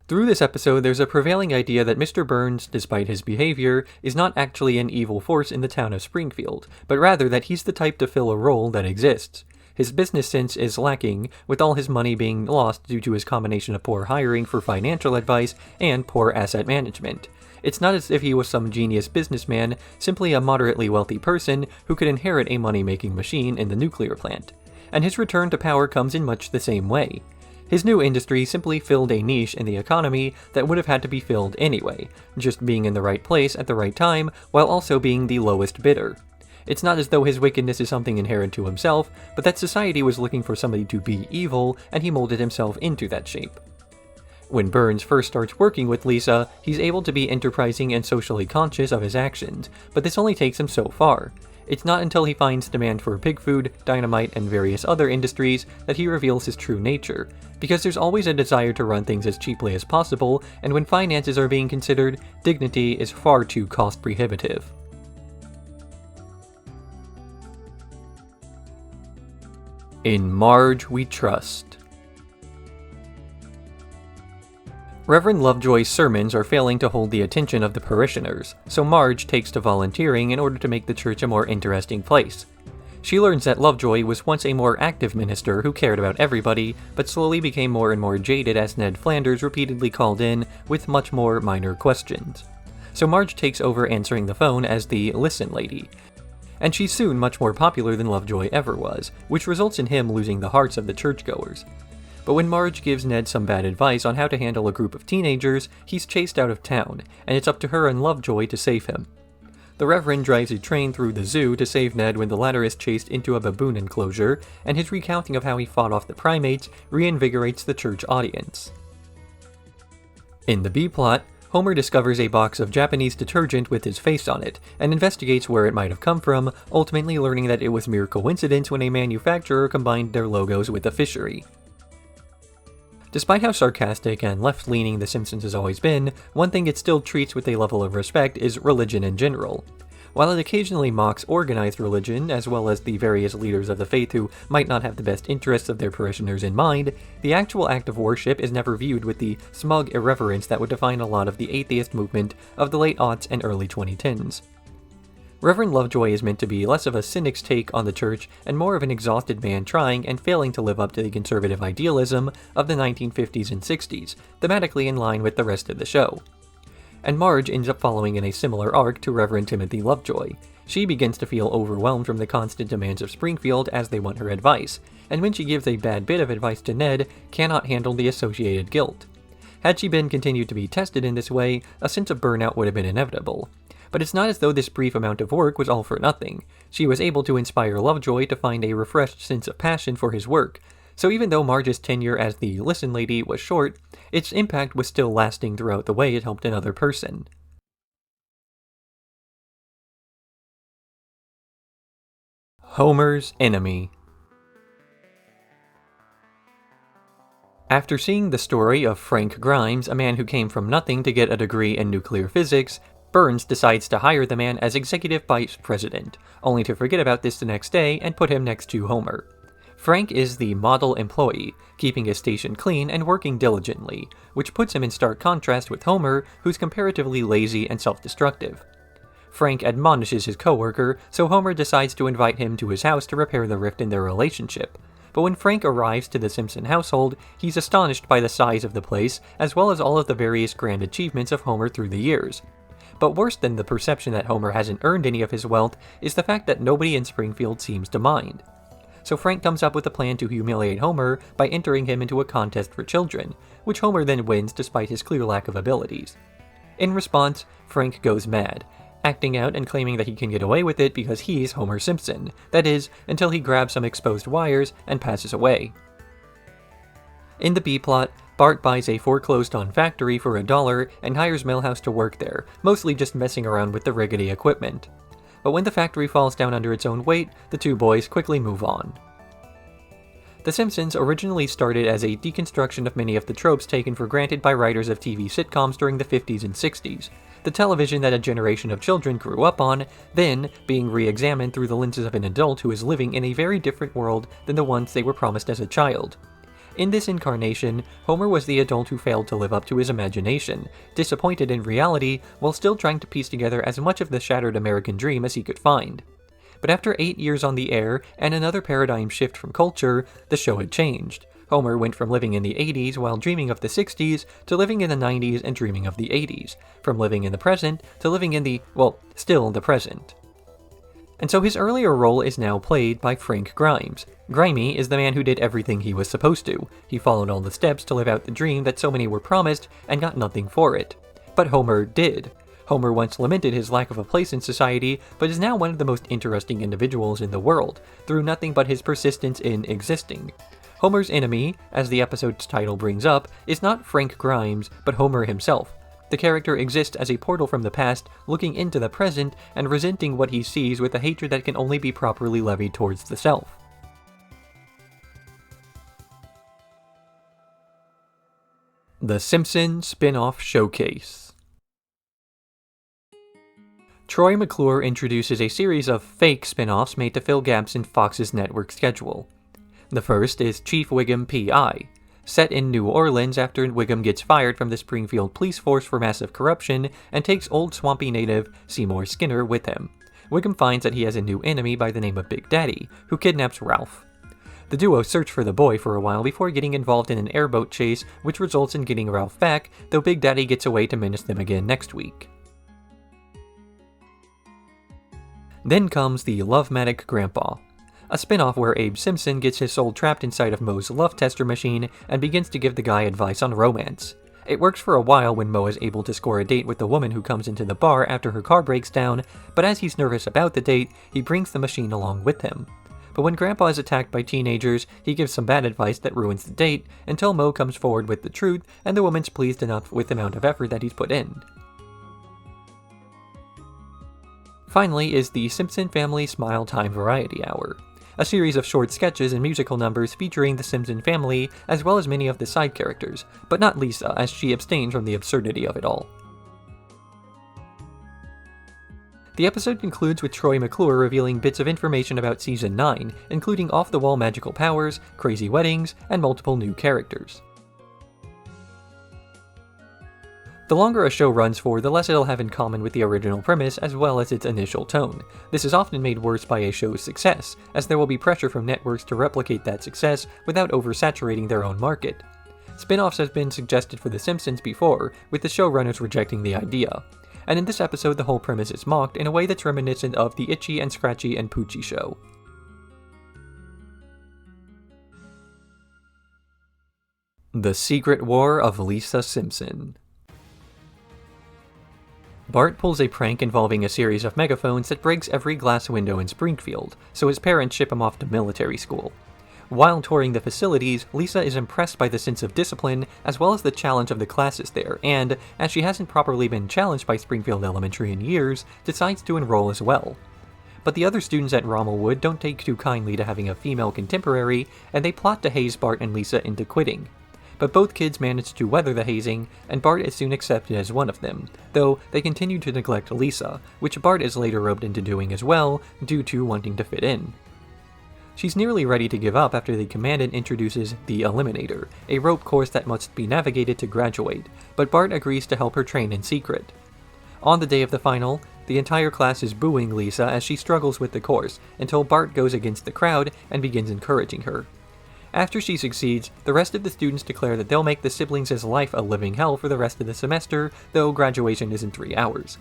Speaker 1: Through this episode, there's a prevailing idea that Mr. Burns, despite his behavior, is not actually an evil force in the town of Springfield, but rather that he's the type to fill a role that exists. His business sense is lacking, with all his money being lost due to his combination of poor hiring for financial advice and poor asset management. It's not as if he was some genius businessman, simply a moderately wealthy person who could inherit a money-making machine in the nuclear plant. And his return to power comes in much the same way. His new industry simply filled a niche in the economy that would have had to be filled anyway, just being in the right place at the right time, while also being the lowest bidder. It's not as though his wickedness is something inherent to himself, but that society was looking for somebody to be evil, and he molded himself into that shape. When Burns first starts working with Lisa, he's able to be enterprising and socially conscious of his actions, but this only takes him so far. It's not until he finds demand for pig food, dynamite, and various other industries that he reveals his true nature, because there's always a desire to run things as cheaply as possible, and when finances are being considered, dignity is far too cost-prohibitive. In Marge We Trust. Reverend Lovejoy's sermons are failing to hold the attention of the parishioners, so Marge takes to volunteering in order to make the church a more interesting place. She learns that Lovejoy was once a more active minister who cared about everybody, but slowly became more and more jaded as Ned Flanders repeatedly called in with much more minor questions. So Marge takes over answering the phone as the Listen Lady, and she's soon much more popular than Lovejoy ever was, which results in him losing the hearts of the churchgoers. But when Marge gives Ned some bad advice on how to handle a group of teenagers, he's chased out of town, and it's up to her and Lovejoy to save him. The Reverend drives a train through the zoo to save Ned when the latter is chased into a baboon enclosure, and his recounting of how he fought off the primates reinvigorates the church audience. In the B-plot, Homer discovers a box of Japanese detergent with his face on it, and investigates where it might have come from, ultimately learning that it was mere coincidence when a manufacturer combined their logos with a fishery. Despite how sarcastic and left-leaning The Simpsons has always been, one thing it still treats with a level of respect is religion in general. While it occasionally mocks organized religion, as well as the various leaders of the faith who might not have the best interests of their parishioners in mind, the actual act of worship is never viewed with the smug irreverence that would define a lot of the atheist movement of the late aughts and early 2010s. Reverend Lovejoy is meant to be less of a cynic's take on the church and more of an exhausted man trying and failing to live up to the conservative idealism of the 1950s and 60s, thematically in line with the rest of the show. And Marge ends up following in a similar arc to Reverend Timothy Lovejoy. She begins to feel overwhelmed from the constant demands of Springfield as they want her advice, and when she gives a bad bit of advice to Ned, cannot handle the associated guilt. Had she been continued to be tested in this way, a sense of burnout would have been inevitable. But it's not as though this brief amount of work was all for nothing. She was able to inspire Lovejoy to find a refreshed sense of passion for his work. So even though Marge's tenure as the Listen Lady was short, its impact was still lasting throughout the way it helped another person. Homer's enemy. After seeing the story of Frank Grimes, a man who came from nothing to get a degree in nuclear physics, Burns decides to hire the man as executive vice president, only to forget about this the next day and put him next to Homer. Frank is the model employee, keeping his station clean and working diligently, which puts him in stark contrast with Homer, who's comparatively lazy and self-destructive. Frank admonishes his coworker, so Homer decides to invite him to his house to repair the rift in their relationship. But when Frank arrives to the Simpson household, he's astonished by the size of the place, as well as all of the various grand achievements of Homer through the years. But worse than the perception that Homer hasn't earned any of his wealth is the fact that nobody in Springfield seems to mind. So Frank comes up with a plan to humiliate Homer by entering him into a contest for children, which Homer then wins despite his clear lack of abilities. In response, Frank goes mad, acting out and claiming that he can get away with it because he's Homer Simpson, that is, until he grabs some exposed wires and passes away. In the B-plot, Bart buys a foreclosed-on factory for $1 and hires Milhouse to work there, mostly just messing around with the rickety equipment. But when the factory falls down under its own weight, the two boys quickly move on. The Simpsons originally started as a deconstruction of many of the tropes taken for granted by writers of TV sitcoms during the 50s and 60s, the television that a generation of children grew up on, then being re-examined through the lenses of an adult who is living in a very different world than the ones they were promised as a child. In this incarnation, Homer was the adult who failed to live up to his imagination, disappointed in reality while still trying to piece together as much of the shattered American dream as he could find. But after 8 years on the air and another paradigm shift from culture, the show had changed. Homer went from living in the 80s while dreaming of the 60s to living in the 90s and dreaming of the 80s, from living in the present to living in the, well, still the present. And so his earlier role is now played by Frank Grimes. Grimy is the man who did everything he was supposed to. He followed all the steps to live out the dream that so many were promised and got nothing for it. But Homer did. Homer once lamented his lack of a place in society, but is now one of the most interesting individuals in the world, through nothing but his persistence in existing. Homer's enemy, as the episode's title brings up, is not Frank Grimes, but Homer himself. The character exists as a portal from the past, looking into the present, and resenting what he sees with a hatred that can only be properly levied towards the self. The Simpsons Spin-Off Showcase. Troy McClure introduces a series of fake spin-offs made to fill gaps in Fox's network schedule. The first is Chief Wiggum P.I., set in New Orleans after Wiggum gets fired from the Springfield police force for massive corruption and takes old swampy native Seymour Skinner with him. Wiggum finds that he has a new enemy by the name of Big Daddy, who kidnaps Ralph. The duo search for the boy for a while before getting involved in an airboat chase, which results in getting Ralph back, though Big Daddy gets away to menace them again next week. Then comes the Love-Matic Grandpa, a spin-off where Abe Simpson gets his soul trapped inside of Moe's love tester machine and begins to give the guy advice on romance. It works for a while when Moe is able to score a date with the woman who comes into the bar after her car breaks down, but as he's nervous about the date, he brings the machine along with him. But when Grandpa is attacked by teenagers, he gives some bad advice that ruins the date, until Moe comes forward with the truth and the woman's pleased enough with the amount of effort that he's put in. Finally is the Simpson Family Smile Time Variety Hour, a series of short sketches and musical numbers featuring the Simpson family as well as many of the side characters, but not Lisa, as she abstains from the absurdity of it all. The episode concludes with Troy McClure revealing bits of information about Season 9, including off-the-wall magical powers, crazy weddings, and multiple new characters. The longer a show runs for, the less it'll have in common with the original premise as well as its initial tone. This is often made worse by a show's success, as there will be pressure from networks to replicate that success without oversaturating their own market. Spin-offs have been suggested for The Simpsons before, with the showrunners rejecting the idea. And in this episode the whole premise is mocked in a way that's reminiscent of the Itchy and Scratchy and Poochie show. The Secret War of Lisa Simpson. Bart pulls a prank involving a series of megaphones that breaks every glass window in Springfield, so his parents ship him off to military school. While touring the facilities, Lisa is impressed by the sense of discipline as well as the challenge of the classes there, and, as she hasn't properly been challenged by Springfield Elementary in years, decides to enroll as well. But the other students at Rommelwood don't take too kindly to having a female contemporary, and they plot to haze Bart and Lisa into quitting. But both kids manage to weather the hazing, and Bart is soon accepted as one of them, though they continue to neglect Lisa, which Bart is later roped into doing as well, due to wanting to fit in. She's nearly ready to give up after the commandant introduces the Eliminator, a rope course that must be navigated to graduate, but Bart agrees to help her train in secret. On the day of the final, the entire class is booing Lisa as she struggles with the course, until Bart goes against the crowd and begins encouraging her. After she succeeds, the rest of the students declare that they'll make the siblings' life a living hell for the rest of the semester, though graduation is in 3 hours.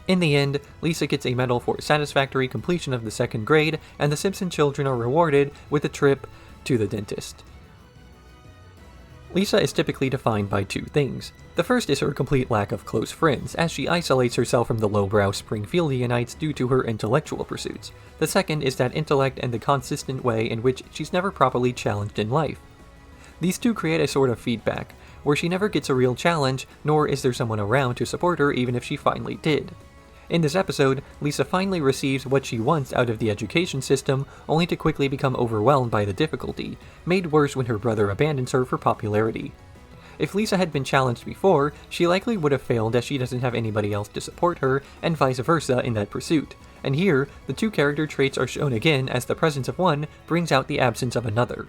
Speaker 1: In the end, Lisa gets a medal for satisfactory completion of the 2nd grade, and the Simpson children are rewarded with a trip to the dentist. Lisa is typically defined by 2 things. The first is her complete lack of close friends, as she isolates herself from the lowbrow Springfieldianites due to her intellectual pursuits. The second is that intellect and the consistent way in which she's never properly challenged in life. These two create a sort of feedback, where she never gets a real challenge, nor is there someone around to support her even if she finally did. In this episode, Lisa finally receives what she wants out of the education system, only to quickly become overwhelmed by the difficulty, made worse when her brother abandons her for popularity. If Lisa had been challenged before, she likely would have failed as she doesn't have anybody else to support her, and vice versa in that pursuit. And here, the 2 character traits are shown again as the presence of one brings out the absence of another.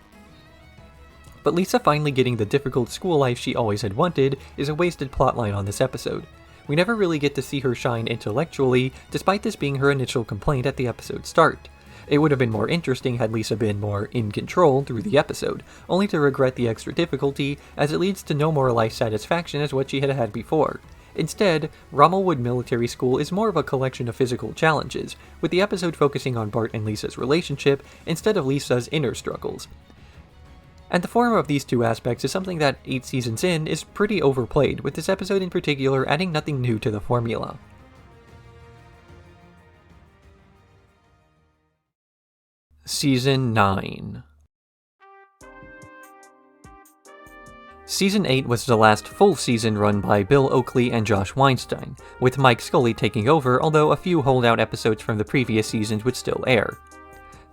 Speaker 1: But Lisa finally getting the difficult school life she always had wanted is a wasted plotline on this episode. We never really get to see her shine intellectually, despite this being her initial complaint at the episode's start. It would have been more interesting had Lisa been more in control through the episode, only to regret the extra difficulty, as it leads to no more life satisfaction as what she had had before. Instead, Rommelwood Military School is more of a collection of physical challenges, with the episode focusing on Bart and Lisa's relationship instead of Lisa's inner struggles. And the former of these 2 aspects is something that 8 seasons in is pretty overplayed, with this episode in particular adding nothing new to the formula. Season 9. Season 8 was the last full season run by Bill Oakley and Josh Weinstein, with Mike Scully taking over, although a few holdout episodes from the previous seasons would still air.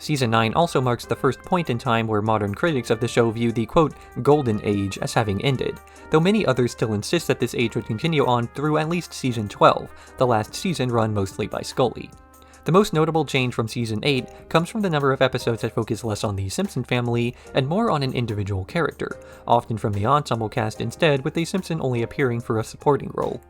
Speaker 1: Season 9 also marks the first point in time where modern critics of the show view the quote, golden age as having ended, though many others still insist that this age would continue on through at least season 12, the last season run mostly by Scully. The most notable change from season 8 comes from the number of episodes that focus less on the Simpson family and more on an individual character, often from the ensemble cast instead, with a Simpson only appearing for a supporting role.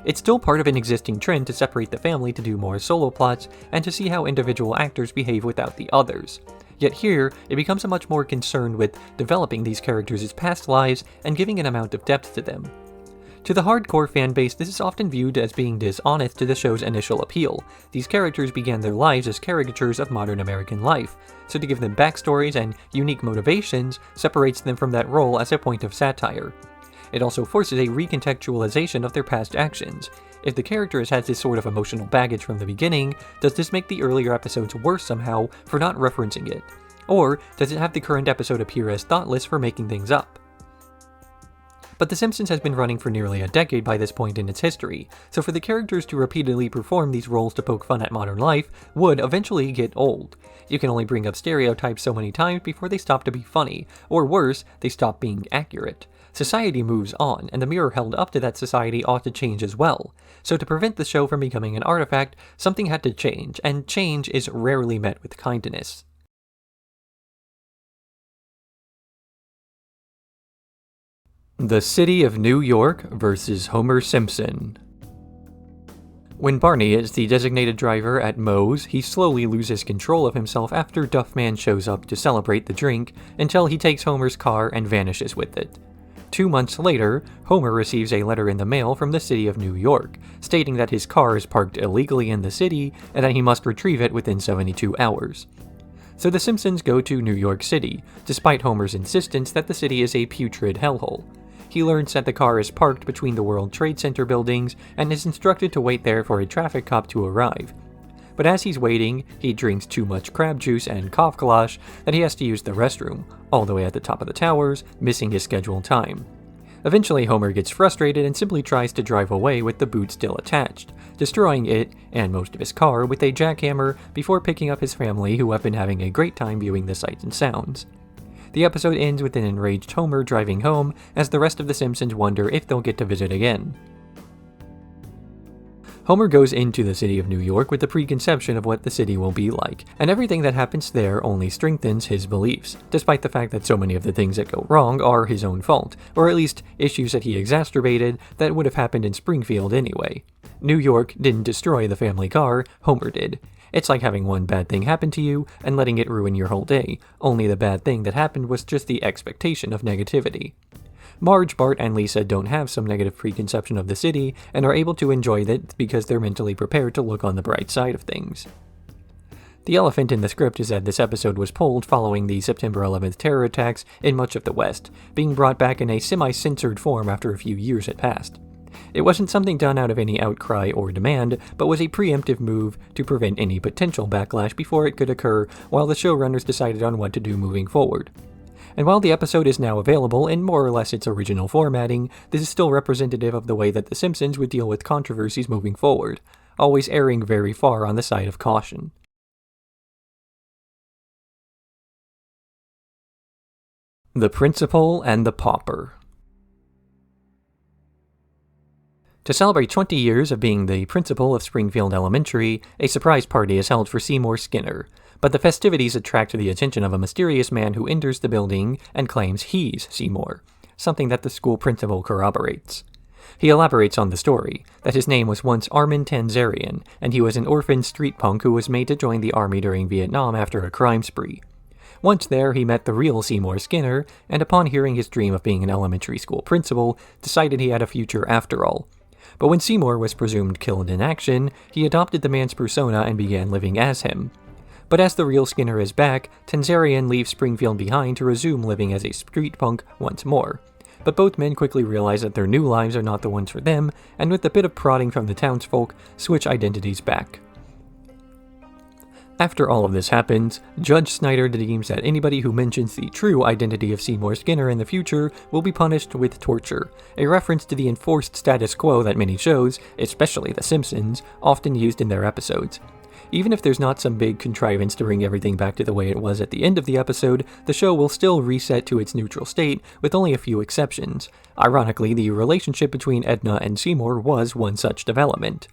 Speaker 1: It's still part of an existing trend to separate the family to do more solo plots, and to see how individual actors behave without the others. Yet here, it becomes a much more concerned with developing these characters' past lives and giving an amount of depth to them. To the hardcore fanbase, this is often viewed as being dishonest to the show's initial appeal. These characters began their lives as caricatures of modern American life, so to give them backstories and unique motivations separates them from that role as a point of satire. It also forces a recontextualization of their past actions. If the character has had this sort of emotional baggage from the beginning, does this make the earlier episodes worse somehow for not referencing it? Or does it have the current episode appear as thoughtless for making things up? But The Simpsons has been running for nearly a decade by this point in its history, so for the characters to repeatedly perform these roles to poke fun at modern life would eventually get old. You can only bring up stereotypes so many times before they stop to be funny, or worse, they stop being accurate. Society moves on, and the mirror held up to that society ought to change as well. So to prevent the show from becoming an artifact, something had to change, and change is rarely met with kindness. The City of New York versus Homer Simpson. When Barney is the designated driver at Moe's, he slowly loses control of himself after Duffman shows up to celebrate the drink, until he takes Homer's car and vanishes with it. 2 months later, Homer receives a letter in the mail from the City of New York, stating that his car is parked illegally in the city and that he must retrieve it within 72 hours. So the Simpsons go to New York City, despite Homer's insistence that the city is a putrid hellhole. He learns that the car is parked between the World Trade Center buildings and is instructed to wait there for a traffic cop to arrive. But as he's waiting, he drinks too much crab juice and cough colosh that he has to use the restroom, all the way at the top of the towers, missing his scheduled time. Eventually, Homer gets frustrated and simply tries to drive away with the boot still attached, destroying it, and most of his car, with a jackhammer before picking up his family who have been having a great time viewing the sights and sounds. The episode ends with an enraged Homer driving home as the rest of the Simpsons wonder if they'll get to visit again. Homer goes into the city of New York with the preconception of what the city will be like, and everything that happens there only strengthens his beliefs, despite the fact that so many of the things that go wrong are his own fault, or at least issues that he exacerbated that would have happened in Springfield anyway. New York didn't destroy the family car, Homer did. It's like having one bad thing happen to you and letting it ruin your whole day, only the bad thing that happened was just the expectation of negativity. Marge, Bart, and Lisa don't have some negative preconception of the city and are able to enjoy it because they're mentally prepared to look on the bright side of things. The elephant in the script is that this episode was pulled following the September 11th terror attacks in much of the West, being brought back in a semi-censored form after a few years had passed. It wasn't something done out of any outcry or demand, but was a preemptive move to prevent any potential backlash before it could occur while the showrunners decided on what to do moving forward. And while the episode is now available in more or less its original formatting, this is still representative of the way that The Simpsons would deal with controversies moving forward, always erring very far on the side of caution. The Principal and the Pauper. To celebrate 20 years of being the principal of Springfield Elementary, a surprise party is held for Seymour Skinner, but the festivities attract the attention of a mysterious man who enters the building and claims he's Seymour, something that the school principal corroborates. He elaborates on the story, that his name was once Armin Tanzarian, and he was an orphan street punk who was made to join the army during Vietnam after a crime spree. Once there, he met the real Seymour Skinner, and upon hearing his dream of being an elementary school principal, decided he had a future after all. But when Seymour was presumed killed in action, he adopted the man's persona and began living as him. But as the real Skinner is back, Tanzarian leaves Springfield behind to resume living as a street punk once more. But both men quickly realize that their new lives are not the ones for them, and with a bit of prodding from the townsfolk, switch identities back. After all of this happens, Judge Snyder deems that anybody who mentions the true identity of Seymour Skinner in the future will be punished with torture, a reference to the enforced status quo that many shows, especially The Simpsons, often used in their episodes. Even if there's not some big contrivance to bring everything back to the way it was at the end of the episode, the show will still reset to its neutral state, with only a few exceptions. Ironically, the relationship between Edna and Seymour was one such development.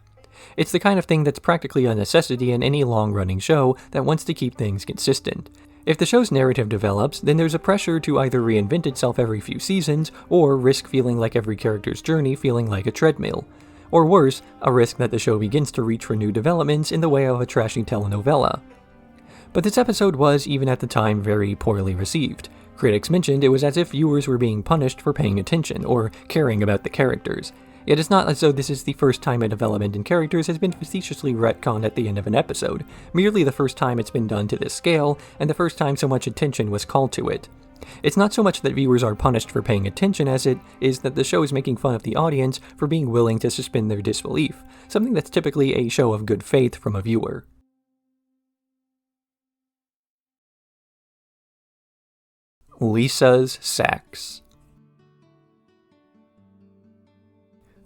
Speaker 1: It's the kind of thing that's practically a necessity in any long-running show that wants to keep things consistent. If the show's narrative develops, then there's a pressure to either reinvent itself every few seasons, or risk feeling like every character's journey feeling like a treadmill. Or worse, a risk that the show begins to reach for new developments in the way of a trashy telenovela. But this episode was, even at the time, very poorly received. Critics mentioned it was as if viewers were being punished for paying attention, or caring about the characters. Yet it's not as though this is the first time a development in characters has been facetiously retconned at the end of an episode, merely the first time it's been done to this scale, and the first time so much attention was called to it. It's not so much that viewers are punished for paying attention as it is that the show is making fun of the audience for being willing to suspend their disbelief, something that's typically a show of good faith from a viewer. Lisa's sax.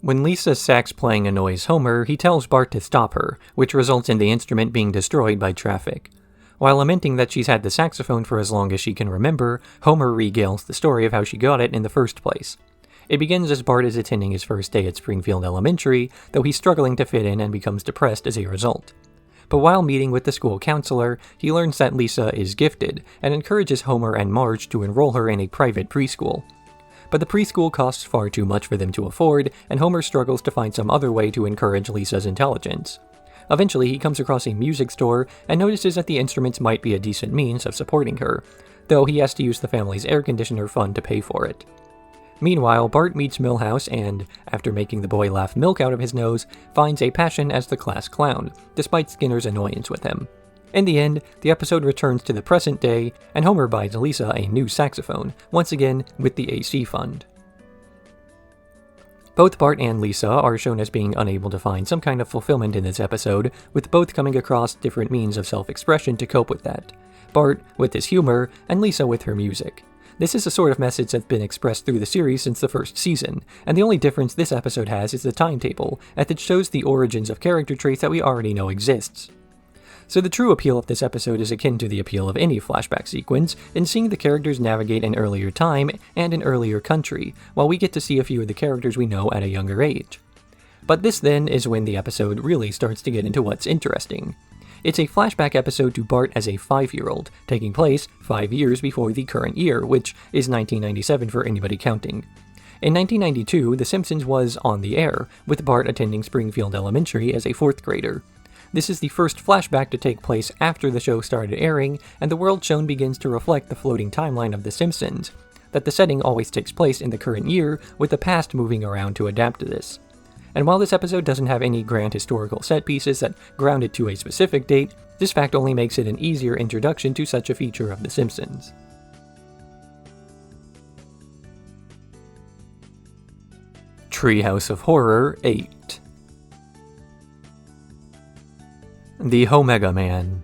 Speaker 1: When Lisa's sax playing annoys Homer, he tells Bart to stop her, which results in the instrument being destroyed by traffic. While lamenting that she's had the saxophone for as long as she can remember, Homer regales the story of how she got it in the first place. It begins as Bart is attending his first day at Springfield Elementary, though he's struggling to fit in and becomes depressed as a result. But while meeting with the school counselor, he learns that Lisa is gifted, and encourages Homer and Marge to enroll her in a private preschool. But the preschool costs far too much for them to afford, and Homer struggles to find some other way to encourage Lisa's intelligence. Eventually, he comes across a music store and notices that the instruments might be a decent means of supporting her, though he has to use the family's air conditioner fund to pay for it. Meanwhile, Bart meets Milhouse and, after making the boy laugh milk out of his nose, finds a passion as the class clown, despite Skinner's annoyance with him. In the end, the episode returns to the present day, and Homer buys Lisa a new saxophone, once again with the AC fund. Both Bart and Lisa are shown as being unable to find some kind of fulfillment in this episode, with both coming across different means of self-expression to cope with that. Bart with his humor, and Lisa with her music. This is a sort of message that's been expressed through the series since the first season, and the only difference this episode has is the timetable, as it shows the origins of character traits that we already know exists. So the true appeal of this episode is akin to the appeal of any flashback sequence, in seeing the characters navigate an earlier time and an earlier country, while we get to see a few of the characters we know at a younger age. But this then is when the episode really starts to get into what's interesting. It's a flashback episode to Bart as a 5-year-old, taking place 5 years before the current year, which is 1997 for anybody counting. In 1992, The Simpsons was on the air, with Bart attending Springfield Elementary as a 4th grader. This is the first flashback to take place after the show started airing, and the world shown begins to reflect the floating timeline of The Simpsons, that the setting always takes place in the current year, with the past moving around to adapt to this. And while this episode doesn't have any grand historical set pieces that ground it to a specific date, this fact only makes it an easier introduction to such a feature of The Simpsons. Treehouse of Horror VIII. The Omega Man.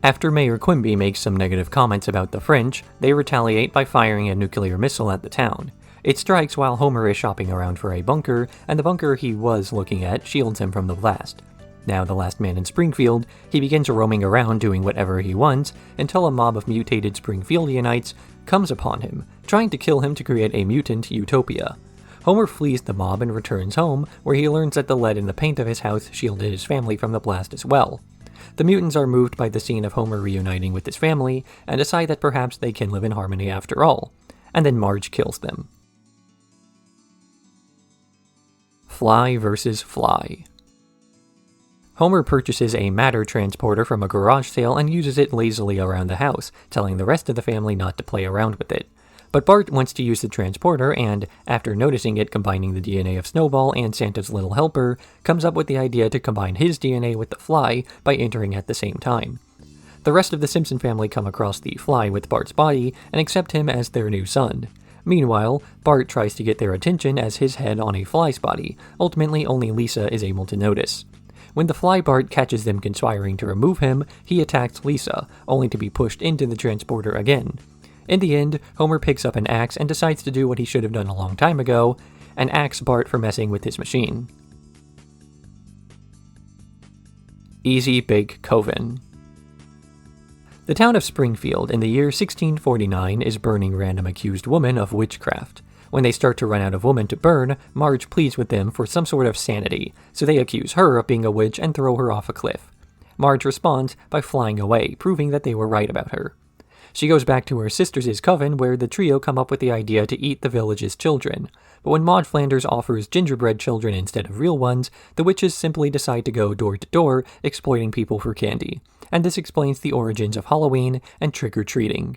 Speaker 1: After Mayor Quimby makes some negative comments about the French, they retaliate by firing a nuclear missile at the town. It strikes while Homer is shopping around for a bunker, and the bunker he was looking at shields him from the blast. Now the last man in Springfield, he begins roaming around doing whatever he wants, until a mob of mutated Springfieldianites comes upon him, trying to kill him to create a mutant utopia. Homer flees the mob and returns home, where he learns that the lead in the paint of his house shielded his family from the blast as well. The mutants are moved by the scene of Homer reuniting with his family, and decide that perhaps they can live in harmony after all. And then Marge kills them. Fly vs. Fly. Homer purchases a matter transporter from a garage sale and uses it lazily around the house, telling the rest of the family not to play around with it. But Bart wants to use the transporter and, after noticing it combining the DNA of Snowball and Santa's little helper, comes up with the idea to combine his DNA with the fly by entering at the same time. The rest of the Simpson family come across the fly with Bart's body and accept him as their new son. Meanwhile, Bart tries to get their attention as his head on a fly's body. Ultimately, only Lisa is able to notice. When the fly Bart catches them conspiring to remove him, he attacks Lisa, only to be pushed into the transporter again. In the end, Homer picks up an axe and decides to do what he should have done a long time ago, and axe Bart for messing with his machine. Easy Bake Coven. The town of Springfield in the year 1649 is burning random accused women of witchcraft. When they start to run out of women to burn, Marge pleads with them for some sort of sanity, so they accuse her of being a witch and throw her off a cliff. Marge responds by flying away, proving that they were right about her. She goes back to her sister's coven, where the trio come up with the idea to eat the village's children. But when Maude Flanders offers gingerbread children instead of real ones, the witches simply decide to go door to door, exploiting people for candy. And this explains the origins of Halloween and trick-or-treating.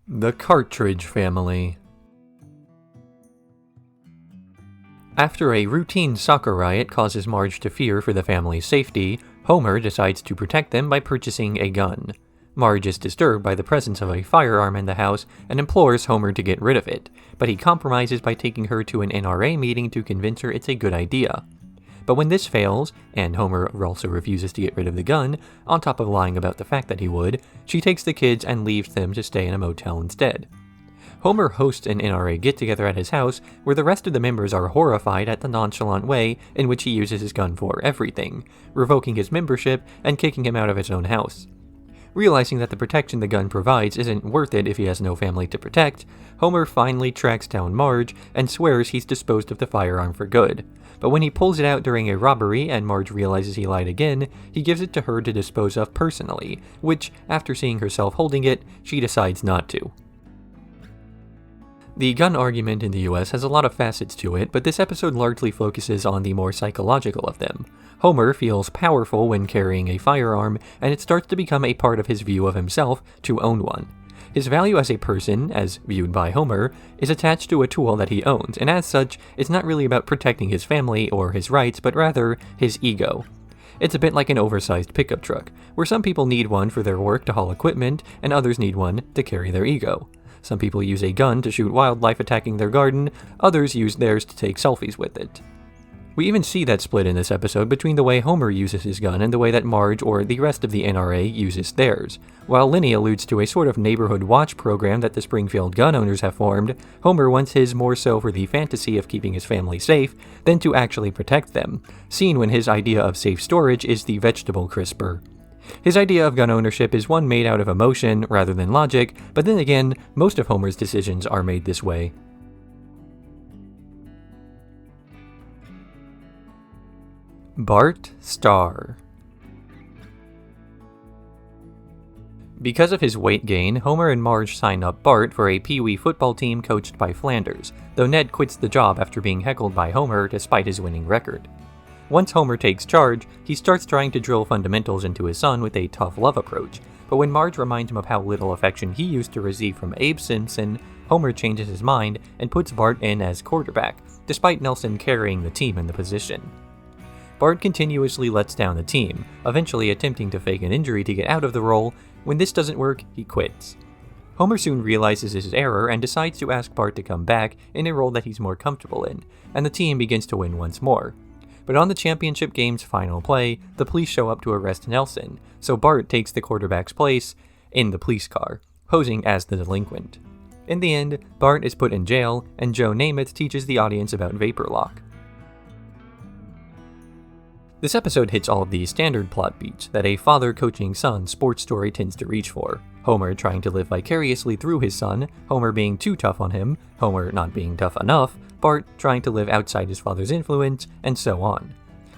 Speaker 1: The Cartridge Family. After a routine soccer riot causes Marge to fear for the family's safety, Homer decides to protect them by purchasing a gun. Marge is disturbed by the presence of a firearm in the house and implores Homer to get rid of it, but he compromises by taking her to an NRA meeting to convince her it's a good idea. But when this fails, and Homer also refuses to get rid of the gun, on top of lying about the fact that he would, she takes the kids and leaves them to stay in a motel instead. Homer hosts an NRA get-together at his house, where the rest of the members are horrified at the nonchalant way in which he uses his gun for everything, revoking his membership and kicking him out of his own house. Realizing that the protection the gun provides isn't worth it if he has no family to protect, Homer finally tracks down Marge and swears he's disposed of the firearm for good. But when he pulls it out during a robbery and Marge realizes he lied again, he gives it to her to dispose of personally, which, after seeing herself holding it, she decides not to. The gun argument in the US has a lot of facets to it, but this episode largely focuses on the more psychological of them. Homer feels powerful when carrying a firearm, and it starts to become a part of his view of himself to own one. His value as a person, as viewed by Homer, is attached to a tool that he owns, and as such, it's not really about protecting his family or his rights, but rather his ego. It's a bit like an oversized pickup truck, where some people need one for their work to haul equipment, and others need one to carry their ego. Some people use a gun to shoot wildlife attacking their garden, others use theirs to take selfies with it. We even see that split in this episode between the way Homer uses his gun and the way that Marge or the rest of the NRA uses theirs. While Lenny alludes to a sort of neighborhood watch program that the Springfield gun owners have formed, Homer wants his more so for the fantasy of keeping his family safe than to actually protect them, seen when his idea of safe storage is the vegetable crisper. His idea of gun ownership is one made out of emotion rather than logic, but then again, most of Homer's decisions are made this way. Bart Star. Because of his weight gain, Homer and Marge sign up Bart for a Pee-wee football team coached by Flanders, though Ned quits the job after being heckled by Homer despite his winning record. Once Homer takes charge, he starts trying to drill fundamentals into his son with a tough love approach, but when Marge reminds him of how little affection he used to receive from Abe Simpson, Homer changes his mind and puts Bart in as quarterback, despite Nelson carrying the team in the position. Bart continuously lets down the team, eventually attempting to fake an injury to get out of the role. When this doesn't work, he quits. Homer soon realizes his error and decides to ask Bart to come back in a role that he's more comfortable in, and the team begins to win once more. But on the championship game's final play, the police show up to arrest Nelson, so Bart takes the quarterback's place in the police car, posing as the delinquent. In the end, Bart is put in jail, and Joe Namath teaches the audience about vapor lock. This episode hits all of the standard plot beats that a father coaching son sports story tends to reach for. Homer trying to live vicariously through his son, Homer being too tough on him, Homer not being tough enough, Bart trying to live outside his father's influence, and so on.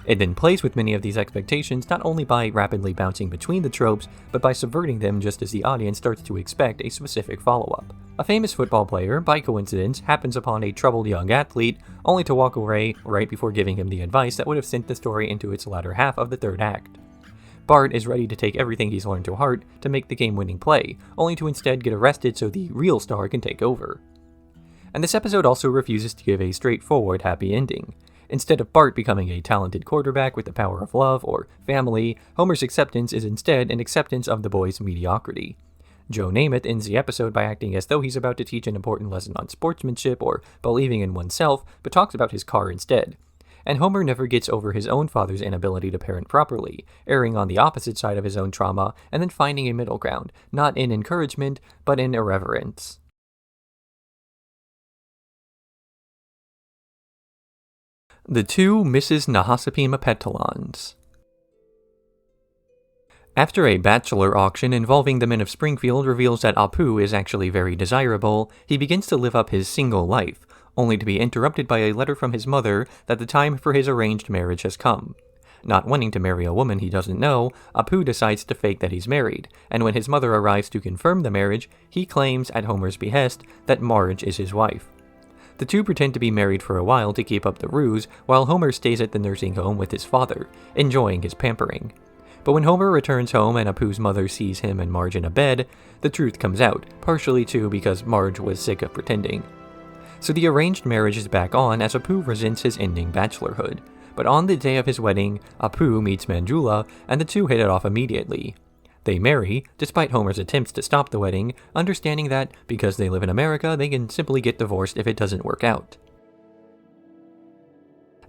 Speaker 1: It then plays with many of these expectations not only by rapidly bouncing between the tropes, but by subverting them just as the audience starts to expect a specific follow-up. A famous football player, by coincidence, happens upon a troubled young athlete, only to walk away right before giving him the advice that would have sent the story into its latter half of the third act. Bart is ready to take everything he's learned to heart to make the game-winning play, only to instead get arrested so the real star can take over. And this episode also refuses to give a straightforward happy ending. Instead of Bart becoming a talented quarterback with the power of love or family, Homer's acceptance is instead an acceptance of the boy's mediocrity. Joe Namath ends the episode by acting as though he's about to teach an important lesson on sportsmanship or believing in oneself, but talks about his car instead. And Homer never gets over his own father's inability to parent properly, erring on the opposite side of his own trauma, and then finding a middle ground, not in encouragement, but in irreverence. The two Mrs. Nahasapima Petulons. After a bachelor auction involving the men of Springfield reveals that Apu is actually very desirable, he begins to live up his single life, only to be interrupted by a letter from his mother that the time for his arranged marriage has come. Not wanting to marry a woman he doesn't know, Apu decides to fake that he's married, and when his mother arrives to confirm the marriage, he claims, at Homer's behest, that Marge is his wife. The two pretend to be married for a while to keep up the ruse, while Homer stays at the nursing home with his father, enjoying his pampering. But when Homer returns home and Apu's mother sees him and Marge in a bed, the truth comes out, partially too because Marge was sick of pretending. So the arranged marriage is back on as Apu resents his ending bachelorhood. But on the day of his wedding, Apu meets Manjula, and the two hit it off immediately. They marry, despite Homer's attempts to stop the wedding, understanding that, because they live in America, they can simply get divorced if it doesn't work out.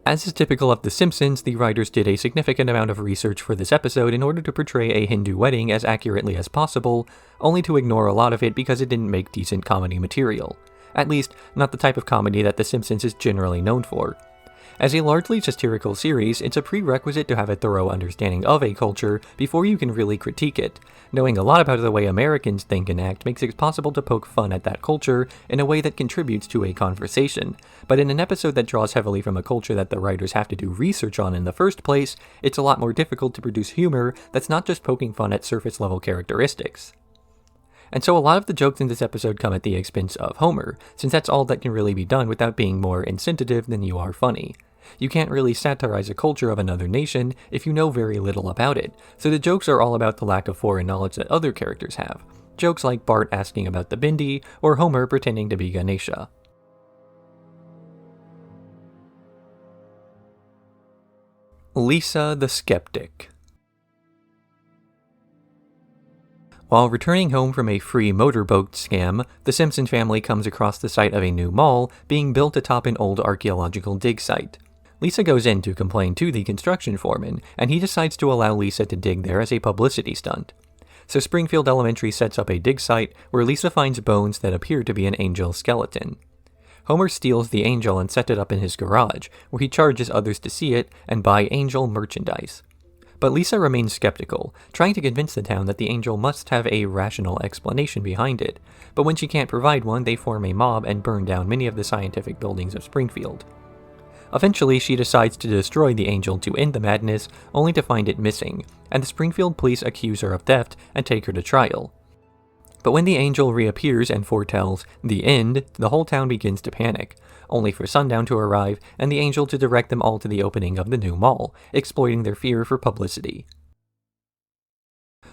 Speaker 1: As is typical of The Simpsons, the writers did a significant amount of research for this episode in order to portray a Hindu wedding as accurately as possible, only to ignore a lot of it because it didn't make decent comedy material. At least, not the type of comedy that The Simpsons is generally known for. As a largely satirical series, it's a prerequisite to have a thorough understanding of a culture before you can really critique it. Knowing a lot about the way Americans think and act makes it possible to poke fun at that culture in a way that contributes to a conversation. But in an episode that draws heavily from a culture that the writers have to do research on in the first place, it's a lot more difficult to produce humor that's not just poking fun at surface-level characteristics. And so a lot of the jokes in this episode come at the expense of Homer, since that's all that can really be done without being more insensitive than you are funny. You can't really satirize a culture of another nation if you know very little about it, so the jokes are all about the lack of foreign knowledge that other characters have. jokes like Bart asking about the bindi, or Homer pretending to be Ganesha. Lisa the Skeptic. While returning home from a free motorboat scam, the Simpson family comes across the site of a new mall being built atop an old archaeological dig site. Lisa goes in to complain to the construction foreman, and he decides to allow Lisa to dig there as a publicity stunt. So Springfield Elementary sets up a dig site where Lisa finds bones that appear to be an angel skeleton. Homer steals the angel and sets it up in his garage, where he charges others to see it and buy angel merchandise. But Lisa remains skeptical, trying to convince the town that the angel must have a rational explanation behind it. But when she can't provide one, they form a mob and burn down many of the scientific buildings of Springfield. Eventually, she decides to destroy the angel to end the madness, only to find it missing, and the Springfield police accuse her of theft and take her to trial. But when the angel reappears and foretells the end, the whole town begins to panic, only for sundown to arrive and the angel to direct them all to the opening of the new mall, exploiting their fear for publicity.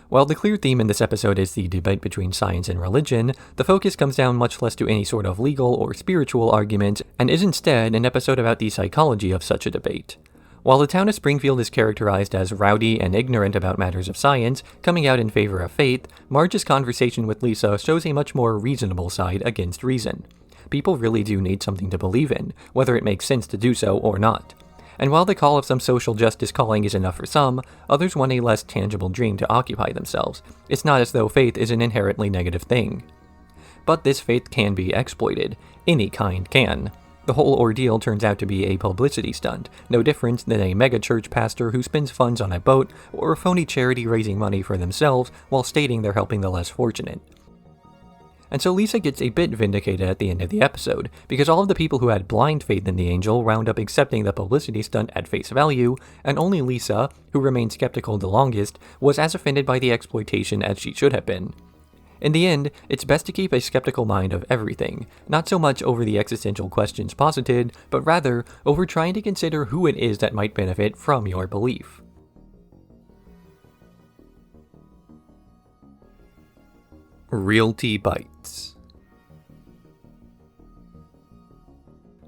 Speaker 1: While the clear theme in this episode is the debate between science and religion, the focus comes down much less to any sort of legal or spiritual argument, and is instead an episode about the psychology of such a debate. While the town of Springfield is characterized as rowdy and ignorant about matters of science, coming out in favor of faith, Marge's conversation with Lisa shows a much more reasonable side against reason. People really do need something to believe in, whether it makes sense to do so or not. And while the call of some social justice calling is enough for some, others want a less tangible dream to occupy themselves. It's not as though faith is an inherently negative thing. But this faith can be exploited. Any kind can. The whole ordeal turns out to be a publicity stunt, no different than a megachurch pastor who spends funds on a boat, or a phony charity raising money for themselves while stating they're helping the less fortunate. And so Lisa gets a bit vindicated at the end of the episode, because all of the people who had blind faith in the angel wound up accepting the publicity stunt at face value, and only Lisa, who remained skeptical the longest, was as offended by the exploitation as she should have been. In the end, it's best to keep a skeptical mind of everything, not so much over the existential questions posited, but rather over trying to consider who it is that might benefit from your belief. Realty Bites.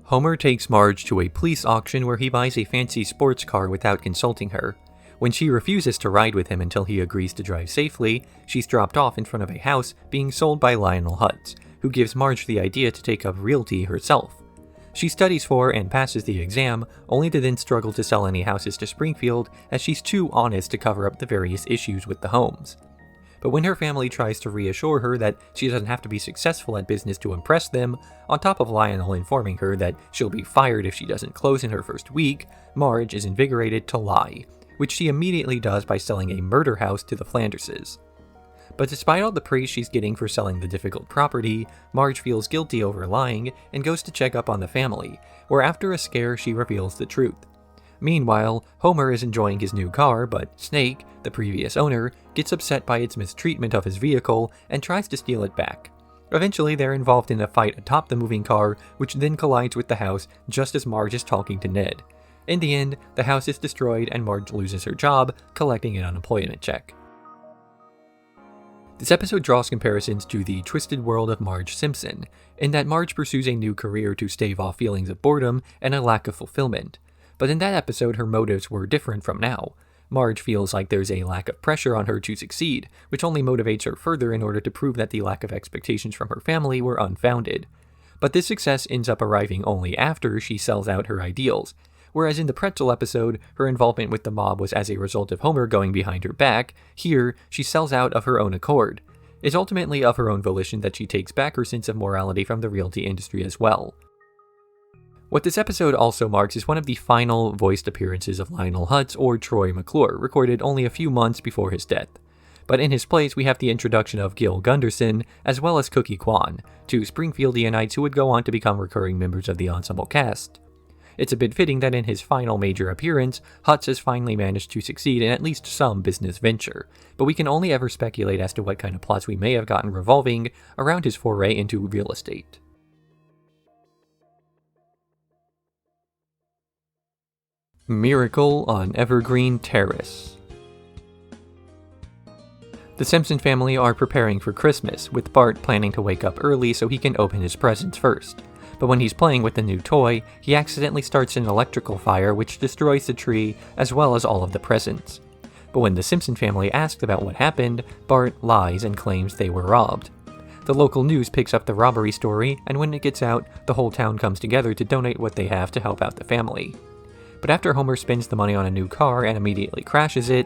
Speaker 1: Homer takes Marge to a police auction where he buys a fancy sports car without consulting her. When she refuses to ride with him until he agrees to drive safely, she's dropped off in front of a house being sold by Lionel Hutz, who gives Marge the idea to take up realty herself. She studies for and passes the exam, only to then struggle to sell any houses to Springfield as she's too honest to cover up the various issues with the homes. But when her family tries to reassure her that she doesn't have to be successful at business to impress them, on top of Lionel informing her that she'll be fired if she doesn't close in her first week, Marge is invigorated to lie, which she immediately does by selling a murder house to the Flanderses. But despite all the praise she's getting for selling the difficult property, Marge feels guilty over lying and goes to check up on the family, where after a scare she reveals the truth. Meanwhile, Homer is enjoying his new car, but Snake, the previous owner, gets upset by its mistreatment of his vehicle and tries to steal it back. Eventually, they're involved in a fight atop the moving car, which then collides with the house just as Marge is talking to Ned. In the end, the house is destroyed and Marge loses her job, collecting an unemployment check. This episode draws comparisons to the twisted world of Marge Simpson, in that Marge pursues a new career to stave off feelings of boredom and a lack of fulfillment. But in that episode, her motives were different from now. Marge feels like there's a lack of pressure on her to succeed, which only motivates her further in order to prove that the lack of expectations from her family were unfounded. But this success ends up arriving only after she sells out her ideals, whereas in the pretzel episode, her involvement with the mob was as a result of Homer going behind her back. Here, she sells out of her own accord. It's ultimately of her own volition that she takes back her sense of morality from the realty industry as well. What this episode also marks is one of the final voiced appearances of Lionel Hutz or Troy McClure, recorded only a few months before his death. But in his place, we have the introduction of Gil Gunderson, as well as Cookie Kwan, two Springfieldianites who would go on to become recurring members of the ensemble cast. It's a bit fitting that in his final major appearance, Hutz has finally managed to succeed in at least some business venture, but we can only ever speculate as to what kind of plots we may have gotten revolving around his foray into real estate. Miracle on Evergreen Terrace. The Simpson family are preparing for Christmas, with Bart planning to wake up early so he can open his presents first. But when he's playing with the new toy, he accidentally starts an electrical fire which destroys the tree as well as all of the presents. But when the Simpson family asks about what happened, Bart lies and claims they were robbed. The local news picks up the robbery story, and when it gets out, the whole town comes together to donate what they have to help out the family. But after Homer spends the money on a new car and immediately crashes it,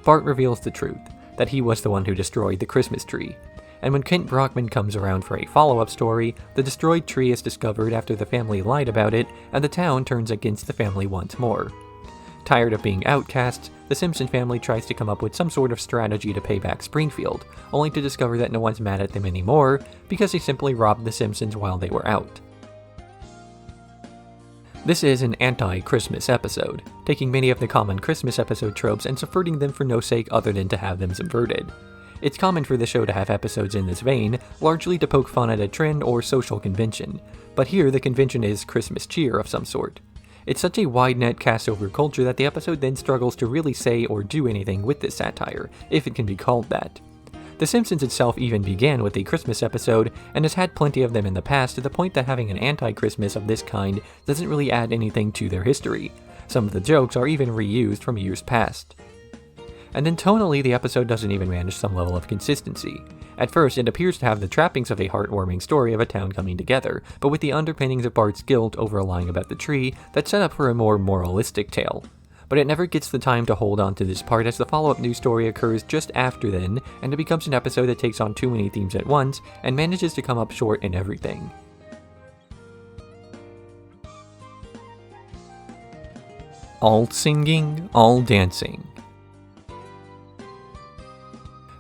Speaker 1: Bart reveals the truth, that he was the one who destroyed the Christmas tree. And when Kent Brockman comes around for a follow-up story, the destroyed tree is discovered after the family lied about it, and the town turns against the family once more. Tired of being outcasts, the Simpson family tries to come up with some sort of strategy to pay back Springfield, only to discover that no one's mad at them anymore, because they simply robbed the Simpsons while they were out. This is an anti-Christmas episode, taking many of the common Christmas episode tropes and subverting them for no sake other than to have them subverted. It's common for the show to have episodes in this vein, largely to poke fun at a trend or social convention, but here the convention is Christmas cheer of some sort. It's such a wide net cast over culture that the episode then struggles to really say or do anything with this satire, if it can be called that. The Simpsons itself even began with a Christmas episode, and has had plenty of them in the past to the point that having an anti-Christmas of this kind doesn't really add anything to their history. Some of the jokes are even reused from years past. And then tonally, the episode doesn't even manage some level of consistency. At first, it appears to have the trappings of a heartwarming story of a town coming together, but with the underpinnings of Bart's guilt over lying about the tree that's set up for a more moralistic tale. But it never gets the time to hold on to this part as the follow-up news story occurs just after then, and it becomes an episode that takes on too many themes at once, and manages to come up short in everything. All singing, all dancing.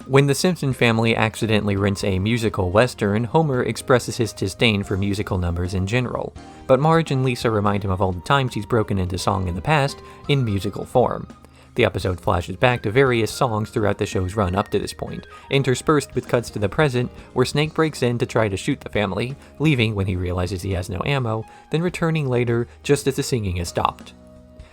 Speaker 1: When the Simpson family accidentally rents a musical western, Homer expresses his disdain for musical numbers in general, but Marge and Lisa remind him of all the times he's broken into song in the past in musical form. The episode flashes back to various songs throughout the show's run up to this point, interspersed with cuts to the present, where Snake breaks in to try to shoot the family, leaving when he realizes he has no ammo, then returning later just as the singing has stopped.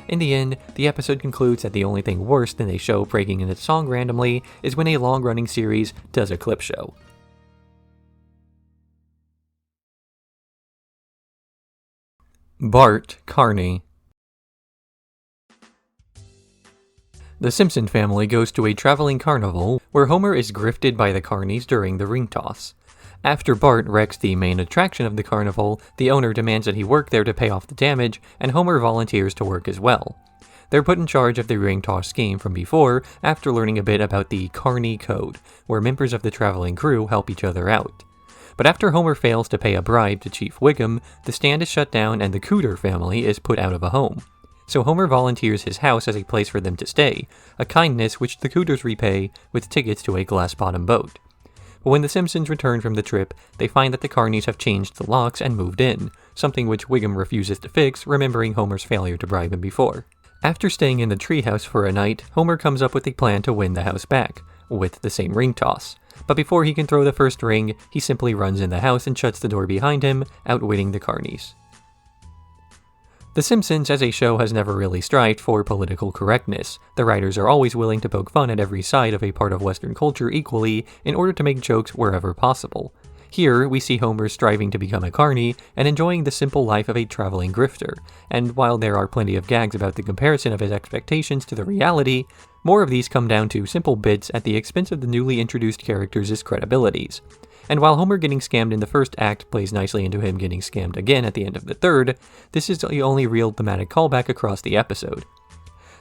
Speaker 1: In the end, the episode concludes that the only thing worse than a show breaking in its song randomly is when a long-running series does a clip show. Bart Carny. The Simpson family goes to a traveling carnival where Homer is grifted by the Carnys during the ring toss. After Bart wrecks the main attraction of the carnival, the owner demands that he work there to pay off the damage, and Homer volunteers to work as well. They're put in charge of the ring toss game from before, after learning a bit about the Carny Code, where members of the traveling crew help each other out. But after Homer fails to pay a bribe to Chief Wiggum, the stand is shut down and the Cooter family is put out of a home. So Homer volunteers his house as a place for them to stay, a kindness which the Cooters repay with tickets to a glass-bottom boat. But when the Simpsons return from the trip, they find that the Carnys have changed the locks and moved in, something which Wiggum refuses to fix, remembering Homer's failure to bribe him before. After staying in the treehouse for a night, Homer comes up with a plan to win the house back, with the same ring toss. But before he can throw the first ring, he simply runs in the house and shuts the door behind him, outwitting the Carnys. The Simpsons as a show has never really strived for political correctness. The writers are always willing to poke fun at every side of a part of Western culture equally in order to make jokes wherever possible. Here, we see Homer striving to become a Carny and enjoying the simple life of a traveling grifter, and while there are plenty of gags about the comparison of his expectations to the reality, more of these come down to simple bits at the expense of the newly introduced characters' credibilities. And while Homer getting scammed in the first act plays nicely into him getting scammed again at the end of the third, this is the only real thematic callback across the episode.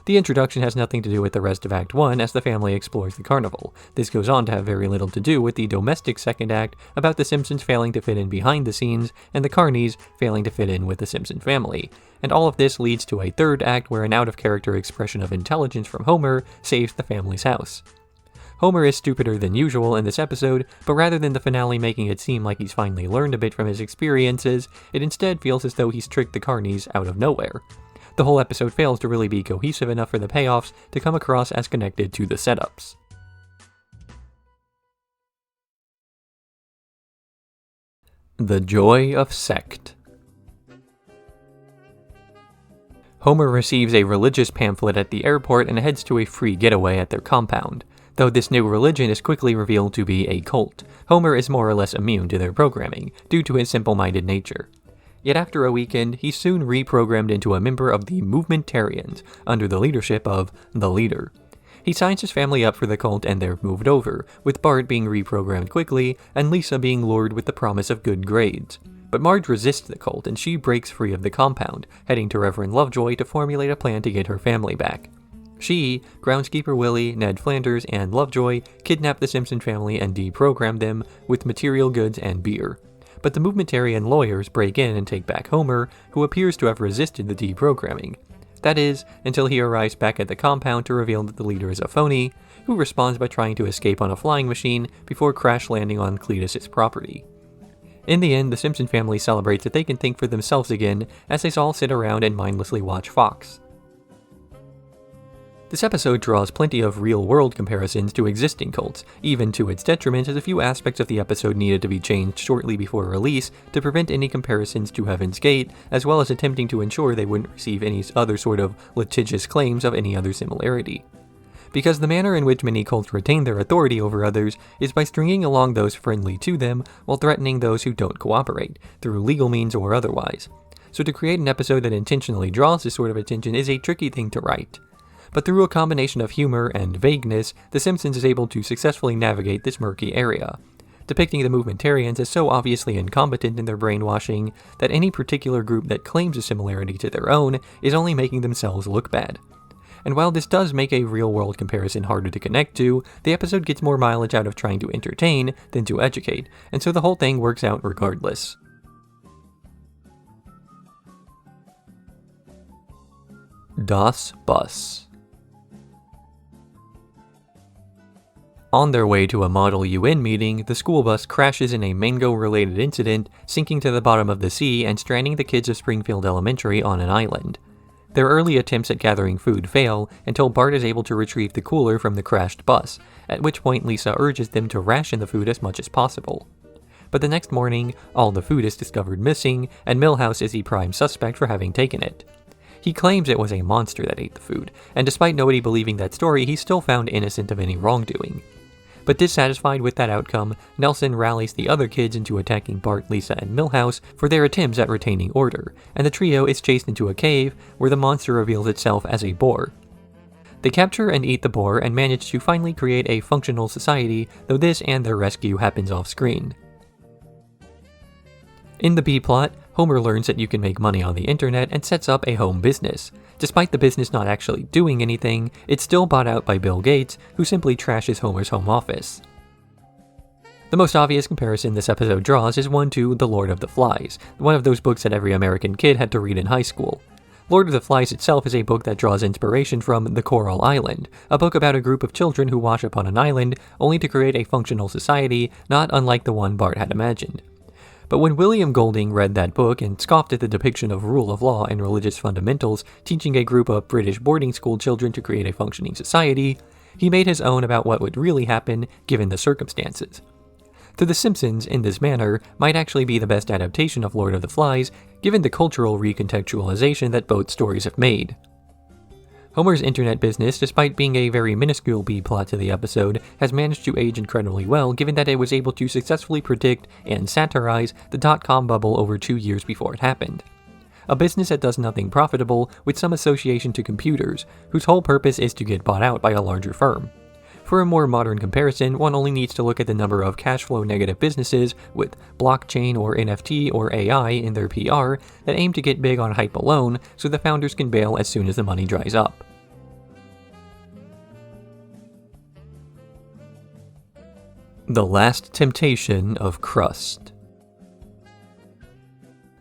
Speaker 1: The introduction has nothing to do with the rest of Act 1 as the family explores the carnival. This goes on to have very little to do with the domestic second act about the Simpsons failing to fit in behind the scenes and the Carnys failing to fit in with the Simpson family. And all of this leads to a third act where an out-of-character expression of intelligence from Homer saves the family's house. Homer is stupider than usual in this episode, but rather than the finale making it seem like he's finally learned a bit from his experiences, it instead feels as though he's tricked the Carnys out of nowhere. The whole episode fails to really be cohesive enough for the payoffs to come across as connected to the setups. The Joy of Sect. Homer receives a religious pamphlet at the airport and heads to a free getaway at their compound. Though this new religion is quickly revealed to be a cult, Homer is more or less immune to their programming, due to his simple-minded nature. Yet after a weekend, he's soon reprogrammed into a member of the Movementarians, under the leadership of the leader. He signs his family up for the cult and they're moved over, with Bart being reprogrammed quickly, and Lisa being lured with the promise of good grades. But Marge resists the cult, and she breaks free of the compound, heading to Reverend Lovejoy to formulate a plan to get her family back. She, Groundskeeper Willie, Ned Flanders, and Lovejoy kidnap the Simpson family and deprogram them with material goods and beer. But the Movementarian lawyers break in and take back Homer, who appears to have resisted the deprogramming. That is, until he arrives back at the compound to reveal that the leader is a phony, who responds by trying to escape on a flying machine before crash landing on Cletus's property. In the end, the Simpson family celebrates that they can think for themselves again as they all sit around and mindlessly watch Fox. This episode draws plenty of real-world comparisons to existing cults, even to its detriment, as a few aspects of the episode needed to be changed shortly before release to prevent any comparisons to Heaven's Gate, as well as attempting to ensure they wouldn't receive any other sort of litigious claims of any other similarity. Because the manner in which many cults retain their authority over others is by stringing along those friendly to them while threatening those who don't cooperate, through legal means or otherwise. So to create an episode that intentionally draws this sort of attention is a tricky thing to write. But through a combination of humor and vagueness, The Simpsons is able to successfully navigate this murky area, depicting the Movementarians as so obviously incompetent in their brainwashing that any particular group that claims a similarity to their own is only making themselves look bad. And while this does make a real-world comparison harder to connect to, the episode gets more mileage out of trying to entertain than to educate, and so the whole thing works out regardless. Das Bus. On their way to a Model UN meeting, the school bus crashes in a mango-related incident, sinking to the bottom of the sea and stranding the kids of Springfield Elementary on an island. Their early attempts at gathering food fail until Bart is able to retrieve the cooler from the crashed bus, at which point Lisa urges them to ration the food as much as possible. But the next morning, all the food is discovered missing, and Milhouse is the prime suspect for having taken it. He claims it was a monster that ate the food, and despite nobody believing that story, he's still found innocent of any wrongdoing. But dissatisfied with that outcome, Nelson rallies the other kids into attacking Bart, Lisa, and Milhouse for their attempts at retaining order, and the trio is chased into a cave where the monster reveals itself as a boar. They capture and eat the boar and manage to finally create a functional society, though this and their rescue happens off-screen. In the B-plot, Homer learns that you can make money on the internet and sets up a home business. Despite the business not actually doing anything, it's still bought out by Bill Gates, who simply trashes Homer's home office. The most obvious comparison this episode draws is one to The Lord of the Flies, one of those books that every American kid had to read in high school. Lord of the Flies itself is a book that draws inspiration from The Coral Island, a book about a group of children who wash up on an island only to create a functional society not unlike the one Bart had imagined. But when William Golding read that book and scoffed at the depiction of rule of law and religious fundamentals teaching a group of British boarding school children to create a functioning society, he made his own about what would really happen given the circumstances. To The Simpsons, in this manner, might actually be the best adaptation of Lord of the Flies, given the cultural recontextualization that both stories have made. Homer's internet business, despite being a very minuscule B-plot to the episode, has managed to age incredibly well given that it was able to successfully predict and satirize the dot-com bubble over 2 years before it happened. A business that does nothing profitable with some association to computers, whose whole purpose is to get bought out by a larger firm. For a more modern comparison, one only needs to look at the number of cash flow negative businesses with blockchain or NFT or AI in their PR that aim to get big on hype alone so the founders can bail as soon as the money dries up. The Last Temptation of Crust.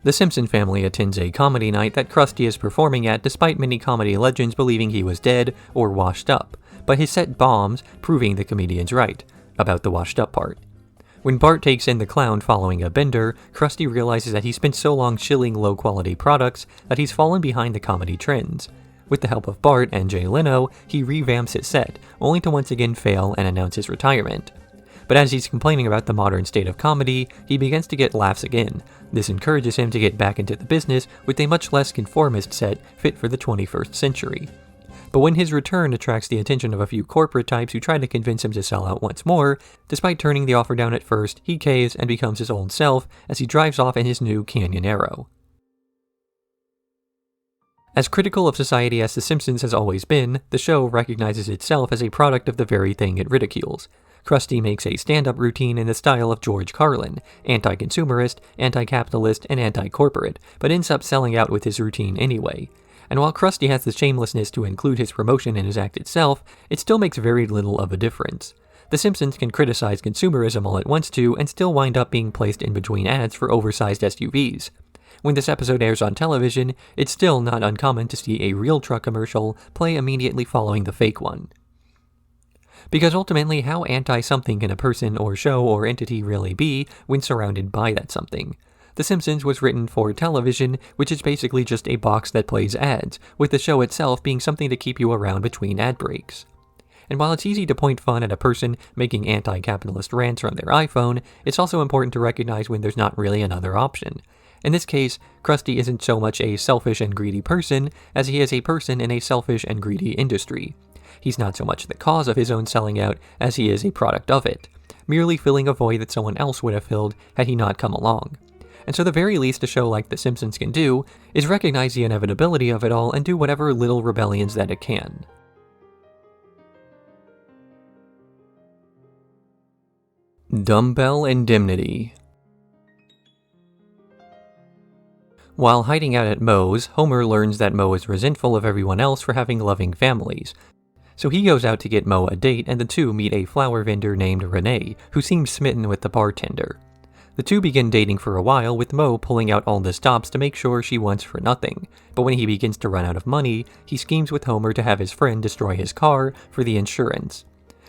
Speaker 1: The Simpson family attends a comedy night that Krusty is performing at despite many comedy legends believing he was dead or washed up, but his set bombs, proving the comedian's right about the washed up part. When Bart takes in the clown following a bender, Krusty realizes that he spent so long shilling low-quality products that he's fallen behind the comedy trends. With the help of Bart and Jay Leno, he revamps his set, only to once again fail and announce his retirement. But as he's complaining about the modern state of comedy, he begins to get laughs again. This encourages him to get back into the business with a much less conformist set fit for the 21st century. But when his return attracts the attention of a few corporate types who try to convince him to sell out once more, despite turning the offer down at first, he caves and becomes his old self as he drives off in his new Canyon Arrow. As critical of society as The Simpsons has always been, the show recognizes itself as a product of the very thing it ridicules. Krusty makes a stand-up routine in the style of George Carlin, anti-consumerist, anti-capitalist, and anti-corporate, but ends up selling out with his routine anyway. And while Krusty has the shamelessness to include his promotion in his act itself, it still makes very little of a difference. The Simpsons can criticize consumerism all it wants to, and still wind up being placed in between ads for oversized SUVs. When this episode airs on television, it's still not uncommon to see a real truck commercial play immediately following the fake one. Because ultimately, how anti-something can a person or show or entity really be when surrounded by that something? The Simpsons was written for television, which is basically just a box that plays ads, with the show itself being something to keep you around between ad breaks. And while it's easy to point fun at a person making anti-capitalist rants from their iPhone, it's also important to recognize when there's not really another option. In this case, Krusty isn't so much a selfish and greedy person as he is a person in a selfish and greedy industry. He's not so much the cause of his own selling out as he is a product of it, merely filling a void that someone else would have filled had he not come along. And so the very least a show like The Simpsons can do is recognize the inevitability of it all and do whatever little rebellions that it can. Dumbbell Indemnity. While hiding out at Moe's, Homer learns that Moe is resentful of everyone else for having loving families. So he goes out to get Moe a date, and the two meet a flower vendor named Renee, who seems smitten with the bartender. The two begin dating for a while, with Moe pulling out all the stops to make sure she wants for nothing. But when he begins to run out of money, he schemes with Homer to have his friend destroy his car for the insurance.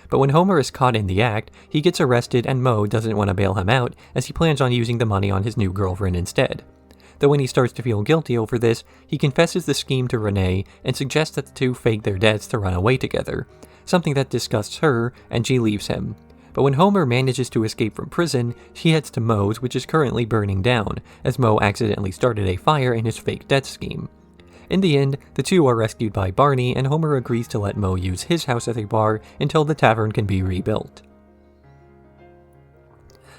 Speaker 1: But when Homer is caught in the act, he gets arrested and Moe doesn't want to bail him out, as he plans on using the money on his new girlfriend instead. Though when he starts to feel guilty over this, he confesses the scheme to Renee and suggests that the two fake their deaths to run away together, something that disgusts her, and she leaves him. But when Homer manages to escape from prison, he heads to Moe's, which is currently burning down, as Moe accidentally started a fire in his fake death scheme. In the end, the two are rescued by Barney, and Homer agrees to let Moe use his house as a bar until the tavern can be rebuilt.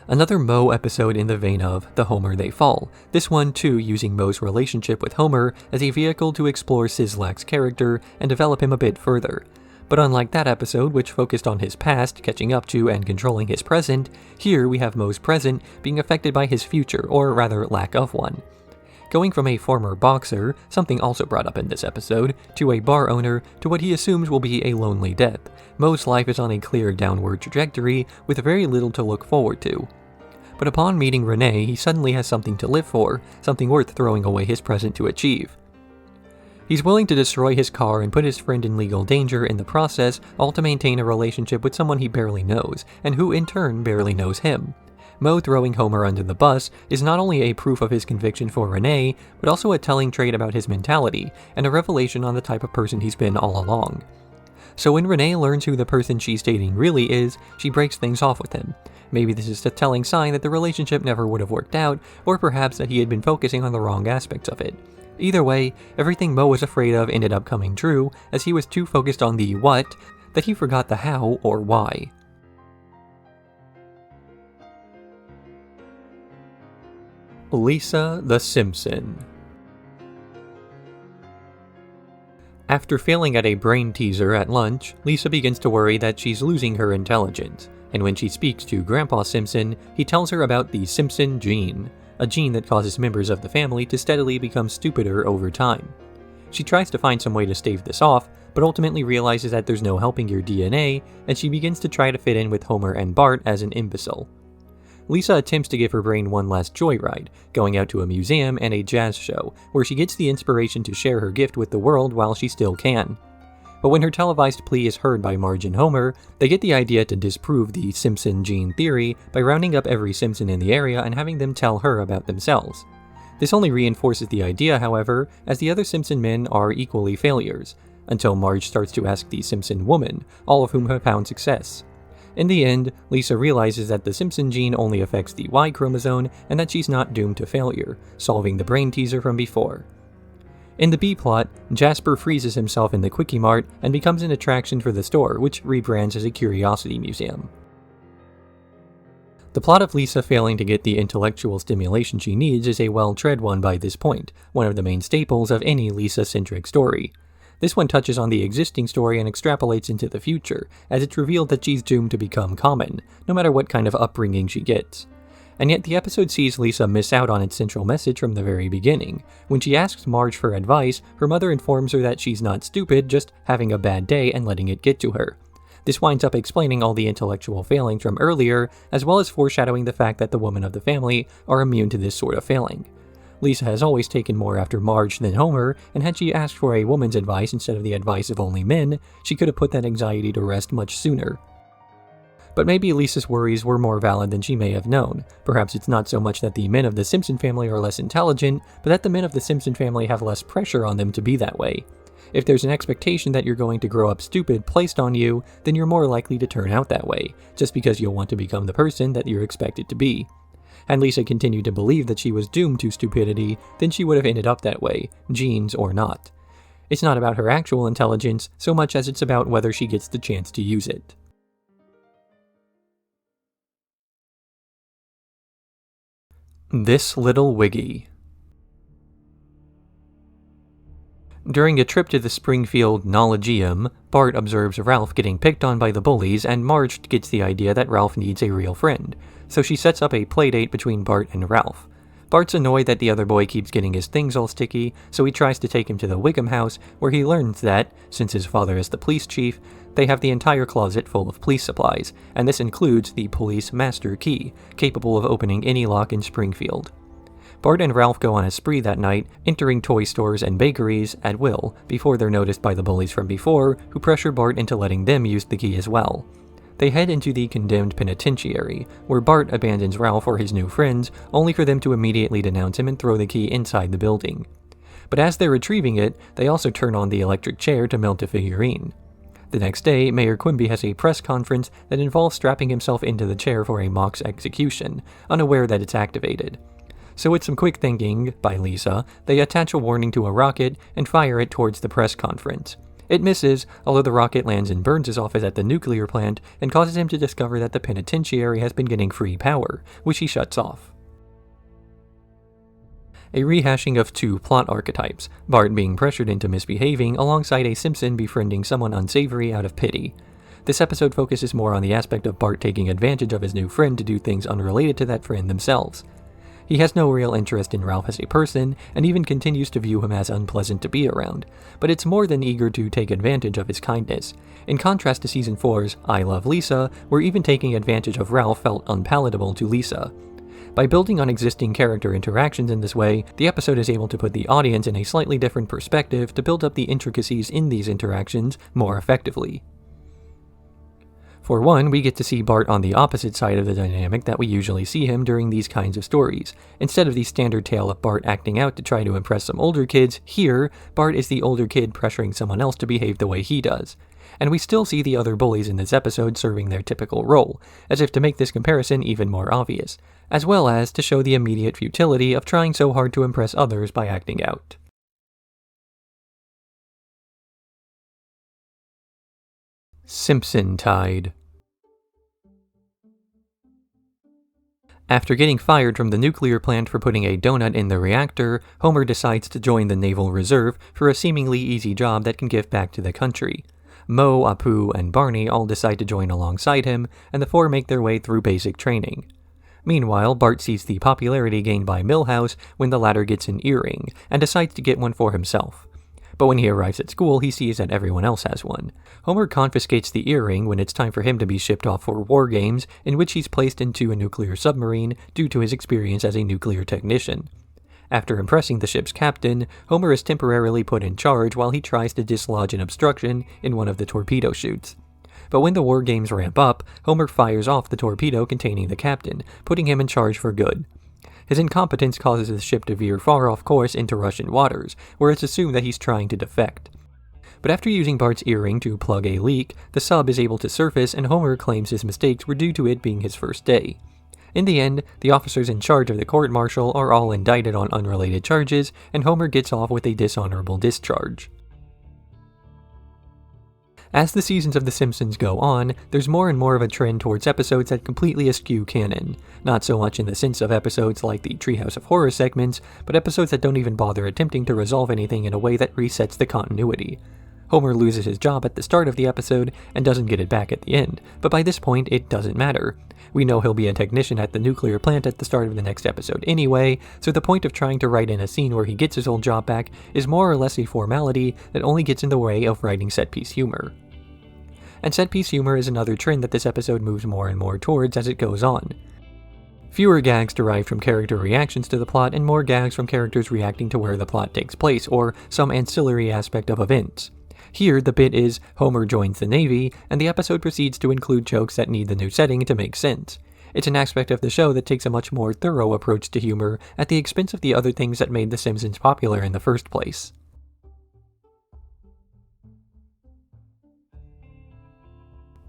Speaker 1: Another Moe episode in the vein of The Homer They Fall, this one too using Moe's relationship with Homer as a vehicle to explore Sislak's character and develop him a bit further. But unlike that episode, which focused on his past, catching up to and controlling his present, here we have Moe's present being affected by his future, or rather lack of one. Going from a former boxer, something also brought up in this episode, to a bar owner, to what he assumes will be a lonely death, Moe's life is on a clear downward trajectory with very little to look forward to. But upon meeting Renee, he suddenly has something to live for, something worth throwing away his present to achieve. He's willing to destroy his car and put his friend in legal danger in the process, all to maintain a relationship with someone he barely knows, and who in turn barely knows him. Moe throwing Homer under the bus is not only a proof of his conviction for Renee, but also a telling trait about his mentality, and a revelation on the type of person he's been all along. So when Renee learns who the person she's dating really is, she breaks things off with him. Maybe this is a telling sign that the relationship never would have worked out, or perhaps that he had been focusing on the wrong aspects of it. Either way, everything Moe was afraid of ended up coming true, as he was too focused on the what that he forgot the how or why. Lisa the Simpson. After failing at a brain teaser at lunch, Lisa begins to worry that she's losing her intelligence, and when she speaks to Grandpa Simpson, he tells her about the Simpson gene, a gene that causes members of the family to steadily become stupider over time. She tries to find some way to stave this off, but ultimately realizes that there's no helping your DNA, and she begins to try to fit in with Homer and Bart as an imbecile. Lisa attempts to give her brain one last joyride, going out to a museum and a jazz show, where she gets the inspiration to share her gift with the world while she still can. But when her televised plea is heard by Marge and Homer, they get the idea to disprove the Simpson gene theory by rounding up every Simpson in the area and having them tell her about themselves. This only reinforces the idea, however, as the other Simpson men are equally failures, until Marge starts to ask the Simpson woman, all of whom have found success. In the end, Lisa realizes that the Simpson gene only affects the Y chromosome and that she's not doomed to failure, solving the brain teaser from before. In the B-plot, Jasper freezes himself in the Quickie Mart and becomes an attraction for the store, which rebrands as a curiosity museum. The plot of Lisa failing to get the intellectual stimulation she needs is a well-tread one by this point, one of the main staples of any Lisa-centric story. This one touches on the existing story and extrapolates into the future, as it's revealed that she's doomed to become common, no matter what kind of upbringing she gets. And yet the episode sees Lisa miss out on its central message from the very beginning. When she asks Marge for advice, her mother informs her that she's not stupid, just having a bad day and letting it get to her. This winds up explaining all the intellectual failings from earlier, as well as foreshadowing the fact that the women of the family are immune to this sort of failing. Lisa has always taken more after Marge than Homer, and had she asked for a woman's advice instead of the advice of only men, she could have put that anxiety to rest much sooner. But maybe Lisa's worries were more valid than she may have known. Perhaps it's not so much that the men of the Simpson family are less intelligent, but that the men of the Simpson family have less pressure on them to be that way. If there's an expectation that you're going to grow up stupid placed on you, then you're more likely to turn out that way, just because you'll want to become the person that you're expected to be. Had Lisa continued to believe that she was doomed to stupidity, then she would have ended up that way, genes or not. It's not about her actual intelligence so much as it's about whether she gets the chance to use it. This Little Wiggy. During a trip to the Springfield Knowledgeum, Bart observes Ralph getting picked on by the bullies, and Marge gets the idea that Ralph needs a real friend, so she sets up a playdate between Bart and Ralph. Bart's annoyed that the other boy keeps getting his things all sticky, so he tries to take him to the Wiggum house, where he learns that, since his father is the police chief, they have the entire closet full of police supplies, and this includes the police master key, capable of opening any lock in Springfield. Bart and Ralph go on a spree that night, entering toy stores and bakeries at will, before they're noticed by the bullies from before, who pressure Bart into letting them use the key as well. They head into the condemned penitentiary, where Bart abandons Ralph or his new friends, only for them to immediately denounce him and throw the key inside the building. But as they're retrieving it, they also turn on the electric chair to melt a figurine. The next day, Mayor Quimby has a press conference that involves strapping himself into the chair for a mock execution, unaware that it's activated. So with some quick thinking by Lisa, they attach a warning to a rocket and fire it towards the press conference. It misses, although the rocket lands in Burns' office at the nuclear plant and causes him to discover that the penitentiary has been getting free power, which he shuts off. A rehashing of two plot archetypes, Bart being pressured into misbehaving alongside a Simpson befriending someone unsavory out of pity. This episode focuses more on the aspect of Bart taking advantage of his new friend to do things unrelated to that friend themselves. He has no real interest in Ralph as a person, and even continues to view him as unpleasant to be around, but it's more than eager to take advantage of his kindness. In contrast to Season 4's I Love Lisa, where even taking advantage of Ralph felt unpalatable to Lisa. By building on existing character interactions in this way, the episode is able to put the audience in a slightly different perspective to build up the intricacies in these interactions more effectively. For one, we get to see Bart on the opposite side of the dynamic that we usually see him during these kinds of stories. Instead of the standard tale of Bart acting out to try to impress some older kids, here, Bart is the older kid pressuring someone else to behave the way he does. And we still see the other bullies in this episode serving their typical role, as if to make this comparison even more obvious, as well as to show the immediate futility of trying so hard to impress others by acting out. Simpson Tide. After getting fired from the nuclear plant for putting a donut in the reactor, Homer decides to join the Naval Reserve for a seemingly easy job that can give back to the country. Moe, Apu, and Barney all decide to join alongside him, and the four make their way through basic training. Meanwhile, Bart sees the popularity gained by Milhouse when the latter gets an earring, and decides to get one for himself. But when he arrives at school, he sees that everyone else has one. Homer confiscates the earring when it's time for him to be shipped off for war games, in which he's placed into a nuclear submarine due to his experience as a nuclear technician. After impressing the ship's captain, Homer is temporarily put in charge while he tries to dislodge an obstruction in one of the torpedo chutes. But when the war games ramp up, Homer fires off the torpedo containing the captain, putting him in charge for good. His incompetence causes the ship to veer far off course into Russian waters, where it's assumed that he's trying to defect. But after using Bart's earring to plug a leak, the sub is able to surface, and Homer claims his mistakes were due to it being his first day. In the end, the officers in charge of the court-martial are all indicted on unrelated charges, and Homer gets off with a dishonorable discharge. As the seasons of The Simpsons go on, there's more and more of a trend towards episodes that completely eschew canon, not so much in the sense of episodes like the Treehouse of Horror segments, but episodes that don't even bother attempting to resolve anything in a way that resets the continuity. Homer loses his job at the start of the episode and doesn't get it back at the end, but by this point it doesn't matter. We know he'll be a technician at the nuclear plant at the start of the next episode anyway, so the point of trying to write in a scene where he gets his old job back is more or less a formality that only gets in the way of writing set-piece humor. And set-piece humor is another trend that this episode moves more and more towards as it goes on. Fewer gags derived from character reactions to the plot and more gags from characters reacting to where the plot takes place or some ancillary aspect of events. Here, the bit is Homer joins the Navy, and the episode proceeds to include jokes that need the new setting to make sense. It's an aspect of the show that takes a much more thorough approach to humor at the expense of the other things that made The Simpsons popular in the first place.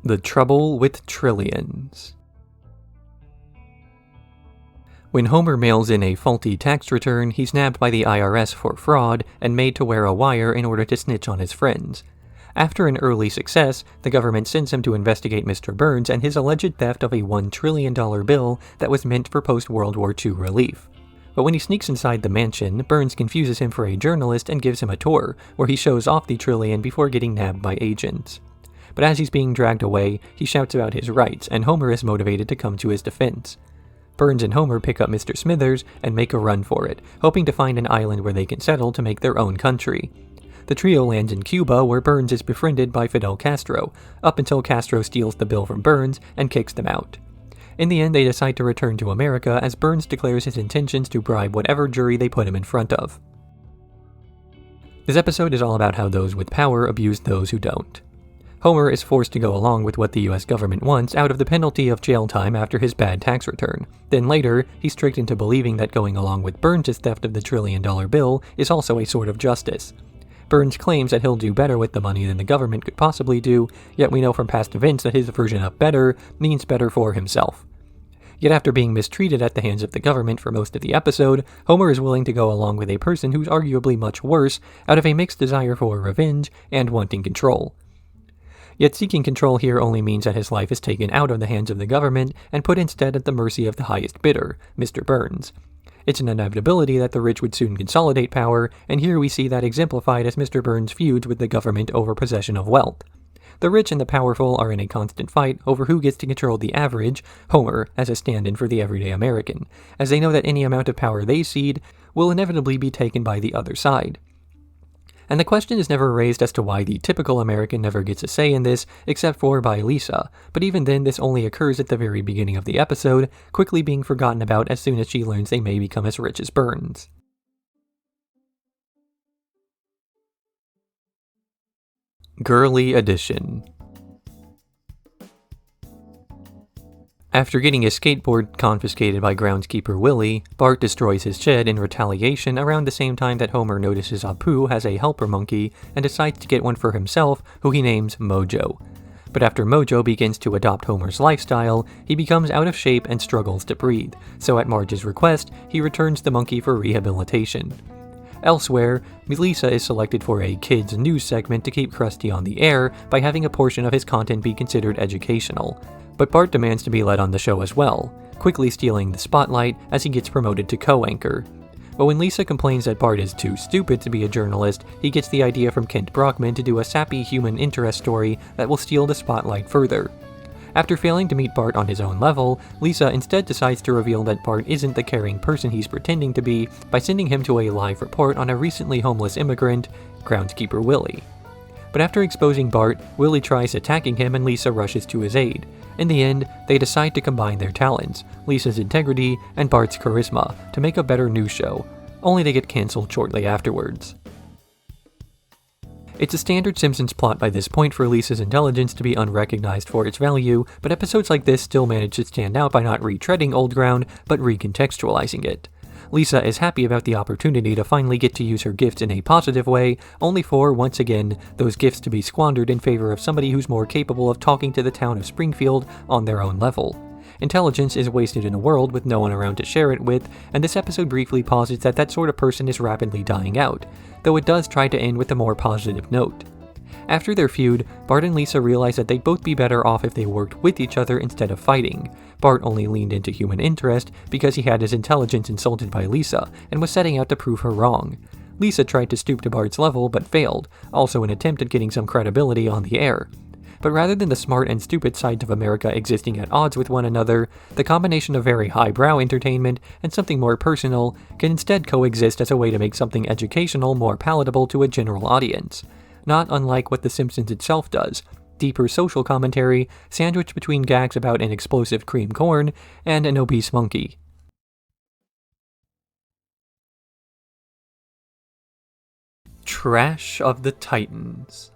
Speaker 1: The Trouble with Trillions. When Homer mails in a faulty tax return, he's nabbed by the IRS for fraud and made to wear a wire in order to snitch on his friends. After an early success, the government sends him to investigate Mr. Burns and his alleged theft of a $1 trillion bill that was meant for post-World War II relief. But when he sneaks inside the mansion, Burns confuses him for a journalist and gives him a tour, where he shows off the trillion before getting nabbed by agents. But as he's being dragged away, he shouts about his rights, and Homer is motivated to come to his defense. Burns and Homer pick up Mr. Smithers and make a run for it, hoping to find an island where they can settle to make their own country. The trio lands in Cuba, where Burns is befriended by Fidel Castro, up until Castro steals the bill from Burns and kicks them out. In the end, they decide to return to America as Burns declares his intentions to bribe whatever jury they put him in front of. This episode is all about how those with power abuse those who don't. Homer is forced to go along with what the US government wants out of the penalty of jail time after his bad tax return. Then later, he's tricked into believing that going along with Burns' theft of the $1 trillion bill is also a sort of justice. Burns claims that he'll do better with the money than the government could possibly do, yet we know from past events that his version of better means better for himself. Yet after being mistreated at the hands of the government for most of the episode, Homer is willing to go along with a person who's arguably much worse out of a mixed desire for revenge and wanting control. Yet seeking control here only means that his life is taken out of the hands of the government and put instead at the mercy of the highest bidder, Mr. Burns. It's an inevitability that the rich would soon consolidate power, and here we see that exemplified as Mr. Burns feuds with the government over possession of wealth. The rich and the powerful are in a constant fight over who gets to control the average, Homer, as a stand-in for the everyday American, as they know that any amount of power they cede will inevitably be taken by the other side. And the question is never raised as to why the typical American never gets a say in this, except for by Lisa, but even then this only occurs at the very beginning of the episode, quickly being forgotten about as soon as she learns they may become as rich as Burns. Girly Edition. After getting his skateboard confiscated by groundskeeper Willie, Bart destroys his shed in retaliation around the same time that Homer notices Apu has a helper monkey and decides to get one for himself, who he names Mojo. But after Mojo begins to adopt Homer's lifestyle, he becomes out of shape and struggles to breathe, so at Marge's request, he returns the monkey for rehabilitation. Elsewhere, Lisa is selected for a kids' news segment to keep Krusty on the air by having a portion of his content be considered educational. But Bart demands to be let on the show as well, quickly stealing the spotlight as he gets promoted to co-anchor. But when Lisa complains that Bart is too stupid to be a journalist, he gets the idea from Kent Brockman to do a sappy human interest story that will steal the spotlight further. After failing to meet Bart on his own level, Lisa instead decides to reveal that Bart isn't the caring person he's pretending to be by sending him to a live report on a recently homeless immigrant, groundskeeper Willie. But after exposing Bart, Willie tries attacking him and Lisa rushes to his aid. In the end, they decide to combine their talents, Lisa's integrity and Bart's charisma, to make a better news show, only to get cancelled shortly afterwards. It's a standard Simpsons plot by this point for Lisa's intelligence to be unrecognized for its value, but episodes like this still manage to stand out by not retreading old ground, but recontextualizing it. Lisa is happy about the opportunity to finally get to use her gifts in a positive way, only for, once again, those gifts to be squandered in favor of somebody who's more capable of talking to the town of Springfield on their own level. Intelligence is wasted in a world with no one around to share it with, and this episode briefly posits that that sort of person is rapidly dying out, though it does try to end with a more positive note. After their feud, Bart and Lisa realize that they'd both be better off if they worked with each other instead of fighting. Bart only leaned into human interest because he had his intelligence insulted by Lisa, and was setting out to prove her wrong. Lisa tried to stoop to Bart's level, but failed, also an attempt at getting some credibility on the air. But rather than the smart and stupid sides of America existing at odds with one another, the combination of very highbrow entertainment and something more personal can instead coexist as a way to make something educational more palatable to a general audience. Not unlike what The Simpsons itself does, deeper social commentary sandwiched between gags about an explosive cream corn and an obese monkey. Trash of the Titans.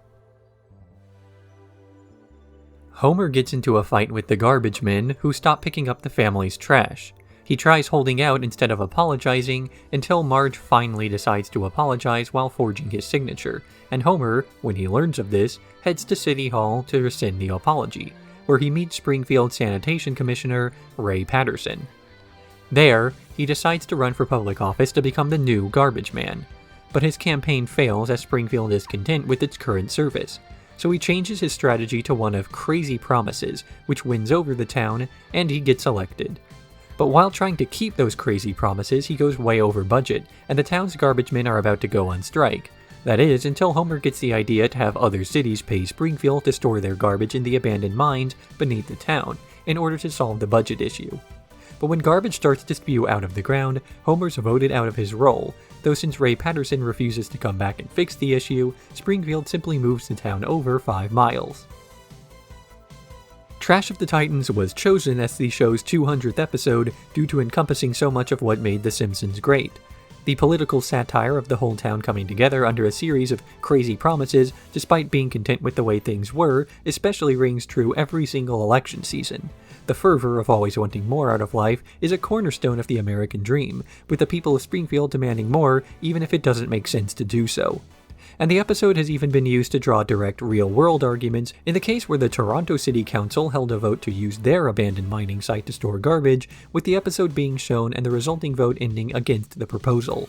Speaker 1: Homer gets into a fight with the garbage men, who stop picking up the family's trash. He tries holding out instead of apologizing, until Marge finally decides to apologize while forging his signature, and Homer, when he learns of this, heads to City Hall to rescind the apology, where he meets Springfield Sanitation Commissioner Ray Patterson. There, he decides to run for public office to become the new garbage man, but his campaign fails as Springfield is content with its current service, so he changes his strategy to one of crazy promises, which wins over the town, and he gets elected. But while trying to keep those crazy promises, he goes way over budget, and the town's garbage men are about to go on strike. That is, until Homer gets the idea to have other cities pay Springfield to store their garbage in the abandoned mines beneath the town, in order to solve the budget issue. But when garbage starts to spew out of the ground, Homer's voted out of his role, though since Ray Patterson refuses to come back and fix the issue, Springfield simply moves the town over 5 miles. Trash of the Titans was chosen as the show's 200th episode due to encompassing so much of what made The Simpsons great. The political satire of the whole town coming together under a series of crazy promises despite being content with the way things were especially rings true every single election season. The fervor of always wanting more out of life is a cornerstone of the American dream, with the people of Springfield demanding more even if it doesn't make sense to do so. And the episode has even been used to draw direct real-world arguments in the case where the Toronto City Council held a vote to use their abandoned mining site to store garbage, with the episode being shown and the resulting vote ending against the proposal.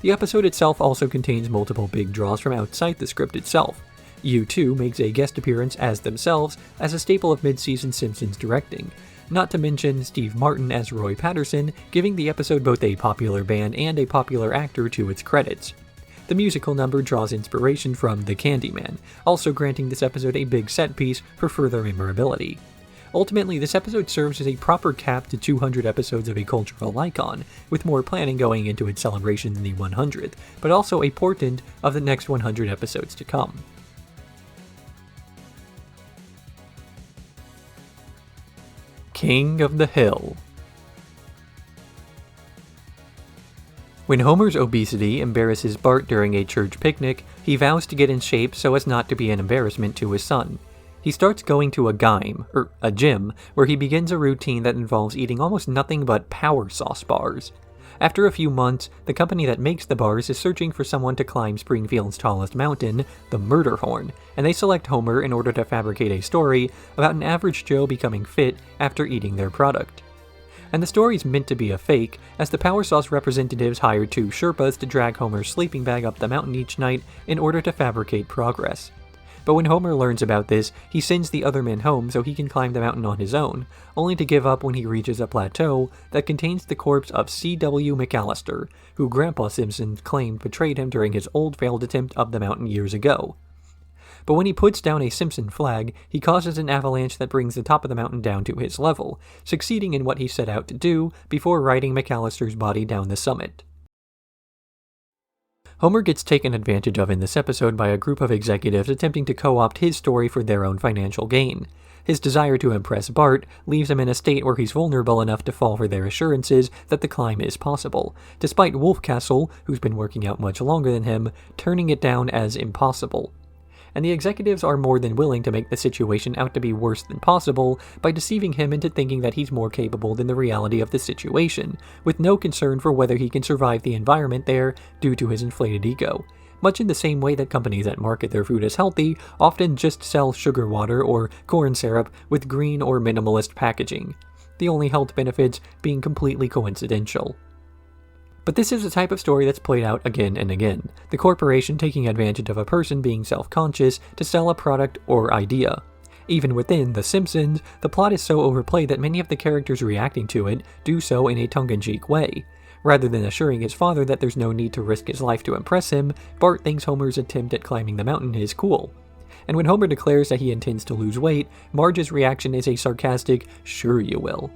Speaker 1: The episode itself also contains multiple big draws from outside the script itself. U2 makes a guest appearance as themselves as a staple of mid-season Simpsons directing, not to mention Steve Martin as Roy Patterson, giving the episode both a popular band and a popular actor to its credits. The musical number draws inspiration from The Candyman, also granting this episode a big set piece for further memorability. Ultimately, this episode serves as a proper cap to 200 episodes of a cultural icon, with more planning going into its celebration than the 100th, but also a portent of the next 100 episodes to come. King of the Hill. When Homer's obesity embarrasses Bart during a church picnic, he vows to get in shape so as not to be an embarrassment to his son. He starts going to a gym, where he begins a routine that involves eating almost nothing but power sauce bars. After a few months, the company that makes the bars is searching for someone to climb Springfield's tallest mountain, the Murderhorn, and they select Homer in order to fabricate a story about an average Joe becoming fit after eating their product. And the story's meant to be a fake, as the Power Sauce representatives hire 2 Sherpas to drag Homer's sleeping bag up the mountain each night in order to fabricate progress. But when Homer learns about this, he sends the other men home so he can climb the mountain on his own, only to give up when he reaches a plateau that contains the corpse of C.W. McAllister, who Grandpa Simpson claimed betrayed him during his old failed attempt up the mountain years ago. But when he puts down a Simpson flag, he causes an avalanche that brings the top of the mountain down to his level, succeeding in what he set out to do before riding McAllister's body down the summit. Homer gets taken advantage of in this episode by a group of executives attempting to co-opt his story for their own financial gain. His desire to impress Bart leaves him in a state where he's vulnerable enough to fall for their assurances that the climb is possible, despite Wolfcastle, who's been working out much longer than him, turning it down as impossible. And the executives are more than willing to make the situation out to be worse than possible by deceiving him into thinking that he's more capable than the reality of the situation, with no concern for whether he can survive the environment there due to his inflated ego. Much in the same way that companies that market their food as healthy often just sell sugar water or corn syrup with green or minimalist packaging. the only health benefits being completely coincidental. But this is a type of story that's played out again and again, the corporation taking advantage of a person being self-conscious to sell a product or idea. Even within The Simpsons, the plot is so overplayed that many of the characters reacting to it do so in a tongue-in-cheek way. Rather than assuring his father that there's no need to risk his life to impress him, Bart thinks Homer's attempt at climbing the mountain is cool. And when Homer declares that he intends to lose weight, Marge's reaction is a sarcastic, "Sure you will."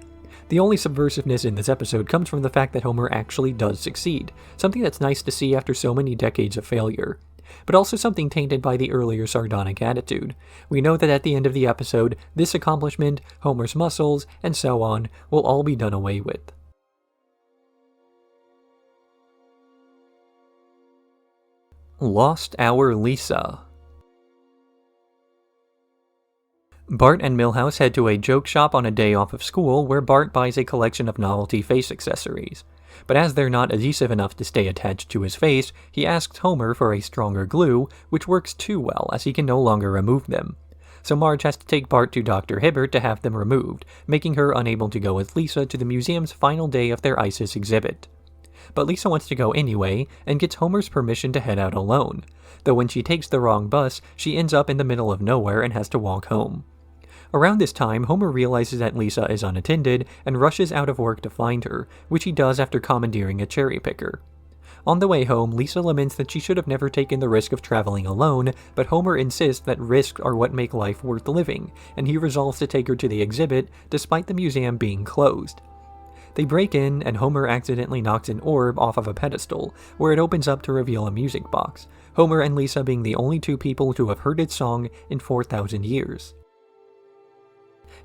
Speaker 1: The only subversiveness in this episode comes from the fact that Homer actually does succeed, something that's nice to see after so many decades of failure. But also something tainted by the earlier sardonic attitude. We know that at the end of the episode, this accomplishment, Homer's muscles, and so on, will all be done away with. Lost Our Lisa. Bart and Milhouse head to a joke shop on a day off of school where Bart buys a collection of novelty face accessories. But as they're not adhesive enough to stay attached to his face, he asks Homer for a stronger glue, which works too well as he can no longer remove them. So Marge has to take Bart to Dr. Hibbert to have them removed, making her unable to go with Lisa to the museum's final day of their ISIS exhibit. But Lisa wants to go anyway, and gets Homer's permission to head out alone, though when she takes the wrong bus, she ends up in the middle of nowhere and has to walk home. Around this time, Homer realizes that Lisa is unattended and rushes out of work to find her, which he does after commandeering a cherry picker. On the way home, Lisa laments that she should have never taken the risk of traveling alone, but Homer insists that risks are what make life worth living, and he resolves to take her to the exhibit, despite the museum being closed. They break in, and Homer accidentally knocks an orb off of a pedestal, where it opens up to reveal a music box, Homer and Lisa being the only two people to have heard its song in 4,000 years.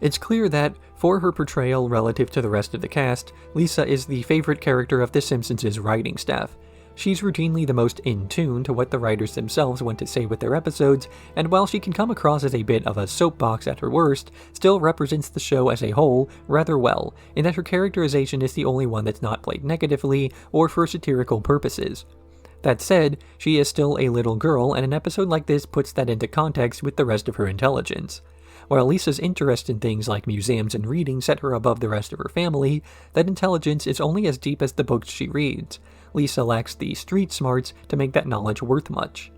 Speaker 1: It's clear that, for her portrayal relative to the rest of the cast, Lisa is the favorite character of The Simpsons' writing staff. She's routinely the most in tune to what the writers themselves want to say with their episodes, and while she can come across as a bit of a soapbox at her worst, still represents the show as a whole rather well, in that her characterization is the only one that's not played negatively or for satirical purposes. That said, she is still a little girl, and an episode like this puts that into context with the rest of her intelligence. While Lisa's interest in things like museums and reading set her above the rest of her family, that intelligence is only as deep as the books she reads. Lisa lacks the street smarts to make that knowledge worth much.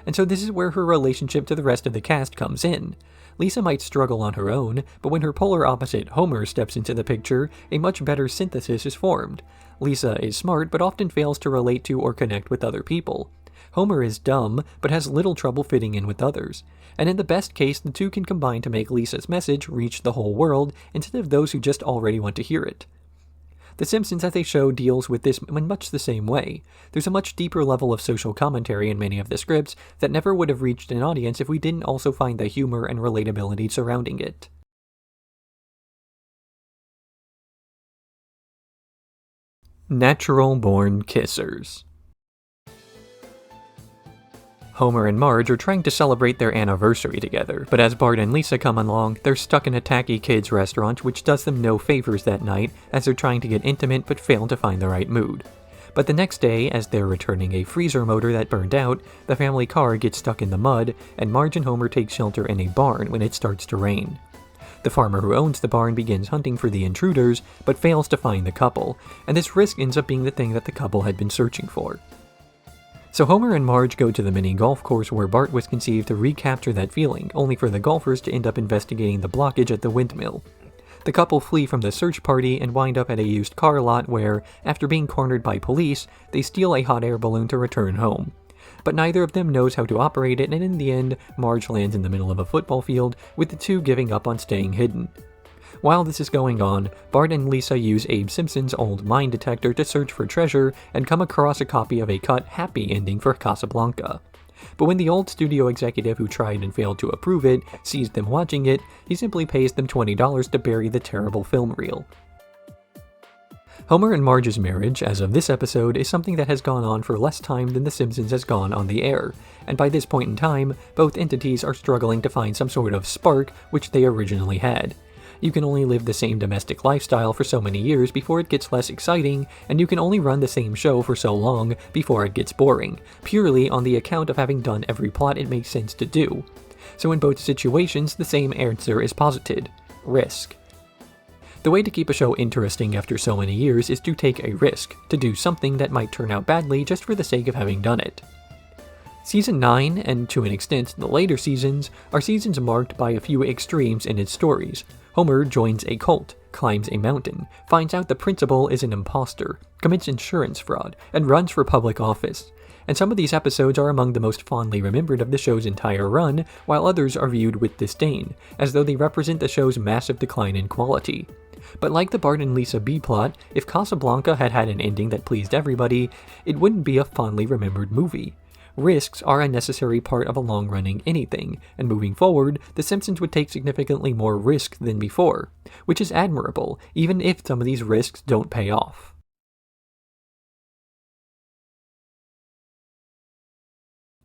Speaker 1: And so this is where her relationship to the rest of the cast comes in. Lisa might struggle on her own, but when her polar opposite Homer steps into the picture, a much better synthesis is formed. Lisa is smart but often fails to relate to or connect with other people. Homer is dumb, but has little trouble fitting in with others. And in the best case, the two can combine to make Lisa's message reach the whole world instead of those who just already want to hear it. The Simpsons as a show deals with this in much the same way. There's a much deeper level of social commentary in many of the scripts that never would have reached an audience if we didn't also find the humor and relatability surrounding it. Natural-born kissers. Homer and Marge are trying to celebrate their anniversary together, but as Bart and Lisa come along, they're stuck in a tacky kids restaurant which does them no favors that night as they're trying to get intimate but fail to find the right mood. But the next day, as they're returning a freezer motor that burned out, the family car gets stuck in the mud, and Marge and Homer take shelter in a barn when it starts to rain. The farmer who owns the barn begins hunting for the intruders, but fails to find the couple, and this risk ends up being the thing that the couple had been searching for. So Homer and Marge go to the mini golf course where Bart was conceived to recapture that feeling, only for the golfers to end up investigating the blockage at the windmill. The couple flee from the search party and wind up at a used car lot where, after being cornered by police, they steal a hot air balloon to return home. But neither of them knows how to operate it, and in the end, Marge lands in the middle of a football field, with the two giving up on staying hidden. While this is going on, Bart and Lisa use Abe Simpson's old mine detector to search for treasure and come across a copy of a cut happy ending for Casablanca. But when the old studio executive who tried and failed to approve it sees them watching it, he simply pays them $20 to bury the terrible film reel. Homer and Marge's marriage, as of this episode, is something that has gone on for less time than The Simpsons has gone on the air, and by this point in time, both entities are struggling to find some sort of spark which they originally had. You can only live the same domestic lifestyle for so many years before it gets less exciting, and you can only run the same show for so long before it gets boring, purely on the account of having done every plot it makes sense to do. So in both situations, the same answer is posited: risk. The way to keep a show interesting after so many years is to take a risk, to do something that might turn out badly just for the sake of having done it. Season 9, and to an extent the later seasons, are seasons marked by a few extremes in its stories. Homer joins a cult, climbs a mountain, finds out the principal is an imposter, commits insurance fraud, and runs for public office. And some of these episodes are among the most fondly remembered of the show's entire run, while others are viewed with disdain, as though they represent the show's massive decline in quality. But like the Bart and Lisa B-plot, if Casablanca had had an ending that pleased everybody, it wouldn't be a fondly remembered movie. Risks are a necessary part of a long-running anything, and moving forward, The Simpsons would take significantly more risk than before, which is admirable, even if some of these risks don't pay off.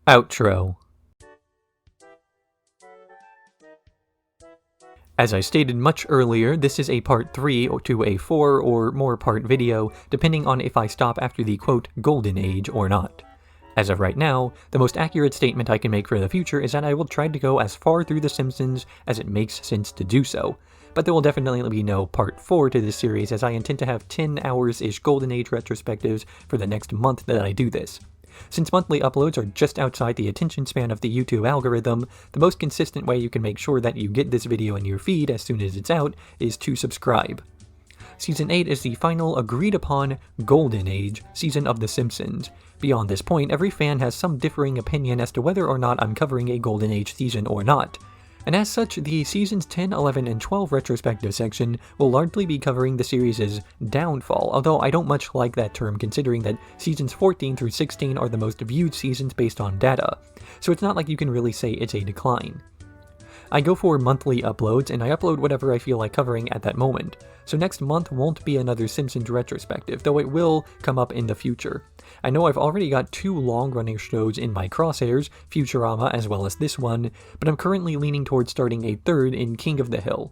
Speaker 1: Outro. As I stated much earlier, this is a part 3 to a 4 or more part video, depending on if I stop after the quote golden age or not. As of right now, the most accurate statement I can make for the future is that I will try to go as far through The Simpsons as it makes sense to do so, but there will definitely be no part 4 to this series as I intend to have 10 hours-ish golden age retrospectives for the next month that I do this. Since monthly uploads are just outside the attention span of the YouTube algorithm, the most consistent way you can make sure that you get this video in your feed as soon as it's out is to subscribe. Season 8 is the final agreed-upon Golden Age season of The Simpsons. Beyond this point, every fan has some differing opinion as to whether or not I'm covering a Golden Age season or not. And as such, the seasons 10, 11, and 12 retrospective section will largely be covering the series' downfall, although I don't much like that term considering that seasons 14 through 16 are the most viewed seasons based on data, so it's not like you can really say it's a decline. I go for monthly uploads, and I upload whatever I feel like covering at that moment, so next month won't be another Simpsons retrospective, though it will come up in the future. I know I've already got 2 long-running shows in my crosshairs, Futurama as well as this one, but I'm currently leaning towards starting a 3rd in King of the Hill.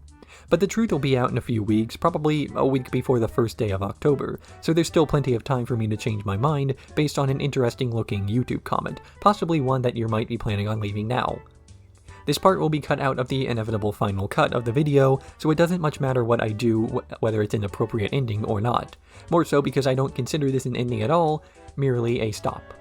Speaker 1: But the truth will be out in a few weeks, probably a week before the first day of October, so there's still plenty of time for me to change my mind based on an interesting-looking YouTube comment, possibly one that you might be planning on leaving now. This part will be cut out of the inevitable final cut of the video, so it doesn't much matter what I do, whether it's an appropriate ending or not. More so because I don't consider this an ending at all, merely a stop.